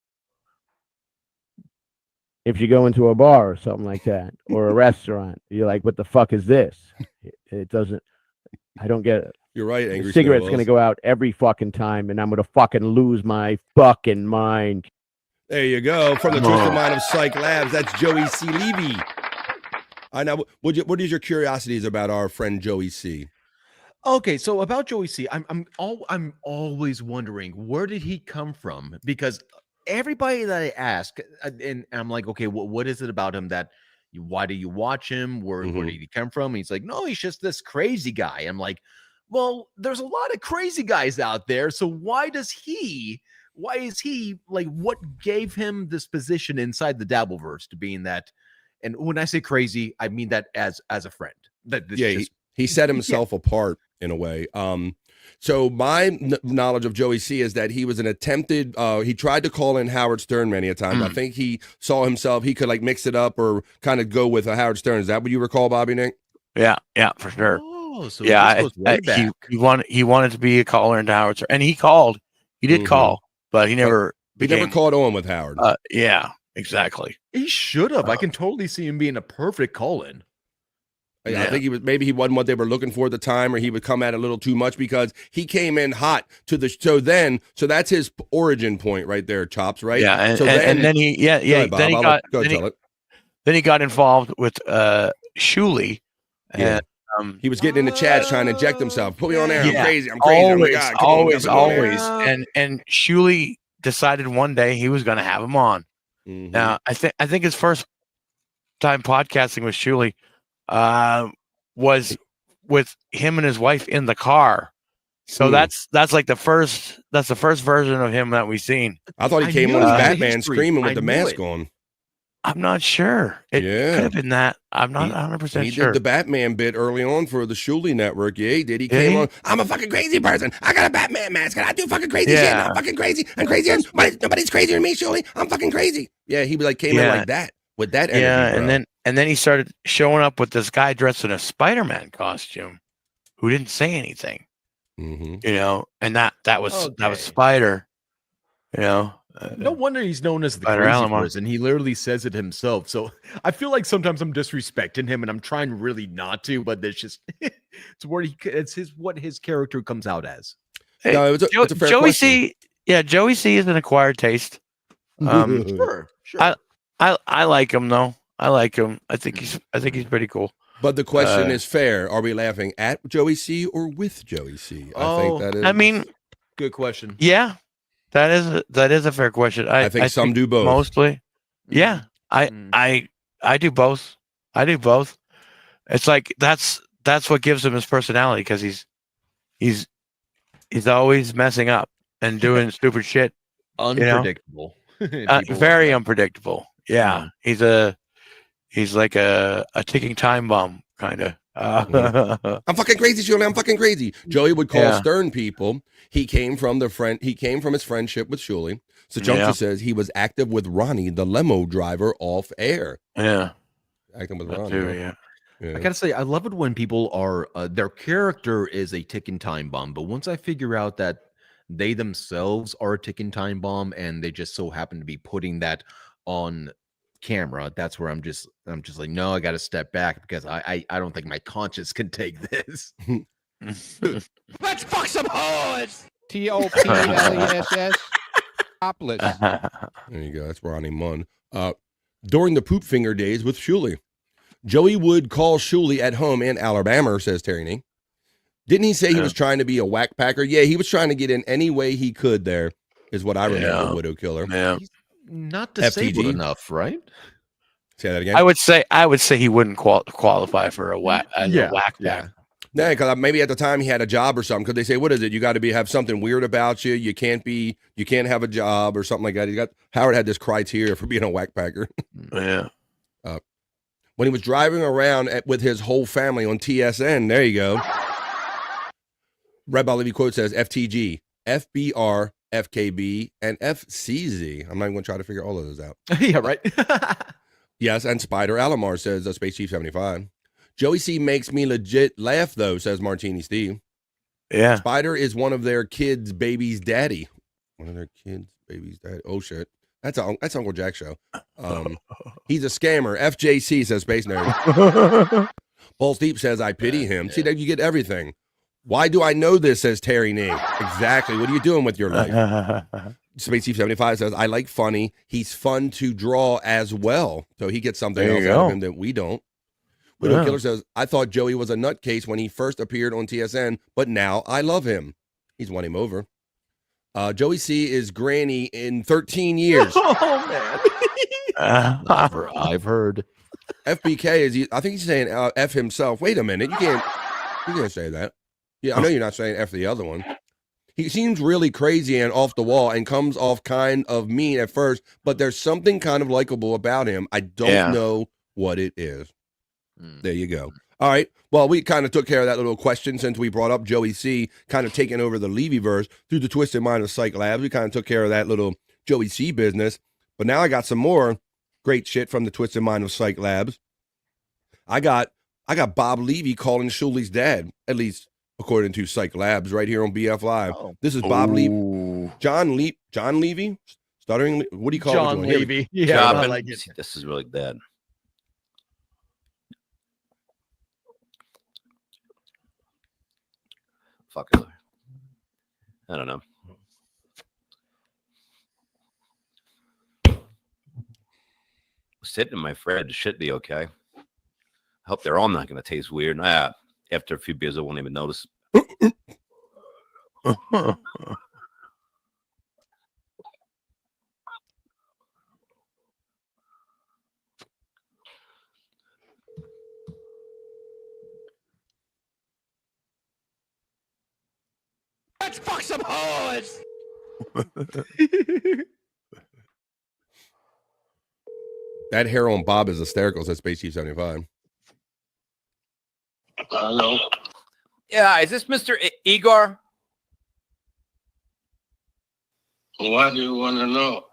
if you go into a bar or something like that, or a restaurant. You're like, what the fuck is this? It doesn't. I don't get it. You're right, Angry Cigarette's Snowballs. going to go out every fucking time, and I'm going to fucking lose my fucking mind. There you go. From the Twisted Mind of Cyke Labs, that's Joey C. Levy. Now, what is your curiosities about our friend Joey C? Okay, so about Joey C, I'm always wondering, where did he come from? Because everybody that I ask, and I'm like, okay, what is it about him that why do you watch him? Where did he come from? And he's like, no, he's just this crazy guy. I'm like, well, there's a lot of crazy guys out there. So why is he like, what gave him this position inside the Dabbleverse to being that? And when I say crazy, I mean that as a friend. He set himself apart in a way. So my knowledge of Joey C is that he was an attempted, he tried to call in Howard Stern many a time. I think he saw himself, he could like mix it up or kind of go with a Howard Stern. Is that what you recall, Bobby Nick? Yeah, for sure. Oh, so yeah, this goes way back. He wanted to be a caller into Howard Stern, and he called. He did call, but he never never caught on with Howard. Yeah, exactly. He should have. I can totally see him being a perfect call-in. Yeah. I think he wasn't what they were looking for at the time, or he would come at a little too much because he came in hot to the show then. So that's his origin point right there, Chops, right? Yeah, and, so then he then he got involved with Shuley. Yeah. And, he was getting in the chats trying to inject himself. Put me on there. Yeah, I'm crazy. I'm crazy. Always. And Shuley decided one day he was going to have him on. Now, I think his first time podcasting with Shuley was with him and his wife in the car. So that's like the first version of him that we've seen. I thought he came on as Batman screaming with the mask on. I'm not sure. It could have been that. I'm not 100% sure. He did the Batman bit early on for the Shuley Network. Yeah, he did. He came on. I'm a fucking crazy person. I got a Batman mask and I do fucking crazy shit. I'm fucking crazy. I'm crazy. Nobody's crazier than me, Shuley. I'm fucking crazy. Yeah, he came in like that with that energy. Yeah, and then he started showing up with this guy dressed in a Spider-Man costume, who didn't say anything. You know, and that was Spider. You know. No wonder he's known as the crazy person. He literally says it himself. So I feel like sometimes I'm disrespecting him, and I'm trying really not to. But it's just what his character comes out as. Hey, no, it's a fair Joey question. Joey C is an acquired taste. Sure. I like him though. I like him. I think he's pretty cool. But the question is fair. Are we laughing at Joey C or with Joey C? I think that is. I mean, good question. Yeah. That is a fair question. I think some do both. Mostly. Yeah. I do both. I do both. It's like that's what gives him his personality, because he's always messing up and doing stupid shit. Unpredictable. Very unpredictable. Yeah, he's like a ticking time bomb kind of. I'm fucking crazy, Shirley. I'm fucking crazy. Joey would call stern people. He came from his friendship with Shuley. So Jumpster says he was active with Ronnie, the limo driver, off air. Yeah, acting with Ronnie. Too, yeah. I gotta say, I love it when people are their character is a ticking time bomb, but once I figure out that they themselves are a ticking time bomb and they just so happen to be putting that on camera, that's where I'm just like, no, I gotta step back because I don't think my conscience can take this. Let's fuck some hoes. TOPLESS. Topless. There you go. That's Ronnie Munn. During the poop finger days with Shuley, Joey would call Shuley at home in Alabama, says Terry Nee. Didn't he say he was trying to be a whack packer? Yeah, he was trying to get in any way he could there, is what I remember, Widow Killer. Yeah. He's not disabled enough, right? Say that again? I would say he wouldn't qualify for a whack pack. Yeah, because maybe at the time he had a job or something. Because they say, what is it? You got to have something weird about you. You can't have a job or something like that. Howard had this criteria for being a whack packer. Yeah. When he was driving around with his whole family on TSN, there you go. Red Ball Levy quote says FTG, FBR, FKB, and FCZ. I'm not even going to try to figure all of those out. Yeah, right. Yes, and Spider Alamar says Space Chief 75. Joey C makes me legit laugh, though, says Martini Steve. Yeah. Spider is one of their kids' baby's daddy. One of their kids' baby's daddy. Oh, shit. That's Uncle Jack's show. He's a scammer. FJC says Space Nerd. Balls Deep says, I pity him. See, you get everything. Why do I know this, says Terry Nee. Exactly. What are you doing with your life? Space Chief 75 says, I like funny. He's fun to draw as well. So he gets something else out of him that we don't. Widow Killer says, I thought Joey was a nutcase when he first appeared on TSN, but now I love him. He's won him over. Joey C is Granny in 13 years. Oh, man. I've heard. FBK is, I think he's saying F himself. Wait a minute. You can't say that. Yeah, I know you're not saying F the other one. He seems really crazy and off the wall and comes off kind of mean at first, but there's something kind of likable about him. I don't know what it is. There you go. All right. Well, we kind of took care of that little question since we brought up Joey C kind of taking over the Levy-verse through the twisted mind of Cyke Labs. We kind of took care of that little Joey C business. But now I got some more great shit from the twisted mind of Cyke Labs. I got Bob Levy calling Shuley's dad, at least according to Cyke Labs, right here on BF Live. This is Bob Levy. John Levy? Stuttering? What do you call it? John Levy. Yeah, I like it. This is really bad. Fuck it. I don't know. Sitting in my fridge should be okay. I hope they're all not going to taste weird. After a few beers, I won't even notice. Let's fuck some hoes. That hair on Bob is hysterical, says Space Chief 75. Hello. Yeah, is this Mr. Igor? Why do you want to know?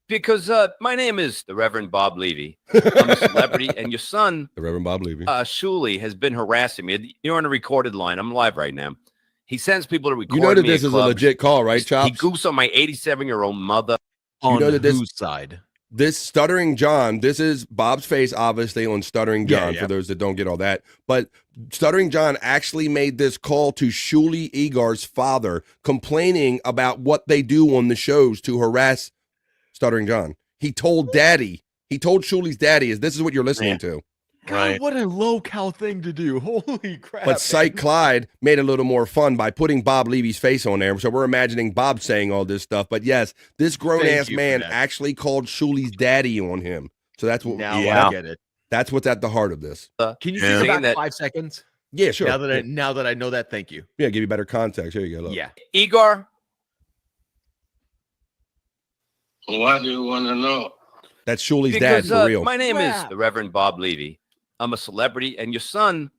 Because my name is the Reverend Bob Levy. I'm a celebrity, and your son, the Reverend Bob Levy, Shuley, has been harassing me. You're on a recorded line. I'm live right now. He sends people to record me. You know that this is a legit call, right, Chops? He goofs on my 87-year-old mother. You know that whose side? This Stuttering John, this is Bob's face, obviously, on Stuttering John, for those that don't get all that. But Stuttering John actually made this call to Shuley Igor's father, complaining about what they do on the shows to harass Stuttering John. He told Shuley's daddy, this is what you're listening to. God, what a low-cal thing to do. Holy crap. But Cyke Clyde made it a little more fun by putting Bob Levy's face on there. So we're imagining Bob saying all this stuff. But yes, this grown-ass man actually called Shuley's daddy on him. So that's what I get it. That's what's at the heart of this. Can you see that 5 seconds? Yeah, sure. Now that I know that, thank you. Yeah, give you better context. Here you go. Look. Yeah. Igor. Why do you want to know? That's Shuli's dad Because for real. my name is the Reverend Bob Levy. I'm a celebrity, and your son,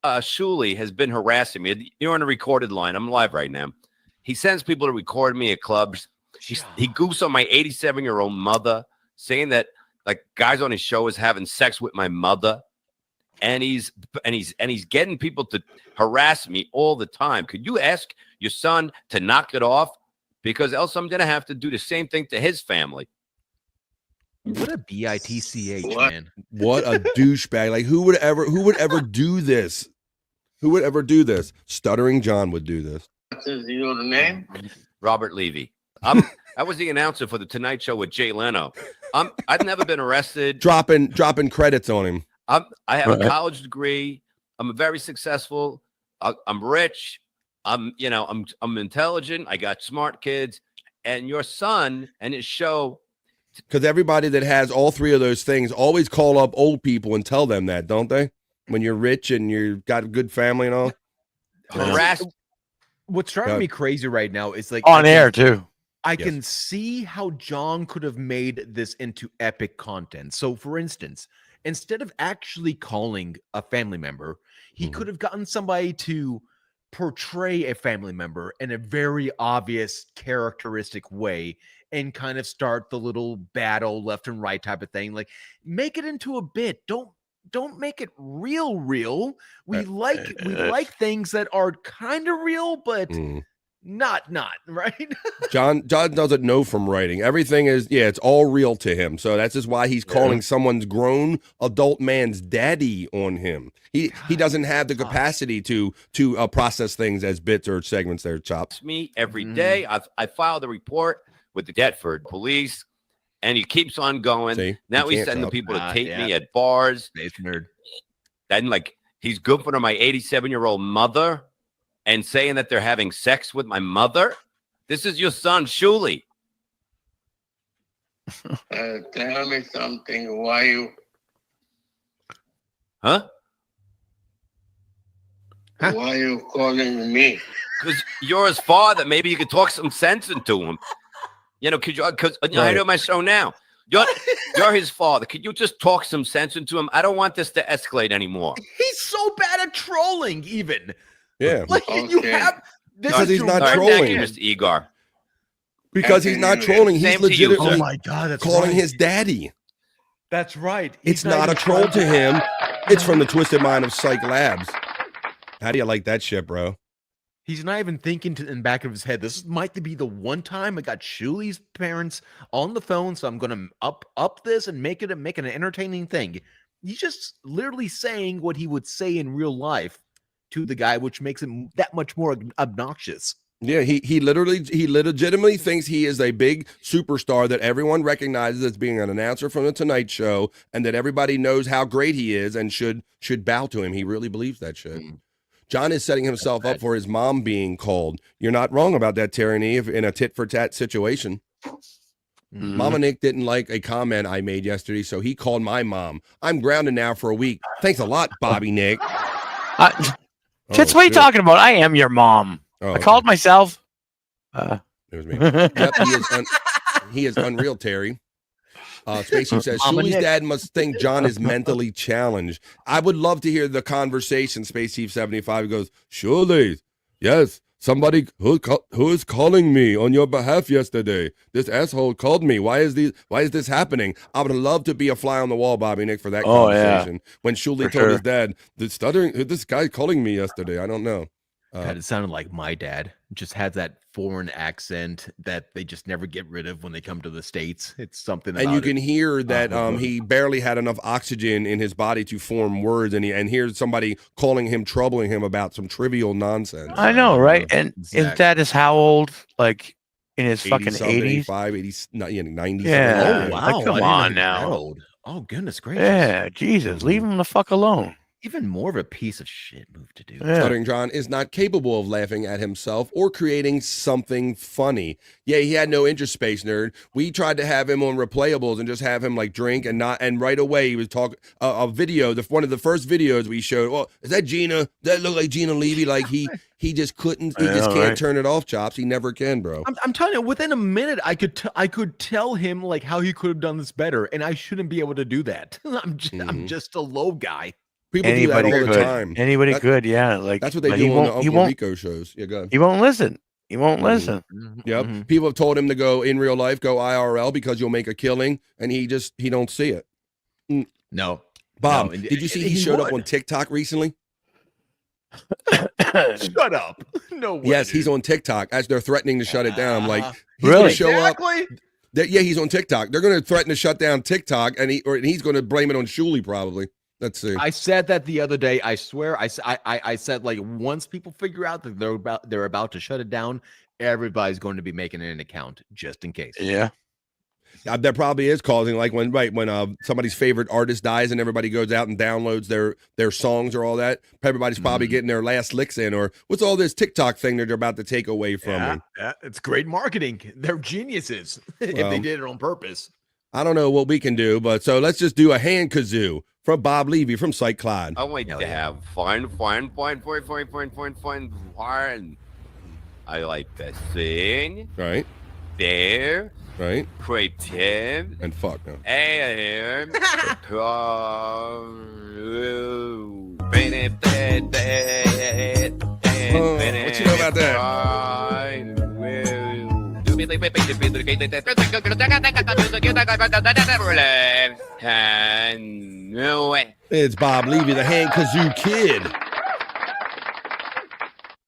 Shuli, has been harassing me. You're on a recorded line. I'm live right now. He sends people to record me at clubs. He goofs on my 87-year-old mother, saying that like guys on his show is having sex with my mother, and he's getting people to harass me all the time. Could you ask your son to knock it off? Because else I'm gonna have to do the same thing to his family. What a bitch, man! What a douchebag! Like who would ever do this? Who would ever do this? Stuttering John would do this. What is your name? Robert Levy. I was the announcer for the Tonight Show with Jay Leno. I've never been arrested. Dropping credits on him. I have a college degree. I'm very successful. I'm rich. I'm intelligent. I got smart kids. And your son and his show. Because everybody that has all three of those things always call up old people and tell them that, don't they? When you're rich and you've got a good family and all. What's driving me crazy right now is like on air too. I can see how John could have made this into epic content. So, for instance, instead of actually calling a family member, he could have gotten somebody to portray a family member in a very obvious, characteristic way and kind of start the little battle left and right type of thing. Like, make it into a bit. Don't make it real. We like things that are kind of real, but not right. John doesn't know from writing. Everything is it's all real to him. So that's just why he's calling someone's grown adult man's daddy on him. He doesn't have the capacity to process things as bits or segments that are chopped. Me every day. I filed a report with the Deptford police, and he keeps on going. See, now he's sending people to tape me at bars. Then like he's goofing on my 87-year-old mother and saying that they're having sex with my mother. This is your son, Shuli. Tell me something. Why you? Huh? Why are you calling me? Because you're his father. Maybe you could talk some sense into him. Because I know my show now. You're his father. Could you just talk some sense into him? I don't want this to escalate anymore. He's so bad at trolling, even. Yeah. Like you have this because he's not Thank trolling. you, Mr. Igor. Because he's not trolling. He's Same to you. legitimately Oh my God, that's calling right. his daddy. That's right. It's not a troll to him. It's from the twisted mind of Cyke Labs. How do you like that shit, bro? He's not even thinking in the back of his head. This might be the one time I got Shuli's parents on the phone, so I'm gonna up this and make an entertaining thing. He's just literally saying what he would say in real life to the guy, which makes him that much more obnoxious. Yeah, he legitimately thinks he is a big superstar that everyone recognizes as being an announcer from the Tonight Show, and that everybody knows how great he is and should bow to him. He really believes that shit. John is setting himself up for his mom being called. You're not wrong about that, Terry and Eve, in a tit-for-tat situation. Mama Nick didn't like a comment I made yesterday, so he called my mom. I'm grounded now for a week. Thanks a lot, Bobby Nick. Tits, what are you talking about? I am your mom. I called myself. It was me. Yep, he is unreal, Terry. Spacey says, Shuli's dad must think John is mentally challenged. I would love to hear the conversation. Space Eve 75 goes, Shuli, yes, somebody who is calling me on your behalf yesterday. This asshole called me. Why is this happening? I would love to be a fly on the wall, Bobby Nick, for that conversation. When Shuli told his dad, this guy calling me yesterday. I don't know. God, it sounded like my dad. Just had that foreign accent that they just never get rid of when they come to the States. It's something. And you can hear that he barely had enough oxygen in his body to form words, and here's somebody calling him, troubling him about some trivial nonsense. I know, right? And his dad is how old? Like in his fucking 80s? 85, 80, 90s. Yeah. Oh, wow. Like, come on now. Old. Oh, goodness gracious. Yeah, Jesus, leave him the fuck alone. Even more of a piece of shit move to do. Stuttering John is not capable of laughing at himself or creating something funny. Yeah, he had no interest, Space Nerd. We tried to have him on replayables and just have him like drink and right away he was talking a video. One of the first videos we showed. Well, is that Gina? That look like Gina Levy? Like he just couldn't. He just can't turn it off, Chops. He never can, bro. I'm telling you, within a minute, I could tell him like how he could have done this better, and I shouldn't be able to do that. I'm just a low guy. People do that all the time. Anybody could, yeah. Like that's what they do on the Uncle Rico shows. Yeah, go ahead. He won't listen. He won't listen. Yep. People have told him to go in real life, go IRL because you'll make a killing, and he don't see it. No. Bob, No, did you see he showed up on TikTok recently? Shut up. No way. Yes, he's on TikTok as they're threatening to shut it down. Like he's Really? going to show up. Yeah, he's on TikTok. They're going to threaten to shut down TikTok, and he's going to blame it on Shuley probably. Let's see. I said that the other day. I swear. I said like once people figure out that they're about to shut it down, everybody's going to be making an account just in case. Yeah. That probably is causing like when somebody's favorite artist dies and everybody goes out and downloads their songs or all that. Everybody's probably getting their last licks in, or what's all this TikTok thing that they're about to take away from me. Yeah, it's great marketing. They're geniuses if they did it on purpose. I don't know what we can do, but so let's just do a hand kazoo from Bob Levy from Cyke Clyde. I like to have fun. I like to sing. Right. There. Right. Pretend. And fuck no. And what you know about that? It's Bob Levy, the hand kazoo kid.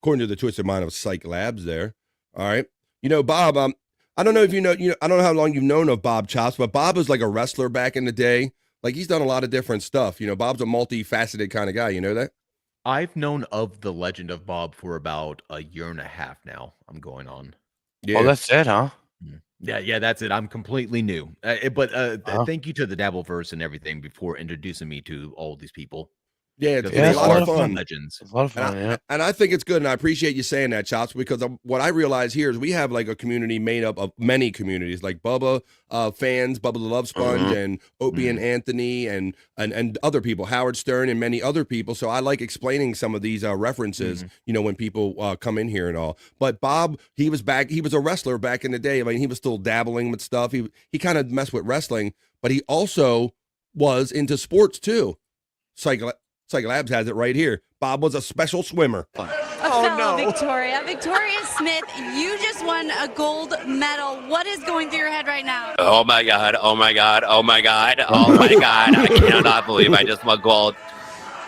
According to the twisted mind of Cyke Labs there. All right. You know, Bob, I don't know if you know, I don't know how long you've known of Bob Chops, but Bob was like a wrestler back in the day. Like he's done a lot of different stuff. You know, Bob's a multifaceted kind of guy. You know that? I've known of the legend of Bob for about a year and a half now. I'm going on. Yeah. Oh, that's it, huh? Yeah, that's it. I'm completely new. But thank you to the Dabbleverse and everything before introducing me to all these people. Yeah, it's a lot of fun. Legends. It's a lot of fun, yeah. And I think it's good, and I appreciate you saying that, Chops, because what I realize here is we have like a community made up of many communities, like Bubba fans, Bubba the Love Sponge, and Opie and Anthony, and other people, Howard Stern, and many other people. So I like explaining some of these references, you know, when people come in here and all. But Bob, he was a wrestler back in the day. I mean, he was still dabbling with stuff. He kind of messed with wrestling, but he also was into sports too. Cyke Labs has it right here. Bob was a special swimmer. Oh, no. Victoria Smith, you just won a gold medal. What is going through your head right now? Oh my God. Oh my God. Oh my God. Oh my God. I cannot believe I just won gold.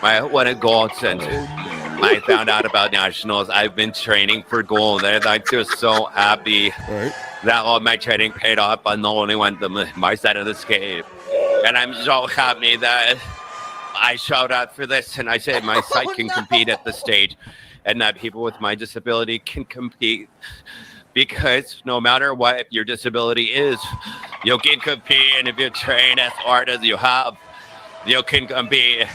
I won a gold since I found out about nationals. I've been training for gold, and I'm just so happy that all my training paid off. I'm the only one to my side of the skate. And I'm so happy that I showed up for this, and I said my site can compete at the stage, and that people with my disability can compete, because no matter what your disability is, you can compete, and if you train as hard as you have, you can compete,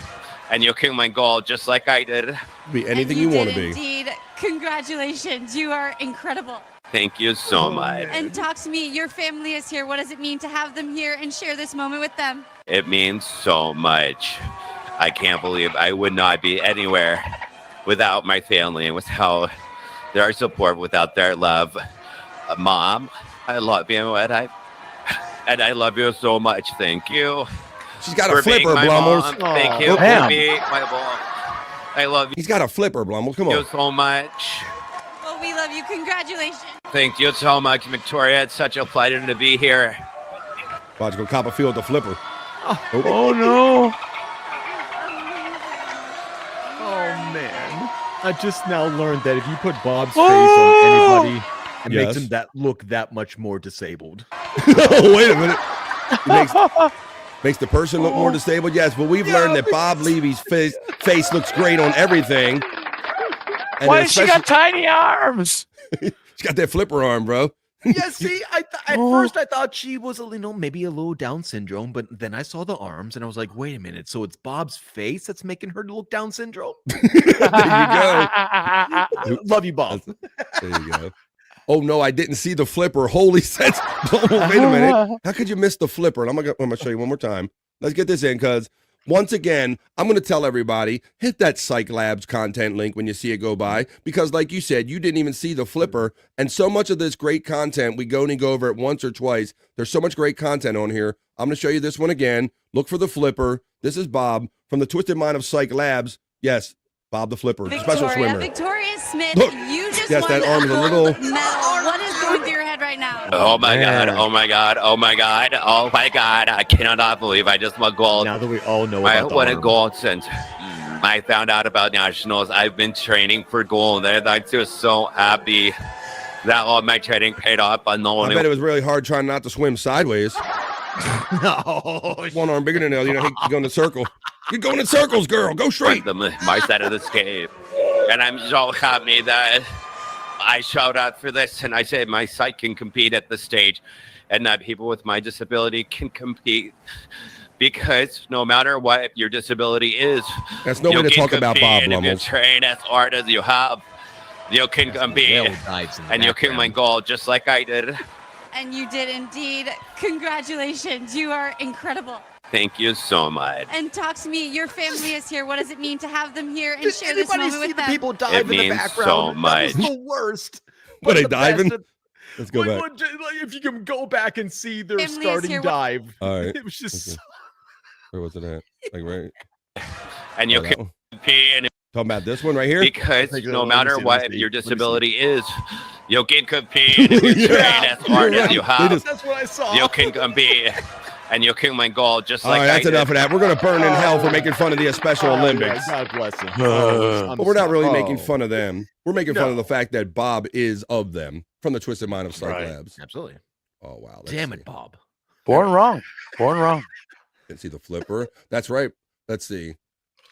and you can win gold just like I did. Be anything you want to be. Indeed. Congratulations. You are incredible. Thank you so much. And talk to me. Your family is here. What does it mean to have them here and share this moment with them? It means so much. I can't believe I would not be anywhere without my family and without their support, without their love. Mom, I love you, and I love you so much. Thank you. She's got a flipper, Blummels. Thank you for being my mom. I love you. He's got a flipper, Blummels. Come on. Thank you so much. Well, we love you. Congratulations. Thank you so much, Victoria. It's such a pleasure to be here. About to go cop a field with the flipper. Oh no. Oh man. I just now learned that if you put Bob's face on anybody, it makes him look that much more disabled. Oh, wait a minute. Makes the person look more disabled? Yes, but we've learned that Bob Levy's face looks great on everything. And why does she got tiny arms? She's got that flipper arm, bro. Yeah, see, at first I thought she was maybe a little Down syndrome, but then I saw the arms and I was like, wait a minute, so it's Bob's face that's making her look Down syndrome? There you go. Love you, Bob. There you go. Oh no, I didn't see the flipper. Holy sense. Wait a minute. How could you miss the flipper? And I'm gonna show you one more time. Let's get this in, because once again, I'm gonna tell everybody, hit that Cyke Labs content link when you see it go by, because like you said, you didn't even see the flipper. And so much of this great content, we only go over it once or twice. There's so much great content on here. I'm gonna show you this one again. Look for the flipper. This is Bob from the Twisted Mind of Cyke Labs. Yes, Bob the Flipper, special swimmer. Victoria Smith, Look. you just Yes, won that arm is a gold little- medal. What is going through your head right now? Oh my God, oh my God, oh my God, oh my God. I cannot believe I just won gold. Now that we all know I about the won a arm. gold since I found out about nationals. I've been training for gold, and I'm just so happy that all my training paid off. But no I one bet it was really hard trying not to swim sideways. No. One arm bigger than the other. You go in the circle. You're going in circles, girl. Go straight. my side of the escape. And I'm so happy that I showed up for this, and I said my site can compete at the stage, and that people with my disability can compete. Because no matter what your disability is, That's no way you to can talk about Bob compete. If you Lummels. train as hard as you have, you can compete, and you can win gold just like I did. And you did indeed. Congratulations. You are incredible. Thank you so much. And talk to me. Your family is here. What does it mean to have them here and Did share this anybody moment see with the them? people dive It in the means background? so That much. was the worst. Were they The diving? best. Let's go back. If you can go back and see their Family is starting here. dive. All right. It was just Okay. Where was it at? Like right. And you Oh, that can one. compete, and Talking about this one right here. because Take a no look. Let me matter see, let me what see, your let me see. disability is, you can compete. If you Yeah, train as hard you're as you right. They have, just- That's what I saw. you can compete, and you can win gold just All like right, that's I enough did. of that. We're gonna burn in hell for making fun of the Special Oh, Olympics. yeah, God bless him. But we're not really making Oh. fun of them. We're making fun of the fact that Bob is of them from the Twisted Mind of Cyke Right. Labs. Absolutely. Oh wow. Damn it, Bob. Born wrong. Born wrong. Let's see the flipper. That's right. Let's see.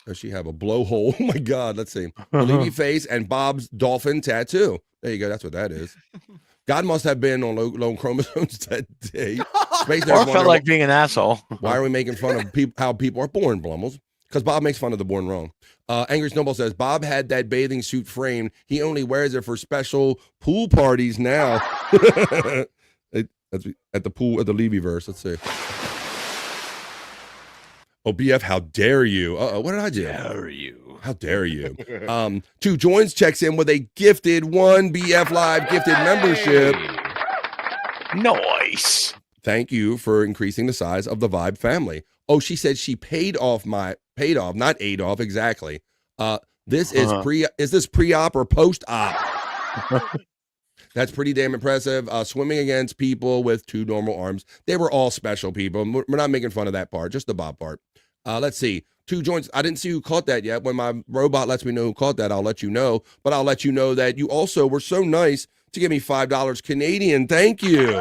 Does she have a blowhole? Oh my God. Let's see. Levy face and Bob's dolphin tattoo. There you go. That's what that is. God must have been on lone chromosomes that day. Space Nerds Or wonder, felt like being an asshole. why are we making fun of how people are born, Blummels? Because Bob makes fun of the born wrong. Angry Snowball says, Bob had that bathing suit framed. He only wears it for special pool parties now. That's at the pool, at the Levy-verse. Let's see. Oh, BF, how dare you? Uh-oh, what did I do? Dare you? How dare you? Two Joins checks in with a gifted one BF Live gifted membership. Nice. Thank you for increasing the size of the Vibe family. Oh, she said she paid off, not Adolf, exactly. This is is this pre-op or post-op? That's pretty damn impressive. Swimming against people with two normal arms. They were all special people. We're not making fun of that part, just the Bob part. Let's see. Two Joints. I didn't see who caught that yet. When my robot lets me know who caught that, I'll let you know. But I'll let you know that you also were so nice to give me $5 Canadian. Thank you.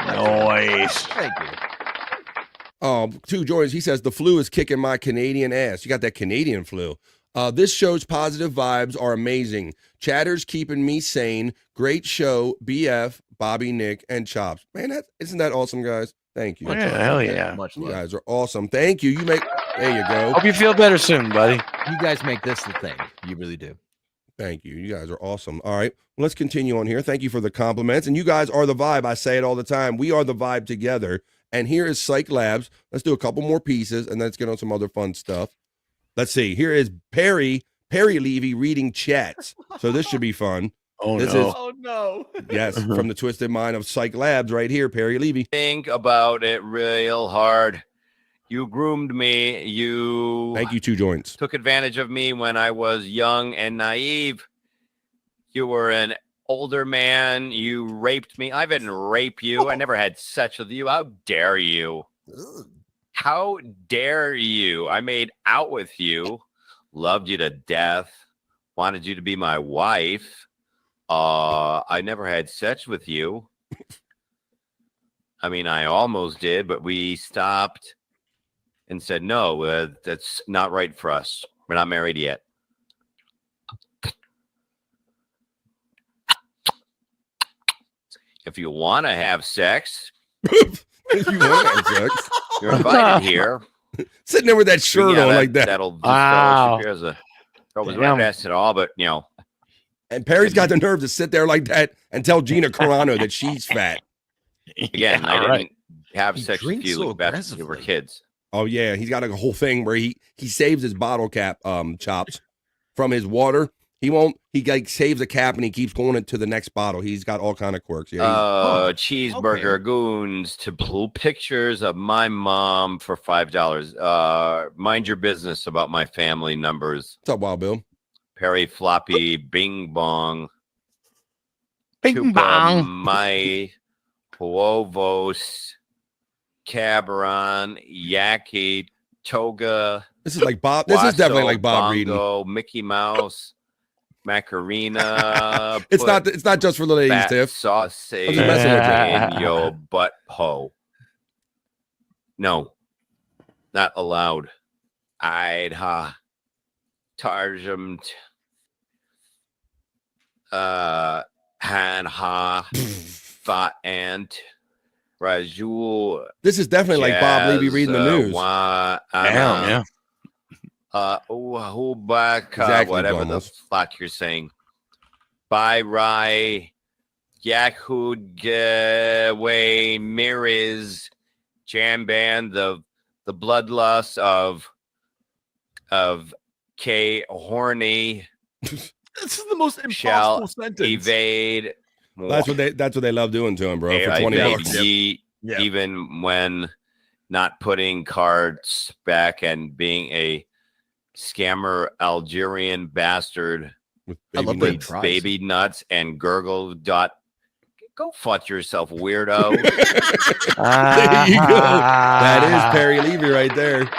Nice. Thank you. Two Joints. He says the flu is kicking my Canadian ass. You got that Canadian flu. This show's positive vibes are amazing. Chatter's keeping me sane. Great show. BF, Bobby, Nick, and Chops. Man, isn't that awesome, guys? Thank you. Yeah, hell yeah. Much You love. guys are awesome. Thank you. There you go. Hope you feel better soon, buddy. You guys make this the thing. You really do. Thank you. You guys are awesome. All right. Well, let's continue on here. Thank you for the compliments. And you guys are the vibe. I say it all the time. We are the vibe together. And here is Cyke Labs. Let's do a couple more pieces and let's get on some other fun stuff. Let's see. Here is Perry Levy reading chats. So this should be fun. Oh, This no. is Oh no. yes, from the Twisted Mind of Cyke Labs right here, Perry Levy. Think about it real hard. You groomed me. You Thank you, Two Joints. took advantage of me when I was young and naive. You were an older man. You raped me. I didn't rape you. I never had sex with you. How dare you? How dare you? I made out with you, loved you to death, wanted you to be my wife. I never had sex with you. I mean, I almost did, but we stopped and said, no, that's not right for us. We're not married yet. if you want to have sex, If you want to have sex, you're invited here. Sitting there with that shirt on like that. That'll just Wow. throw his right ass at all, but you know. And Perry's got the nerve to sit there like that and tell Gina Carano that she's fat. Again, Yeah, I didn't right. have He sex with drinks you so like back when we were aggressively. kids. Oh yeah, he's got a whole thing where he saves his bottle cap chops from his water. He like saves a cap and he keeps going into the next bottle. He's got all kind of quirks. Yeah. Cheeseburger goons to blue pictures of my mom for $5. Mind your business about my family numbers. What's up, Wild Bill? Perry Floppy, Bing Bong, Bing Tupa, bong. My Huovos, Cabaron, Yaki, Toga. This is like Bob. This is definitely like Bob reading. Bongo, Mickey Mouse, Macarena. It's not just for the ladies, fat Tiff. sausage I'm just messing with you. in your butt ho. No, not allowed. I'd Tarjum Han Ha Fa Ant Rajul. This is definitely like Bob Levy reading the news. Yeah. Exactly, whatever Blumhouse. the fuck you're saying. Bye Rai Yahud Way Miriz Jam Band, the bloodlust of K Horny. This is the most Shall impossible sentence. evade. That's what they love doing to him, bro. For $20. Ye, even when not putting cards back and being a scammer Algerian bastard with with baby nuts and gurgle dot. Go fuck yourself, weirdo. There you go. That is Perry Levy right there.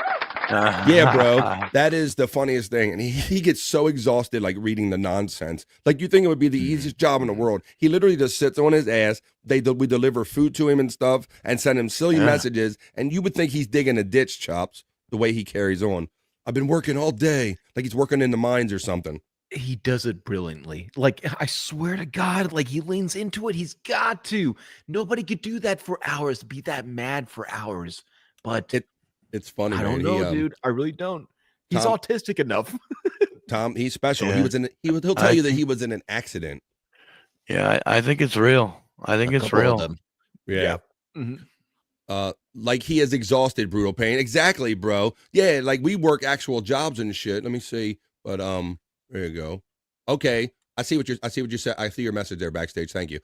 Yeah, bro. That is the funniest thing. And he gets so exhausted like reading the nonsense. Like you think it would be the easiest job in the world. He literally just sits on his ass. We deliver food to him and stuff and send him silly messages. And you would think he's digging a ditch, Chops, the way he carries on. I've been working all day. Like he's working in the mines or something. He does it brilliantly. Like, I swear to God, like he leans into it. He's got to. Nobody could do that for hours, be that mad for hours. But it's funny. I don't know, dude. I really don't. He's Tom- autistic enough. Tom, he's special. Yeah. He'll tell you that he was in an accident. Yeah, I think it's real. I think it's real. Yeah. Mhm. Like he is exhausted, brutal pain. Exactly, bro. Yeah, like we work actual jobs and shit. Let me see. But there you go. Okay. I see what you said. I see your message there backstage. Thank you.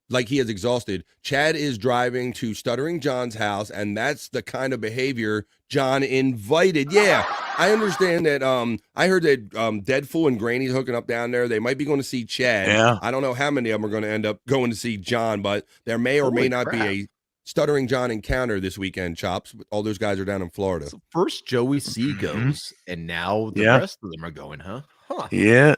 Like he is exhausted. Chad is driving to Stuttering John's house, and that's the kind of behavior John invited. Yeah, I understand that. I heard that Dead Fool and Granny's hooking up down there. They might be going to see Chad. Yeah. I don't know how many of them are going to end up going to see John, but there may or may Holy not crap. be a Stuttering John encounter this weekend, Chops. All those guys are down in Florida. So first Joey C goes, and now the Yeah. rest of them are going, huh? Huh. Yeah.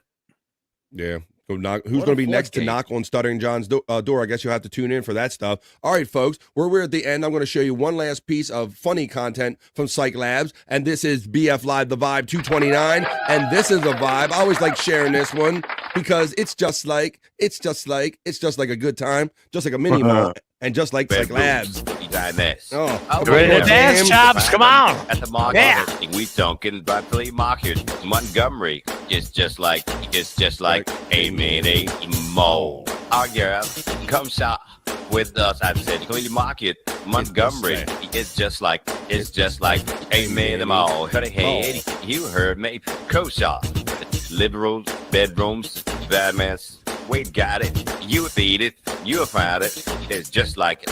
Yeah. Go knock. Who's What going a to be next to floodgate. knock on Stuttering John's door? I guess you'll have to tune in for that stuff. All right, folks. We're at the end. I'm going to show you one last piece of funny content from Cyke Labs, and this is BF Live, the Vibe 229, and this is a vibe. I always like sharing this one because it's just like a good time, just like a mini mall, and just like Cyke Labs. Oh, You ready to dance, Chops? Come on. At the market, Yeah. we talking about flea market, Montgomery. It's just like a mini mall. Our girl, come shop with us at the flea market, Montgomery. It's just like a mini mall. Hey, you heard me. Co shop, liberals, bedrooms, bad mess. We got it. You feed it. You find it. It's just like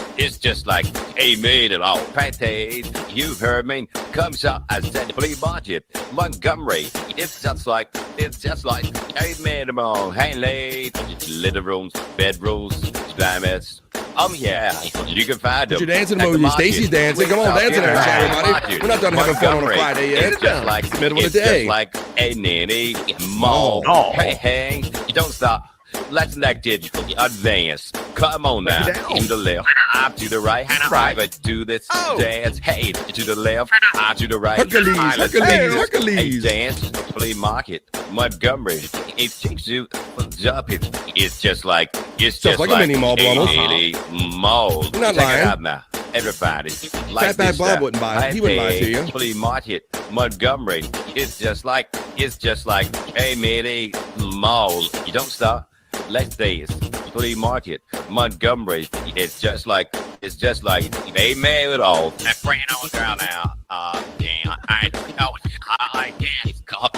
a mini mall. Pate, you've heard me. Come shop at the flea market, Montgomery. It's just like a mini mall. Hey, late. Little rooms, bedrooms, diamonds. Yeah, you can find them. Put your dancing at the emoji. market. Stacy's dancing. Come on, dancing there, everybody. We're not done having fun on a Friday yet. It's just like middle of the day. Just like a mini mall. Oh. Hey, you don't stop. Let's neck digital advance. Come on now. On the left, I'm to the right, private to this dance. Hey, to the left, I'm to the right. Hercules, pilot, Hercules. A dance, flea market, Montgomery. It takes you jump it. It's just like a mini mall, Blumel. mini mall. You're not Check lying. it out now. Everybody. Like Fatback this Bob wouldn't buy it. He wouldn't lie to you. Flea market, Montgomery. It's just like a mini mall. You don't stop. Let's dance. Flea market, Montgomery. It's just like they made it all. That brand on girl now. Yeah, I know. I can't.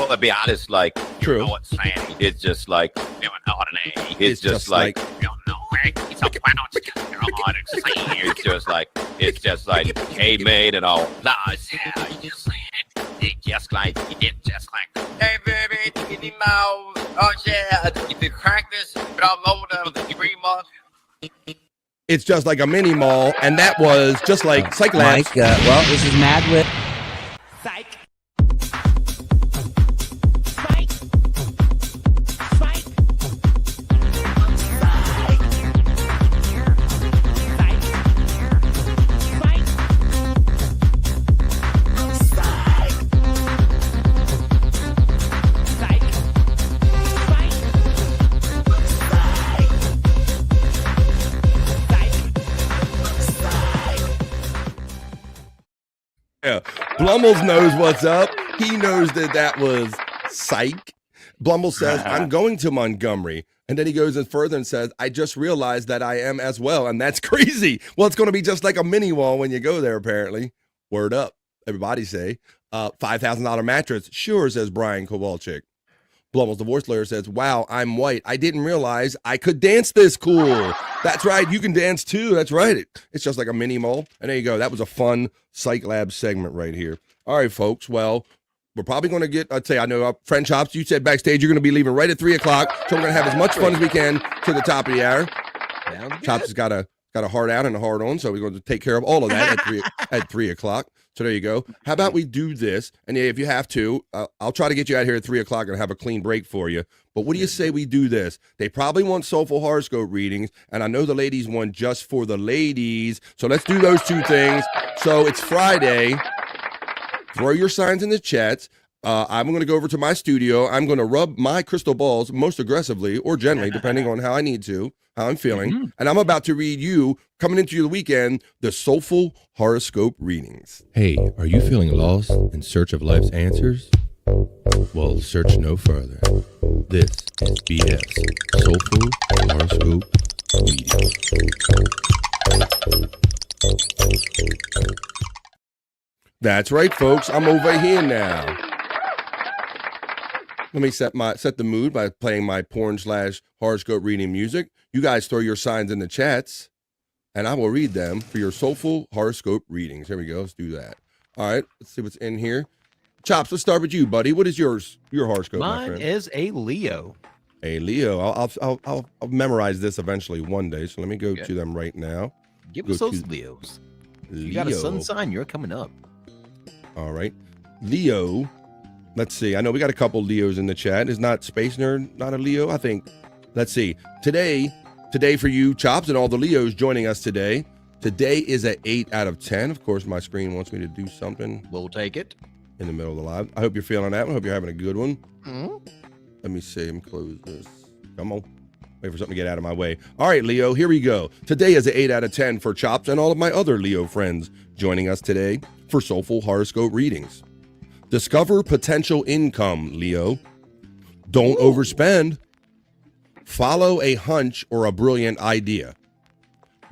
To be honest, like true. You know what's saying? It's just like it's just like you know. It's just like hey made and all. Nice. Yeah, it's just like hey baby, in the mouth. Oh yeah, if you crack this, but I'm older than 3 months. It's just like a mini mall, and that was just like Cyke Labs. Mike, well, this is Mad with Cyke. Yeah. Blumels knows what's up. He knows that was Cyke. Blumel says, I'm going to Montgomery. And then he goes in further and says, I just realized that I am as well. And that's crazy. Well, it's going to be just like a mini wall when you go there, apparently. Word up. Everybody say. $5,000 mattress. Sure, says Brian Kowalczyk. Blummel's divorce lawyer says, wow, I'm white. I didn't realize I could dance this cool. That's right. You can dance too. That's right. It's just like a mini mall. And there you go. That was a fun Cyke Lab segment right here. All right, folks. Well, we're probably going to get, I'd say, I know, friend Chops, you said backstage you're going to be leaving right at 3 o'clock. So we're going to have as much fun as we can to the top of the hour. Chops has got a heart out and a heart on. So we're going to take care of all of that at 3 o'clock. So there you go. How about we do this? And if you have to, I'll try to get you out here at 3 o'clock and have a clean break for you. But what do you say we do this? They probably want Soulful Horoscope readings, and I know the ladies want just for the ladies. So let's do those two things. So it's Friday. Throw your signs in the chats. I'm going to go over to my studio. I'm going to rub my crystal balls most aggressively or gently, depending on how I need to, how I'm feeling. And I'm about to read you, coming into the weekend, the Soulful Horoscope readings. Hey, are you feeling lost in search of life's answers? Well, search no further. This is BS Soulful Horoscope readings. That's right, folks. I'm over here now. Let me set the mood by playing my porn/horoscope reading music. You guys throw your signs in the chats, and I will read them for your Soulful Horoscope readings. Here we go. Let's do that. All right. Let's see what's in here. Chops, let's start with you, buddy. What is your horoscope, my friend? Mine is a Leo. A Leo. I'll memorize this eventually one day. So let me go to them right now. Give us those Leos. You got a sun sign. You're coming up. All right. Leo. Let's see. I know we got a couple Leos in the chat. Is not Space Nerd not a Leo? I think. Let's see. Today for you, Chops, and all the Leos joining us today. Today is an 8 out of 10. Of course, my screen wants me to do something. We'll take it. In the middle of the live. I hope you're feeling that one. I hope you're having a good one. Let me see. Let me close this. Come on. Wait for something to get out of my way. All right, Leo, here we go. Today is an 8 out of 10 for Chops and all of my other Leo friends joining us today for Soulful Horoscope readings. Discover potential income, Leo. Don't overspend. Follow a hunch or a brilliant idea.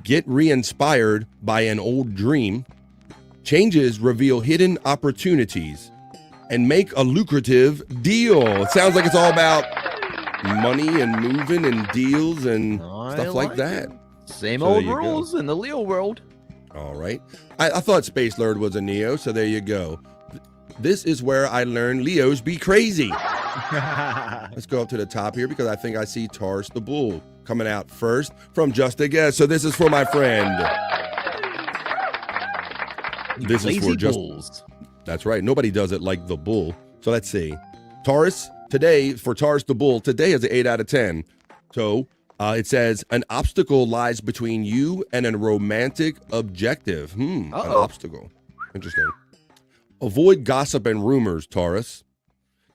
Get re-inspired by an old dream. Changes reveal hidden opportunities. And make a lucrative deal. It sounds like it's all about money and moving and deals and stuff like that. Same old rules in the Leo world. All right. I thought Space Lord was a Neo, so there you go. This is where I learned Leos be crazy. Let's go up to the top here because I think I see Taurus the Bull coming out first from Just a Guess. So this is for my friend. This is for just bulls. That's right. Nobody does it like the bull. So let's see. Taurus, today, for Taurus the Bull, today is an 8 out of 10. So It says an obstacle lies between you and a romantic objective. An obstacle. Interesting. Avoid gossip and rumors, Taurus.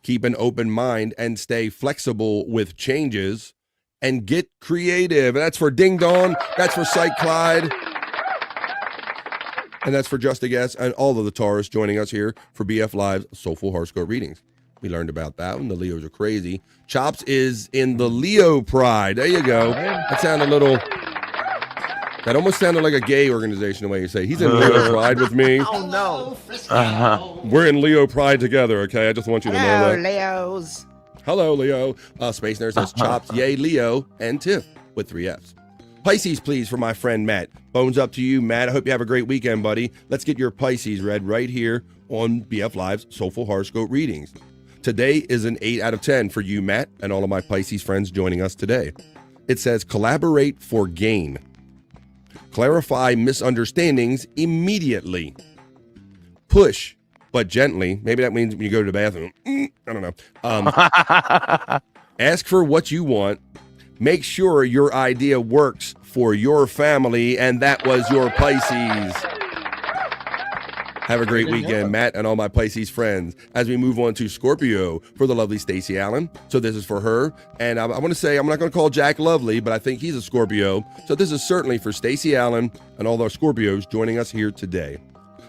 Keep an open mind and stay flexible with changes and get creative. That's for Ding Dong. That's for Cyke Clyde. And that's for Just a Guess and all of the Taurus joining us here for BF Live's Soulful Horoscope readings. We learned about that one. The Leos are crazy. Chops is in the Leo Pride. There you go. That almost sounded like a gay organization, the way you say. He's in Leo Pride with me. Oh, no. We're in Leo Pride together, okay? I just want you to know that. Leos. Hello, Leo. Space Nurse says Chops, yay, Leo, and Tiff with 3 Fs. Pisces, please, for my friend Matt. Bones up to you, Matt. I hope you have a great weekend, buddy. Let's get your Pisces read right here on BF Live's Soulful Horoscope readings. Today is an 8 out of 10 for you, Matt, and all of my Pisces friends joining us today. It says collaborate for gain. Clarify misunderstandings immediately. Push, but gently. Maybe that means when you go to the bathroom. I don't know. Ask for what you want. Make sure your idea works for your family, and that was your Pisces. Have a great weekend, Matt, and all my Pisces friends. As we move on to Scorpio for the lovely Stacey Allen. So this is for her. And I want to say, I'm not going to call Jack lovely, but I think he's a Scorpio. So this is certainly for Stacey Allen and all our Scorpios joining us here today.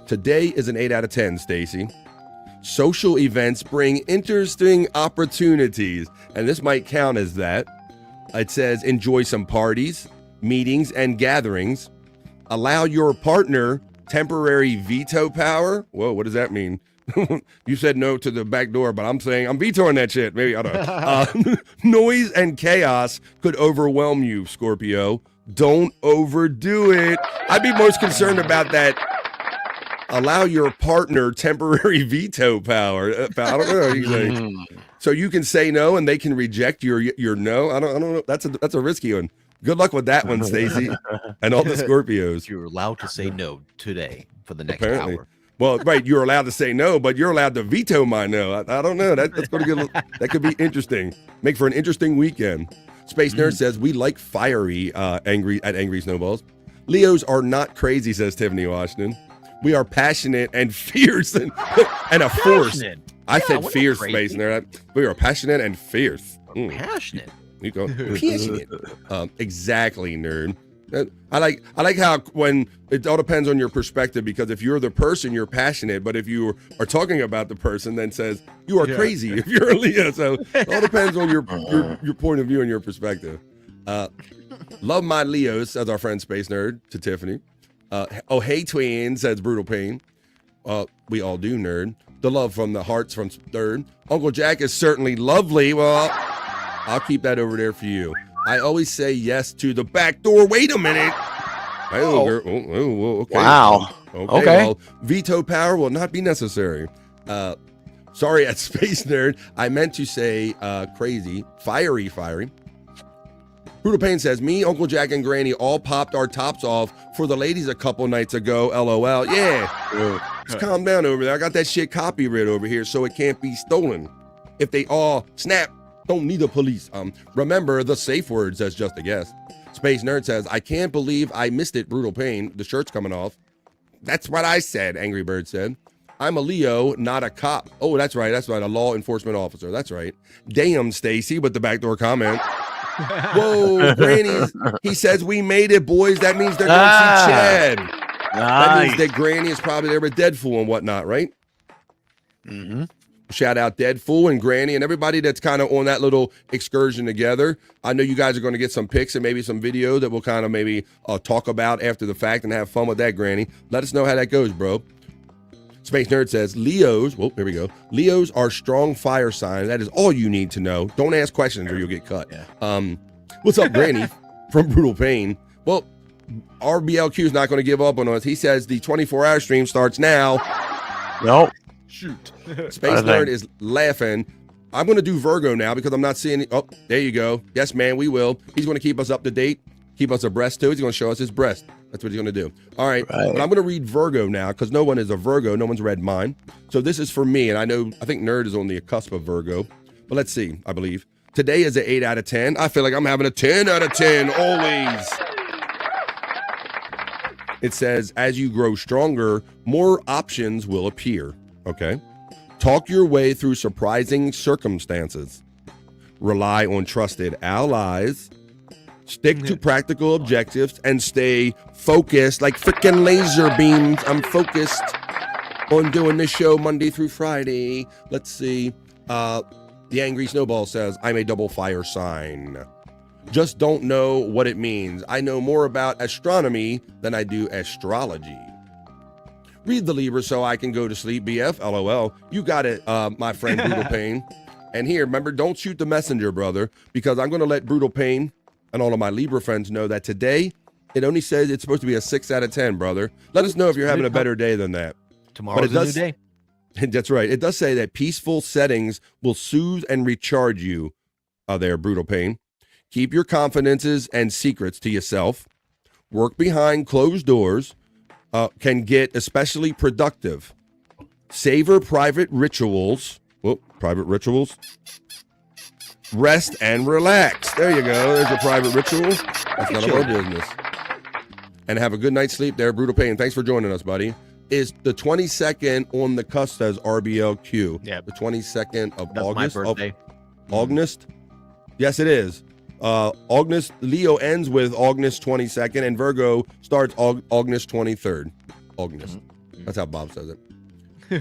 Today is an 8 out of 10, Stacey. Social events bring interesting opportunities, and this might count as that. It says enjoy some parties, meetings, and gatherings. Allow your partner temporary veto power. Whoa, what does that mean? You said no to the back door, but I'm saying I'm vetoing that shit. Maybe, I don't know. Noise and chaos could overwhelm you, Scorpio. Don't overdo it. I'd be most concerned about that. Allow your partner temporary veto power. I don't know. So you can say no and they can reject your no. I don't know. That's a risky one. Good luck with that one, Stacey, and all the Scorpios. You're allowed to say no today for the next hour. Well, right, you're allowed to say no, but you're allowed to veto my no. I don't know. That's going to get that could be interesting. Make for an interesting weekend. Space Nerd says we like fiery, angry snowballs. Leos are not crazy, says Tiffany Washington. We are passionate and fierce and a force. I said fierce, Space Nerd. We are passionate and fierce. Passionate. You go passionate. Exactly, nerd. I like how when it all depends on your perspective, because if you're the person, you're passionate, but if you are talking about the person, then says you are crazy if you're a Leo. So it all depends on your point of view and your perspective. Love my Leos, says our friend Space Nerd to Tiffany. Oh hey twins, says Brutal Pain. We all do, nerd. The love from the hearts from Nerd. Uncle Jack is certainly lovely. Well, I'll keep that over there for you. I always say yes to the back door. Wait a minute. Okay. Wow. Okay. Well, veto power will not be necessary. Sorry, at Space Nerd. I meant to say crazy. Fiery. Brutal Pain says, me, Uncle Jack, and Granny all popped our tops off for the ladies a couple nights ago. LOL. Yeah. Just calm down over there. I got that shit copyright over here so it can't be stolen. If they all snap, don't need the police. Remember the safe word, says Just a Guess. Space Nerd says, I can't believe I missed it, Brutal Pain. The shirt's coming off. That's what I said, Angry Bird said. I'm a Leo, not a cop. Oh, that's right. A law enforcement officer. That's right. Damn, Stacy, with the backdoor comment. Whoa, Granny. He says we made it, boys. That means they're going to see Chad. Nice. That means that Granny is probably there with Deadpool and whatnot, right? Mm-hmm. Shout out Deadpool and Granny and everybody that's kind of on that little excursion together. I know you guys are going to get some pics and maybe some video that we'll kind of maybe talk about after the fact and have fun with that, Granny. Let us know how that goes, bro. Space Nerd says, Leos, well, here we go. Leos are strong fire signs. That is all you need to know. Don't ask questions or you'll get cut. Yeah. What's up, Granny? From Brutal Pain. Well, RBLQ is not going to give up on us. He says the 24-hour stream starts now. Nope. Shoot. Space Nerd is laughing. I'm going to do Virgo now because I'm not seeing it. Oh, there you go. Yes, man, we will. He's going to keep us up to date, keep us abreast too. He's going to show us his breast. That's what he's going to do. All right. But I'm going to read Virgo now because no one is a Virgo. No one's read mine. So this is for me. And I think Nerd is on the cusp of Virgo. But let's see, I believe. Today is an 8 out of 10. I feel like I'm having a 10 out of 10 always. It says, as you grow stronger, more options will appear. Okay. Talk your way through surprising circumstances. Rely on trusted allies. Stick to practical objectives and stay focused like freaking laser beams. I'm focused on doing this show Monday through Friday. Let's see. The Angry Snowball says, I'm a double fire sign. Just don't know what it means. I know more about astronomy than I do astrology. Read the Libra so I can go to sleep, BF. LOL. You got it, my friend Brutal Pain. And here, remember, don't shoot the messenger, brother, because I'm going to let Brutal Pain and all of my Libra friends know that today, it only says it's supposed to be a 6 out of 10, brother. Let us know if you're having a better day than that. Tomorrow's a new day. That's right. It does say that peaceful settings will soothe and recharge you. There, Brutal Pain. Keep your confidences and secrets to yourself. Work behind closed doors. Can get especially productive. Savor private rituals. Private rituals. Rest and relax. There you go. There's a private ritual. That's none of our business. And have a good night's sleep there, Brutal Pain. Thanks for joining us, buddy. Is the 22nd on the cusp, says RBLQ. Yeah. The 22nd of That's August. my birthday. August? Yes, it is. August. Leo ends with August 22nd, and Virgo starts August 23rd. August. That's how Bob says it.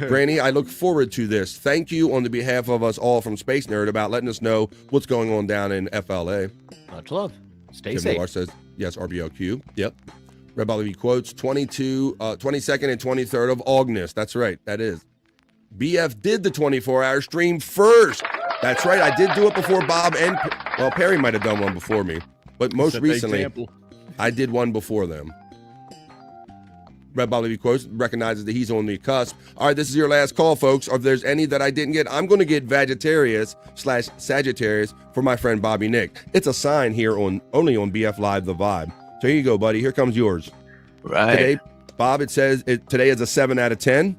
Granny, I look forward to this. Thank you on the behalf of us all from Space Nerd about letting us know what's going on down in FLA. Much love. Stay Tim safe. Millar says, yes, RBLQ. Yep. Red Bobby quotes 22, 22nd and 23rd of August. That's right. That is. BF did the 24-hour stream first. That's right. I did do it before Bob and, well, Perry might have done one before me. But most Set the recently, example. I did one before them. Red Bobby quotes recognizes that he's on the cusp. All right, this is your last call, folks. If there's any that I didn't get, I'm going to get Vegetarius/Sagittarius for my friend Bobby Nick. It's a sign here only on BF Live The Vibe. So here you go, buddy. Here comes yours. Right. Today, Bob, it says today is a 7 out of 10.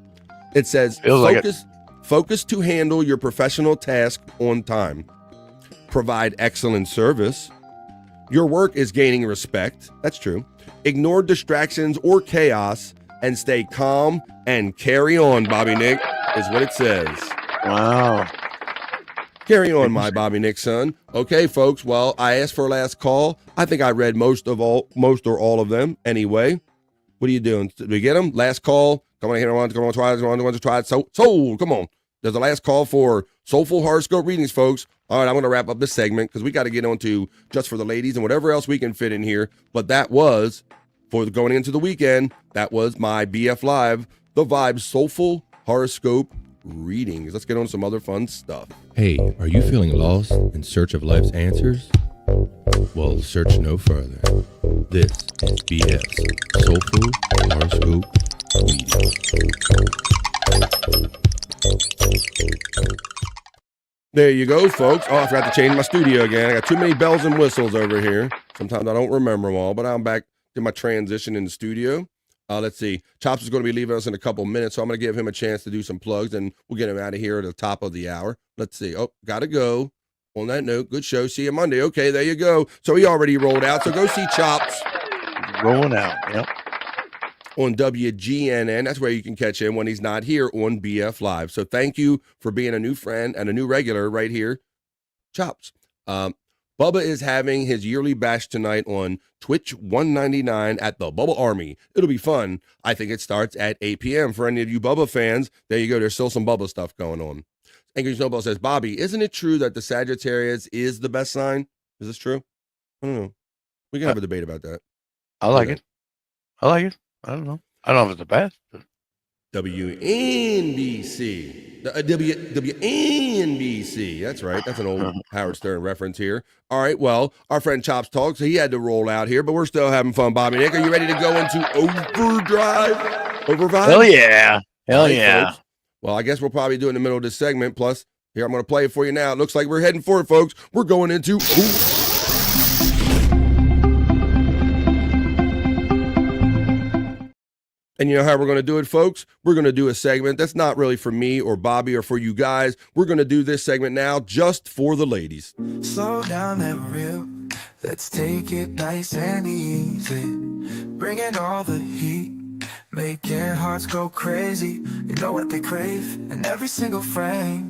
It says focus to handle your professional task on time. Provide excellent service. Your work is gaining respect. That's true. Ignore distractions or chaos and stay calm and carry on, Bobby Nick, is what it says. Wow. Carry on, my Bobby Nick son. Okay, folks. Well, I asked for a last call. I think I read most or all of them anyway. What are you doing? Did we get them? Last call. Come on, here. Come on, try it. Soul, come on. There's a last call for Soulful Horoscope readings, folks. All right, I'm going to wrap up this segment because we got to get on to Just for the Ladies and whatever else we can fit in here. But that was, for going into the weekend, that was my BF Live, The Vibe Soulful Horoscope readings. Let's get on to some other fun stuff. Hey, are you feeling lost in search of life's answers? Well, search no further. This is BF's Soulful Horoscope reading. There you go, folks. Oh, I forgot to change my studio again. I got too many bells and whistles over here. Sometimes I don't remember them all, but I'm back to my transition in the studio. Let's see. Chops is going to be leaving us in a couple minutes, so I'm going to give him a chance to do some plugs, and we'll get him out of here at the top of the hour. Let's see. Oh, got to go. On that note, good show. See you Monday. Okay, there you go. So he already rolled out, so go see Chops. Rolling out, yep. On WGNN. That's where you can catch him when he's not here on BF Live. So thank you for being a new friend and a new regular right here, Chops. Bubba is having his yearly bash tonight on Twitch 199 at the Bubba Army. It'll be fun. I think it starts at 8 p.m. For any of you Bubba fans, there you go. There's still some Bubba stuff going on. Angry Snowball says, Bobby, isn't it true that the Sagittarius is the best sign? Is this true? I don't know. We can have a debate about that. I like it. I like it. I don't know. I don't know if it's the best. WNBC. WNBC. That's right. That's an old Howard Stern reference here. All right. Well, our friend Chops talks, so he had to roll out here, but we're still having fun, Bobby Nick. Are you ready to go into overdrive? Overdrive? Hell yeah. Hell yeah. Folks. Well, I guess we'll probably do it in the middle of this segment. Plus, here, I'm going to play it for you now. It looks like we're heading for it, folks. We're going into... And you know how we're going to do it, folks? We're going to do a segment that's not really for me or Bobby or for you guys. We're going to do this segment now just for the ladies. Slow down, never real. Let's take it nice and easy. Bring in all the heat. Making hearts go crazy. You know what they crave in every single frame.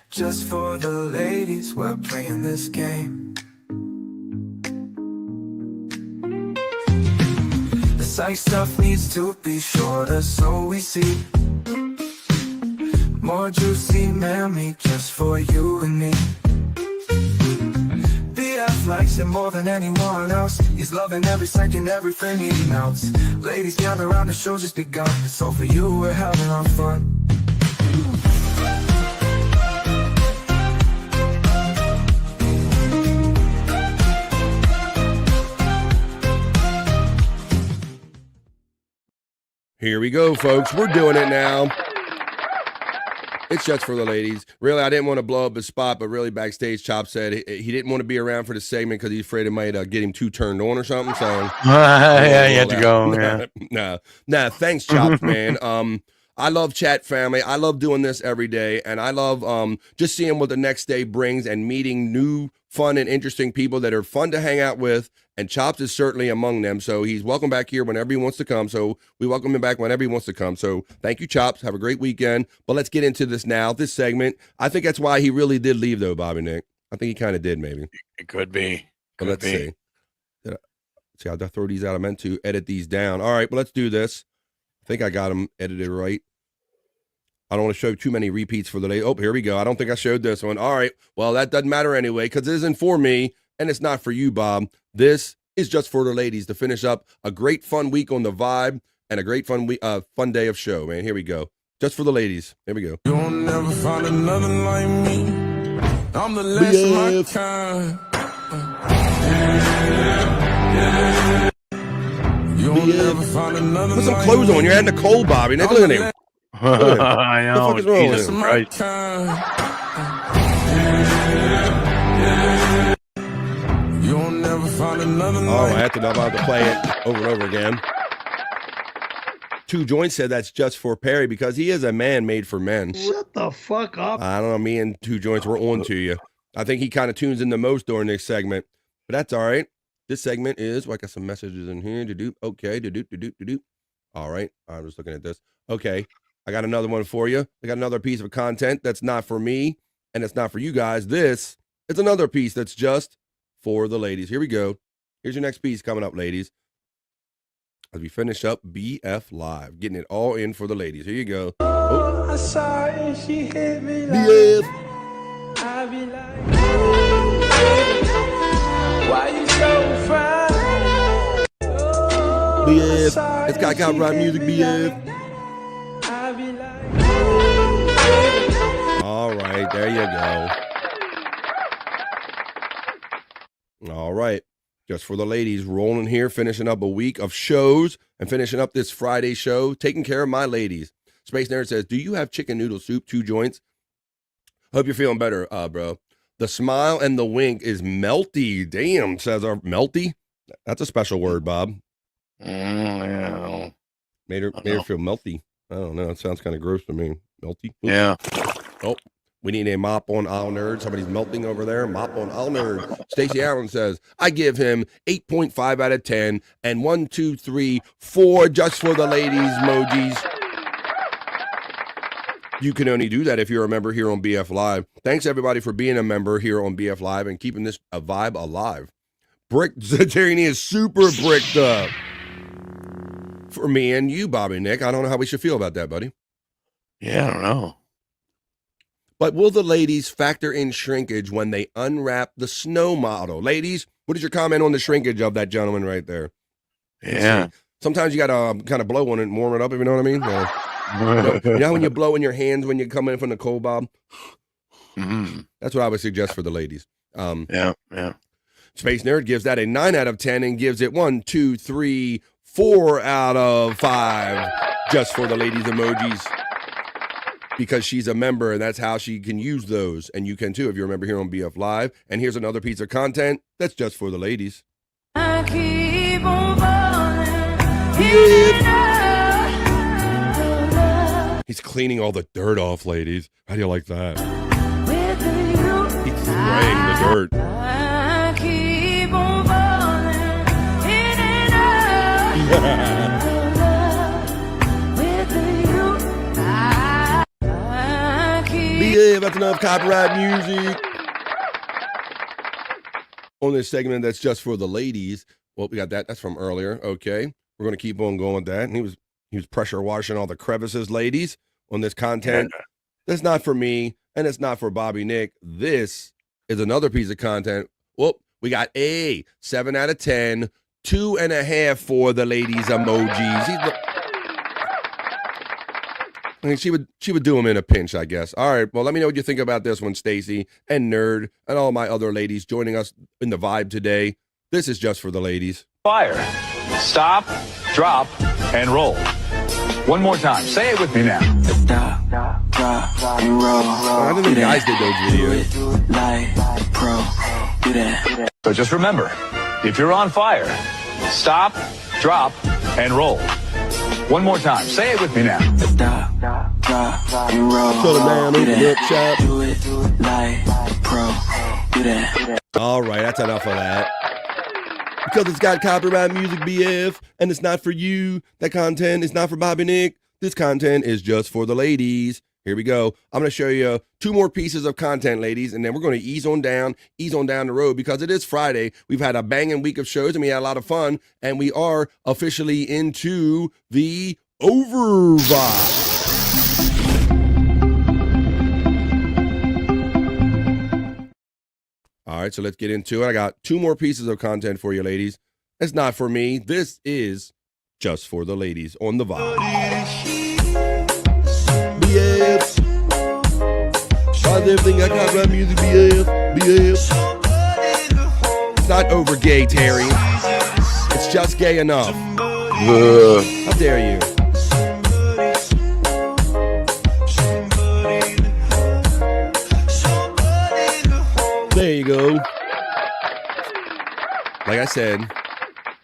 Just for the ladies, we're playing this game. The Cyke stuff needs to be shorter, so we see more juicy mammy just for you and me. BF likes it more than anyone else. He's loving every second, every frame he melts. Ladies gather around, the show just begun. So for you, we're having our fun. Here we go, folks. We're doing it now. It's just for the ladies. Really, I didn't want to blow up his spot, but really backstage, Chop said he didn't want to be around for the segment because he's afraid it might get him too turned on or something. So yeah, you had to go. Yeah. Nah, thanks, Chops, man. I love chat family. I love doing this every day, and I love just seeing what the next day brings and meeting new, fun, and interesting people that are fun to hang out with. And Chops is certainly among them. So he's welcome back here whenever he wants to come. So we welcome him back whenever he wants to come. So thank you, Chops. Have a great weekend. But let's get into this now, this segment. I think that's why he really did leave, though, Bobby Nick. I think he kind of did, maybe. It could be. But let's see. See, I'll throw these out. I meant to edit these down. All right, well, let's do this. I think I got them edited right. I don't want to show too many repeats for the day. Oh, here we go. I don't think I showed this one. All right. Well, that doesn't matter anyway because it isn't for me and it's not for you, Bob. This is just for the ladies to finish up a great fun week on the Vibe and a great fun day of show, man. Here we go. Just for the ladies. Here we go. You'll never find another like me. I'm the last of my kind. You'll never find another. Put some clothes on. You're adding a cold, Bobby. Nick, look at him. I know. Jesus Christ. You'll never find another. Oh, I have to know about to play it over and over again. Two Joints said that's just for Perry because he is a man made for men. Shut the fuck up. I don't know. Me and Two Joints were on to you. I think he kind of tunes in the most during this segment, but that's all right. This segment is, well, I got some messages in here to do. Okay, to do. All right. I was looking at this. Okay. I got another one for you. I got another piece of content that's not for me and it's not for you guys. This is another piece that's just for the ladies. Here we go. Here's your next piece coming up, ladies. As we finish up BF Live, getting it all in for the ladies. Here you go. Oh, I saw it and she hit me like BF. I be like, why you so fine? BF. It's got copyright music, BF. All right, there you go. All right, just for the ladies, rolling here, finishing up a week of shows and finishing up this Friday show, taking care of my ladies. Space Nerd says, do you have chicken noodle soup, Two Joints? Hope you're feeling better, bro. The smile and the wink is melty. Damn, says our melty. That's a special word, Bob. Yeah. Made her feel melty. I don't know. It sounds kind of gross to me. Melty. Oops. Yeah. Oh, we need a mop on All Nerd. Somebody's melting over there. Mop on All Nerd. Stacey Allen says, I give him 8.5 out of 10 and 1, 2, 3, 4 just for the ladies emojis. You can only do that if you're a member here on BF Live. Thanks, everybody, for being a member here on BF Live and keeping this a vibe alive. Brick Zatarian is super bricked up. For me and you, Bobby Nick. I don't know how we should feel about that, buddy. Yeah, I don't know. But will the ladies factor in shrinkage when they unwrap the snow model? Ladies, what is your comment on the shrinkage of that gentleman right there? Yeah. Sometimes you got to kind of blow on it and warm it up, if you know what I mean? You know when you blow in your hands when you come in from the cold, Bob? Mm-hmm. That's what I would suggest for the ladies. Yeah. Space Nerd gives that a 9 out of 10 and gives it 1, 2, 3, 4 out of 5 just for the ladies emojis. Because she's a member, and that's how she can use those. And you can, too, if you're a member here on BF Live. And here's another piece of content that's just for the ladies. I keep on falling, He's cleaning all the dirt off, ladies. How do you like that? He's spraying the dirt. I keep on falling in and out with you. I keep Yeah, that's enough copyright music. On this segment that's just for the ladies. Well, we got that. That's from earlier. Okay. We're going to keep on going with that. And he was pressure washing all the crevices, ladies, on this content. That's not for me, and it's not for Bobby Nick. This is another piece of content. Well, we got a 7 out of 10, 2.5 for the ladies emojis. I mean, she would do them in a pinch, I guess. All right, well, let me know what you think about this one, Stacy and Nerd and all my other ladies joining us in the vibe today. This is just for the ladies. Fire. Stop, drop, and roll. One more time. Say it with me now. Stop, drop, and roll. I didn't think guys did those videos. Like a pro. Do that. So just remember, if you're on fire, stop, drop, and roll. One more time. Say it with me now. Stop, drop, and roll. Shut it down, open it up, shop. Do it like a pro. Do that. All right, that's enough of that. Because it's got copyright music, BF, and it's not for you. That content is not for Bobby Nick. This content is just for the ladies. Here we go. I'm going to show you 2 more pieces of content, ladies, and then we're going to ease on down the road because it is Friday. We've had a banging week of shows, and we had a lot of fun, and we are officially into the Overvibe. All right, so let's get into it. I got 2 more pieces of content for you, ladies. It's not for me. This is just for the ladies on the Vibe. BF. Everything got copyright music, BF. It's not over gay, Terry. It's just gay enough. How dare you? There you go. Like I said,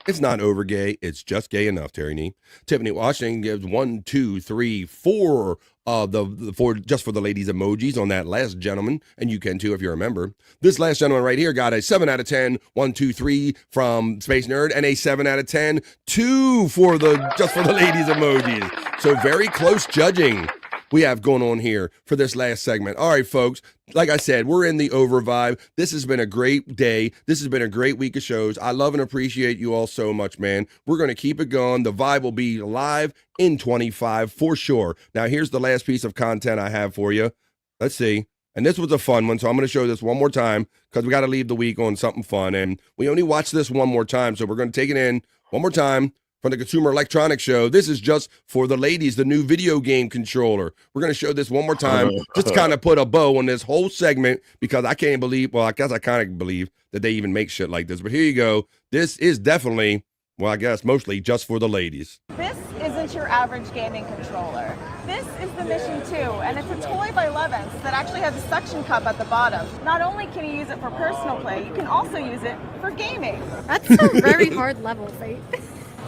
it's not over gay. It's just gay enough, Terry Nee. Tiffany Washington gives 1, 2, 3, 4 of the 4 just for the ladies emojis on that last gentleman, and you can too if you're a member. This last gentleman right here got a 7 out of 10, 1, 2, 3 from Space Nerd, and a 7 out of 10, 2 for the just for the ladies emojis. So very close judging we have going on here for this last segment. All right, folks, like I said, we're in the Overvibe. This has been a great day. This has been a great week of shows. I love and appreciate you all so much, man. We're going to keep it going. The Vibe will be live in 25 for sure. Now, here's the last piece of content I have for you. Let's see. And this was a fun one, so I'm going to show this one more time because we got to leave the week on something fun. And we only watched this one more time, so we're going to take it in one more time. From the Consumer Electronics Show. This is just for the ladies, the new video game controller. We're going to show this one more time, just to kind of put a bow on this whole segment, because I can't believe, well, I guess I kind of believe that they even make shit like this. But here you go. This is definitely, well, I guess mostly just for the ladies. This isn't your average gaming controller. This is the Mission 2, and it's a toy by Levens that actually has a suction cup at the bottom. Not only can you use it for personal play, you can also use it for gaming. That's a very hard level, Shyt.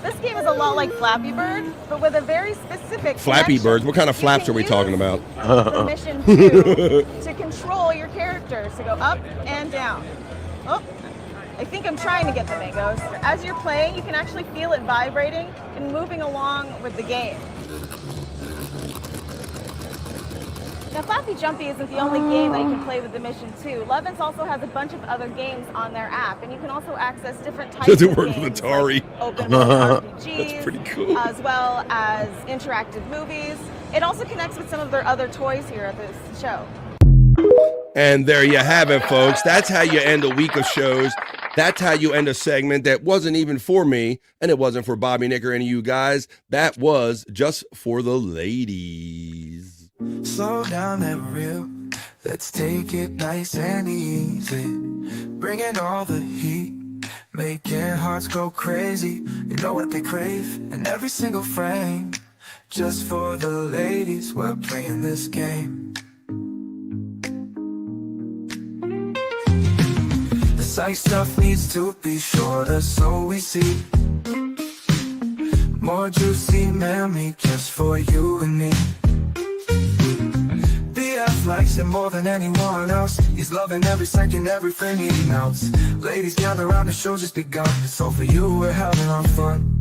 This game is a lot like Flappy Bird, but with a very specific Flappy connection. Birds? What kind of flaps are we talking about? The Mission 2 to control your characters to go up and down. Oh, I think I'm trying to get the mangoes. As you're playing, you can actually feel it vibrating and moving along with the game. Now, Flappy Jumpy isn't the only game that you can play with the Mission 2. Levens also has a bunch of other games on their app, and you can also access different types Does it of work games, with Atari? like open world RPGs, That's pretty cool. as well as interactive movies. It also connects with some of their other toys here at this show. And there you have it, folks. That's how you end a week of shows. That's how you end a segment that wasn't even for me, and it wasn't for Bobby Nick or any of you guys. That was just for the ladies. Slow down, let me real. Let's take it nice and easy. Bringing all the heat, making hearts go crazy. You know what they crave in every single frame. Just for the ladies, we're playing this game. The Cyke stuff needs to be shorter, so we see more juicy memory just for you and me. flexing more than anyone else. He's loving every second, everything he melts. Ladies gather around, the show just begun. So for you, we're having our fun.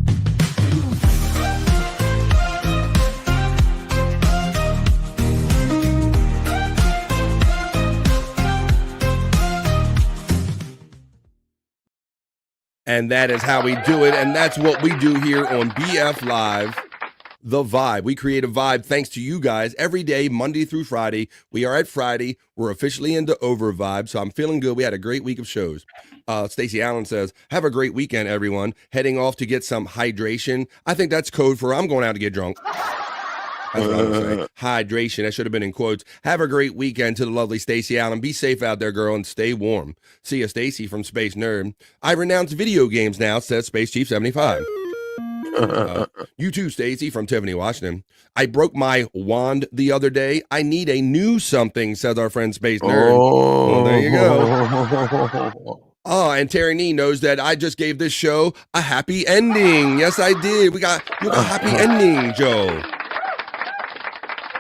And that is how we do it. And that's what we do here on BF Live, The Vibe. We create a vibe thanks to you guys every day, Monday through Friday. We are at Friday. We're officially into Over Vibe, so I'm feeling good. We had a great week of shows. Stacey Allen says, have a great weekend, everyone. Heading off to get some hydration. I think that's code for I'm going out to get drunk. That's what I would say. Hydration. That should have been in quotes. Have a great weekend to the lovely Stacey Allen. Be safe out there, girl, and stay warm. See ya, Stacey from Space Nerd. I renounce video games now, says Space Chief 75. You too, Stacey from Tiffany, Washington. I broke my wand the other day. I need a new something, says our friend Space Nerd. Well, there you go. Oh, and Terry Nee knows that I just gave this show a happy ending. Yes, I did. You got a happy ending, Joe.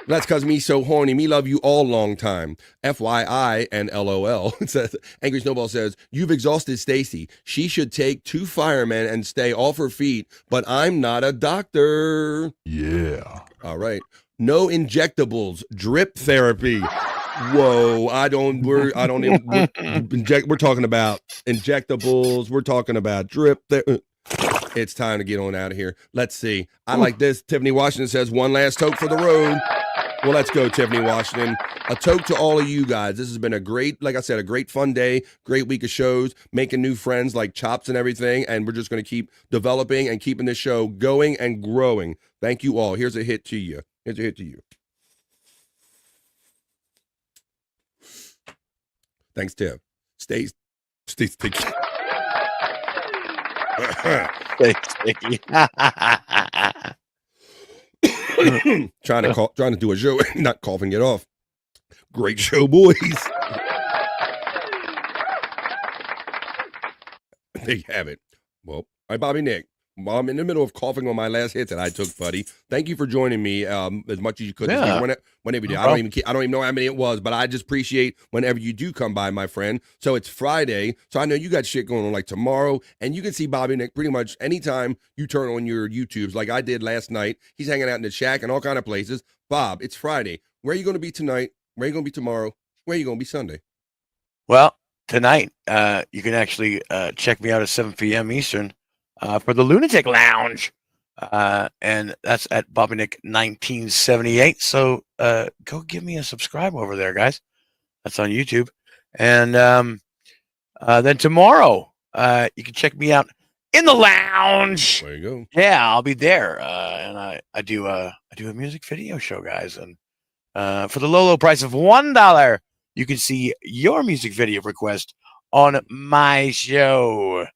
That's because me so horny. Me love you all long time. FYI and LOL. It says, Angry Snowball says, you've exhausted Stacy. She should take 2 firemen and stay off her feet, but I'm not a doctor. Yeah. All right. No injectables. Drip therapy. Whoa. We're talking about injectables. We're talking about drip therapy. It's time to get on out of here. Let's see. I like this. Tiffany Washington says, one last toke for the road. Well, let's go, Tiffany Washington. A toke to all of you guys. This has been a great, like I said, a great fun day, great week of shows, making new friends like Chops and everything, and we're just going to keep developing and keeping this show going and growing. Thank you all. Here's a hit to you. Here's a hit to you. Thanks, Tim. Stay sticky. Stay sticky. trying to do a show, not coughing it off. Great show, boys. There you have it. Well, all right, Bobby Nick. Well, I'm in the middle of coughing on my last hit that I took, buddy. Thank you for joining me as much as you could. Yeah. Whenever you do. I don't even know how many it was, but I just appreciate whenever you do come by, my friend. So it's Friday, so I know you got shit going on like tomorrow, and you can see Bobby Nick pretty much anytime you turn on your YouTubes, like I did last night. He's hanging out in the shack and all kind of places. Bob, it's Friday. Where are you going to be tonight? Where are you going to be tomorrow? Where are you going to be Sunday? Well, tonight, you can actually check me out at 7 p.m. Eastern for the Lunatic Lounge. And that's at Bobby Nick 1978. So go give me a subscribe over there, guys. That's on YouTube. And then tomorrow, you can check me out in the lounge. There you go. Yeah, I'll be there. And I do a music video show, guys. And for the low price of $1, you can see your music video request on my show.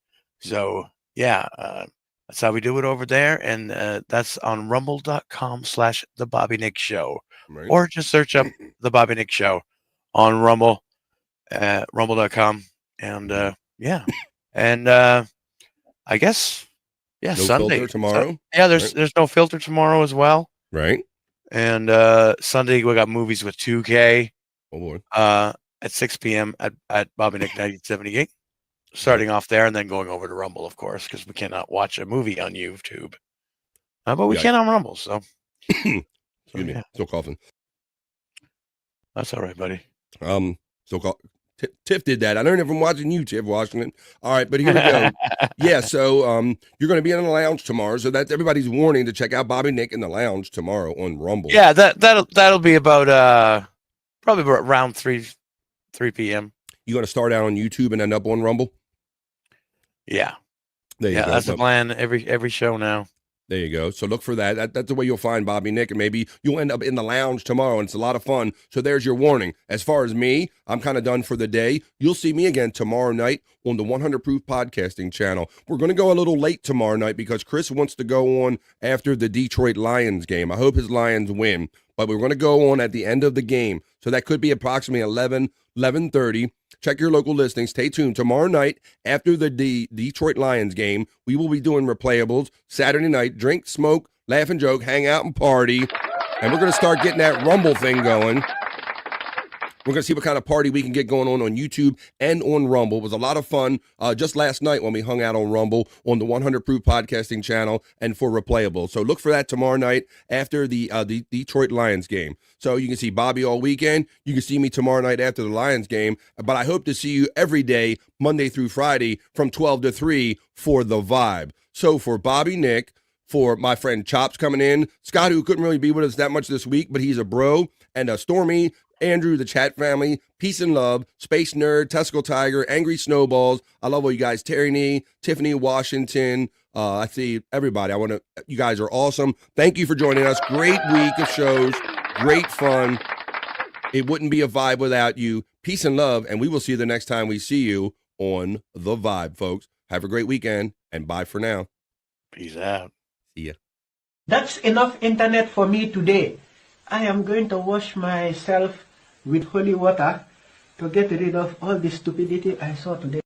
So yeah, that's how we do it over there. And that's on rumble.com/The Bobby Nick Show. Right. Or just search up The Bobby Nick Show on Rumble, rumble.com. And yeah. And I guess, yeah, no Sunday. Filter tomorrow? There's no filter tomorrow as well. Right. And Sunday, we got movies with 2K. Oh, boy. At 6 p.m. at Bobby Nick 1978. Starting off there and then going over to Rumble, of course, because we cannot watch a movie on YouTube. But we can on Rumble, so. Excuse me. Still coughing. That's all right, buddy. Tiff did that. I learned it from watching you, Tiff Washington. All right, but here we go. Yeah, so you're going to be in the lounge tomorrow, so that's everybody's warning to check out Bobby Nick in the lounge tomorrow on Rumble. Yeah, that'll be about probably around 3 p.m. You going to start out on YouTube and end up on Rumble? Yeah. There you go. That's the plan. Every show now. There you go. So look for that. That's the way you'll find Bobby Nick, and maybe you'll end up in the lounge tomorrow, and it's a lot of fun. So there's your warning. As far as me, I'm kind of done for the day. You'll see me again tomorrow night on the 100 Proof Podcasting channel. We're going to go a little late tomorrow night because Chris wants to go on after the Detroit Lions game. I hope his Lions win, but we're going to go on at the end of the game. So that could be approximately 11:30. Check your local listings. Stay tuned. Tomorrow night, after the Detroit Lions game, we will be doing replayables. Saturday night, drink, smoke, laugh and joke, hang out and party. And we're going to start getting that Rumble thing going. We're going to see what kind of party we can get going on YouTube and on Rumble. It was a lot of fun just last night when we hung out on Rumble on the 100 Proof Podcasting channel and for Replayable. So look for that tomorrow night after the Detroit Lions game. So you can see Bobby all weekend. You can see me tomorrow night after the Lions game. But I hope to see you every day, Monday through Friday, from 12 to 3 for The Vibe. So for Bobby, Nick, for my friend Chops coming in, Scott, who couldn't really be with us that much this week, but he's a bro, and Stormy, Andrew, the chat family, Peace and Love, Space Nerd, Testicle Tiger, Angry Snowballs. I love all you guys. Terry Nee, Tiffany Washington. I see everybody. You guys are awesome. Thank you for joining us. Great week of shows. Great fun. It wouldn't be a vibe without you. Peace and love, and we will see you the next time we see you on The Vibe, folks. Have a great weekend, and bye for now. Peace out. See ya. That's enough internet for me today. I am going to wash myself with holy water to get rid of all the stupidity I saw today.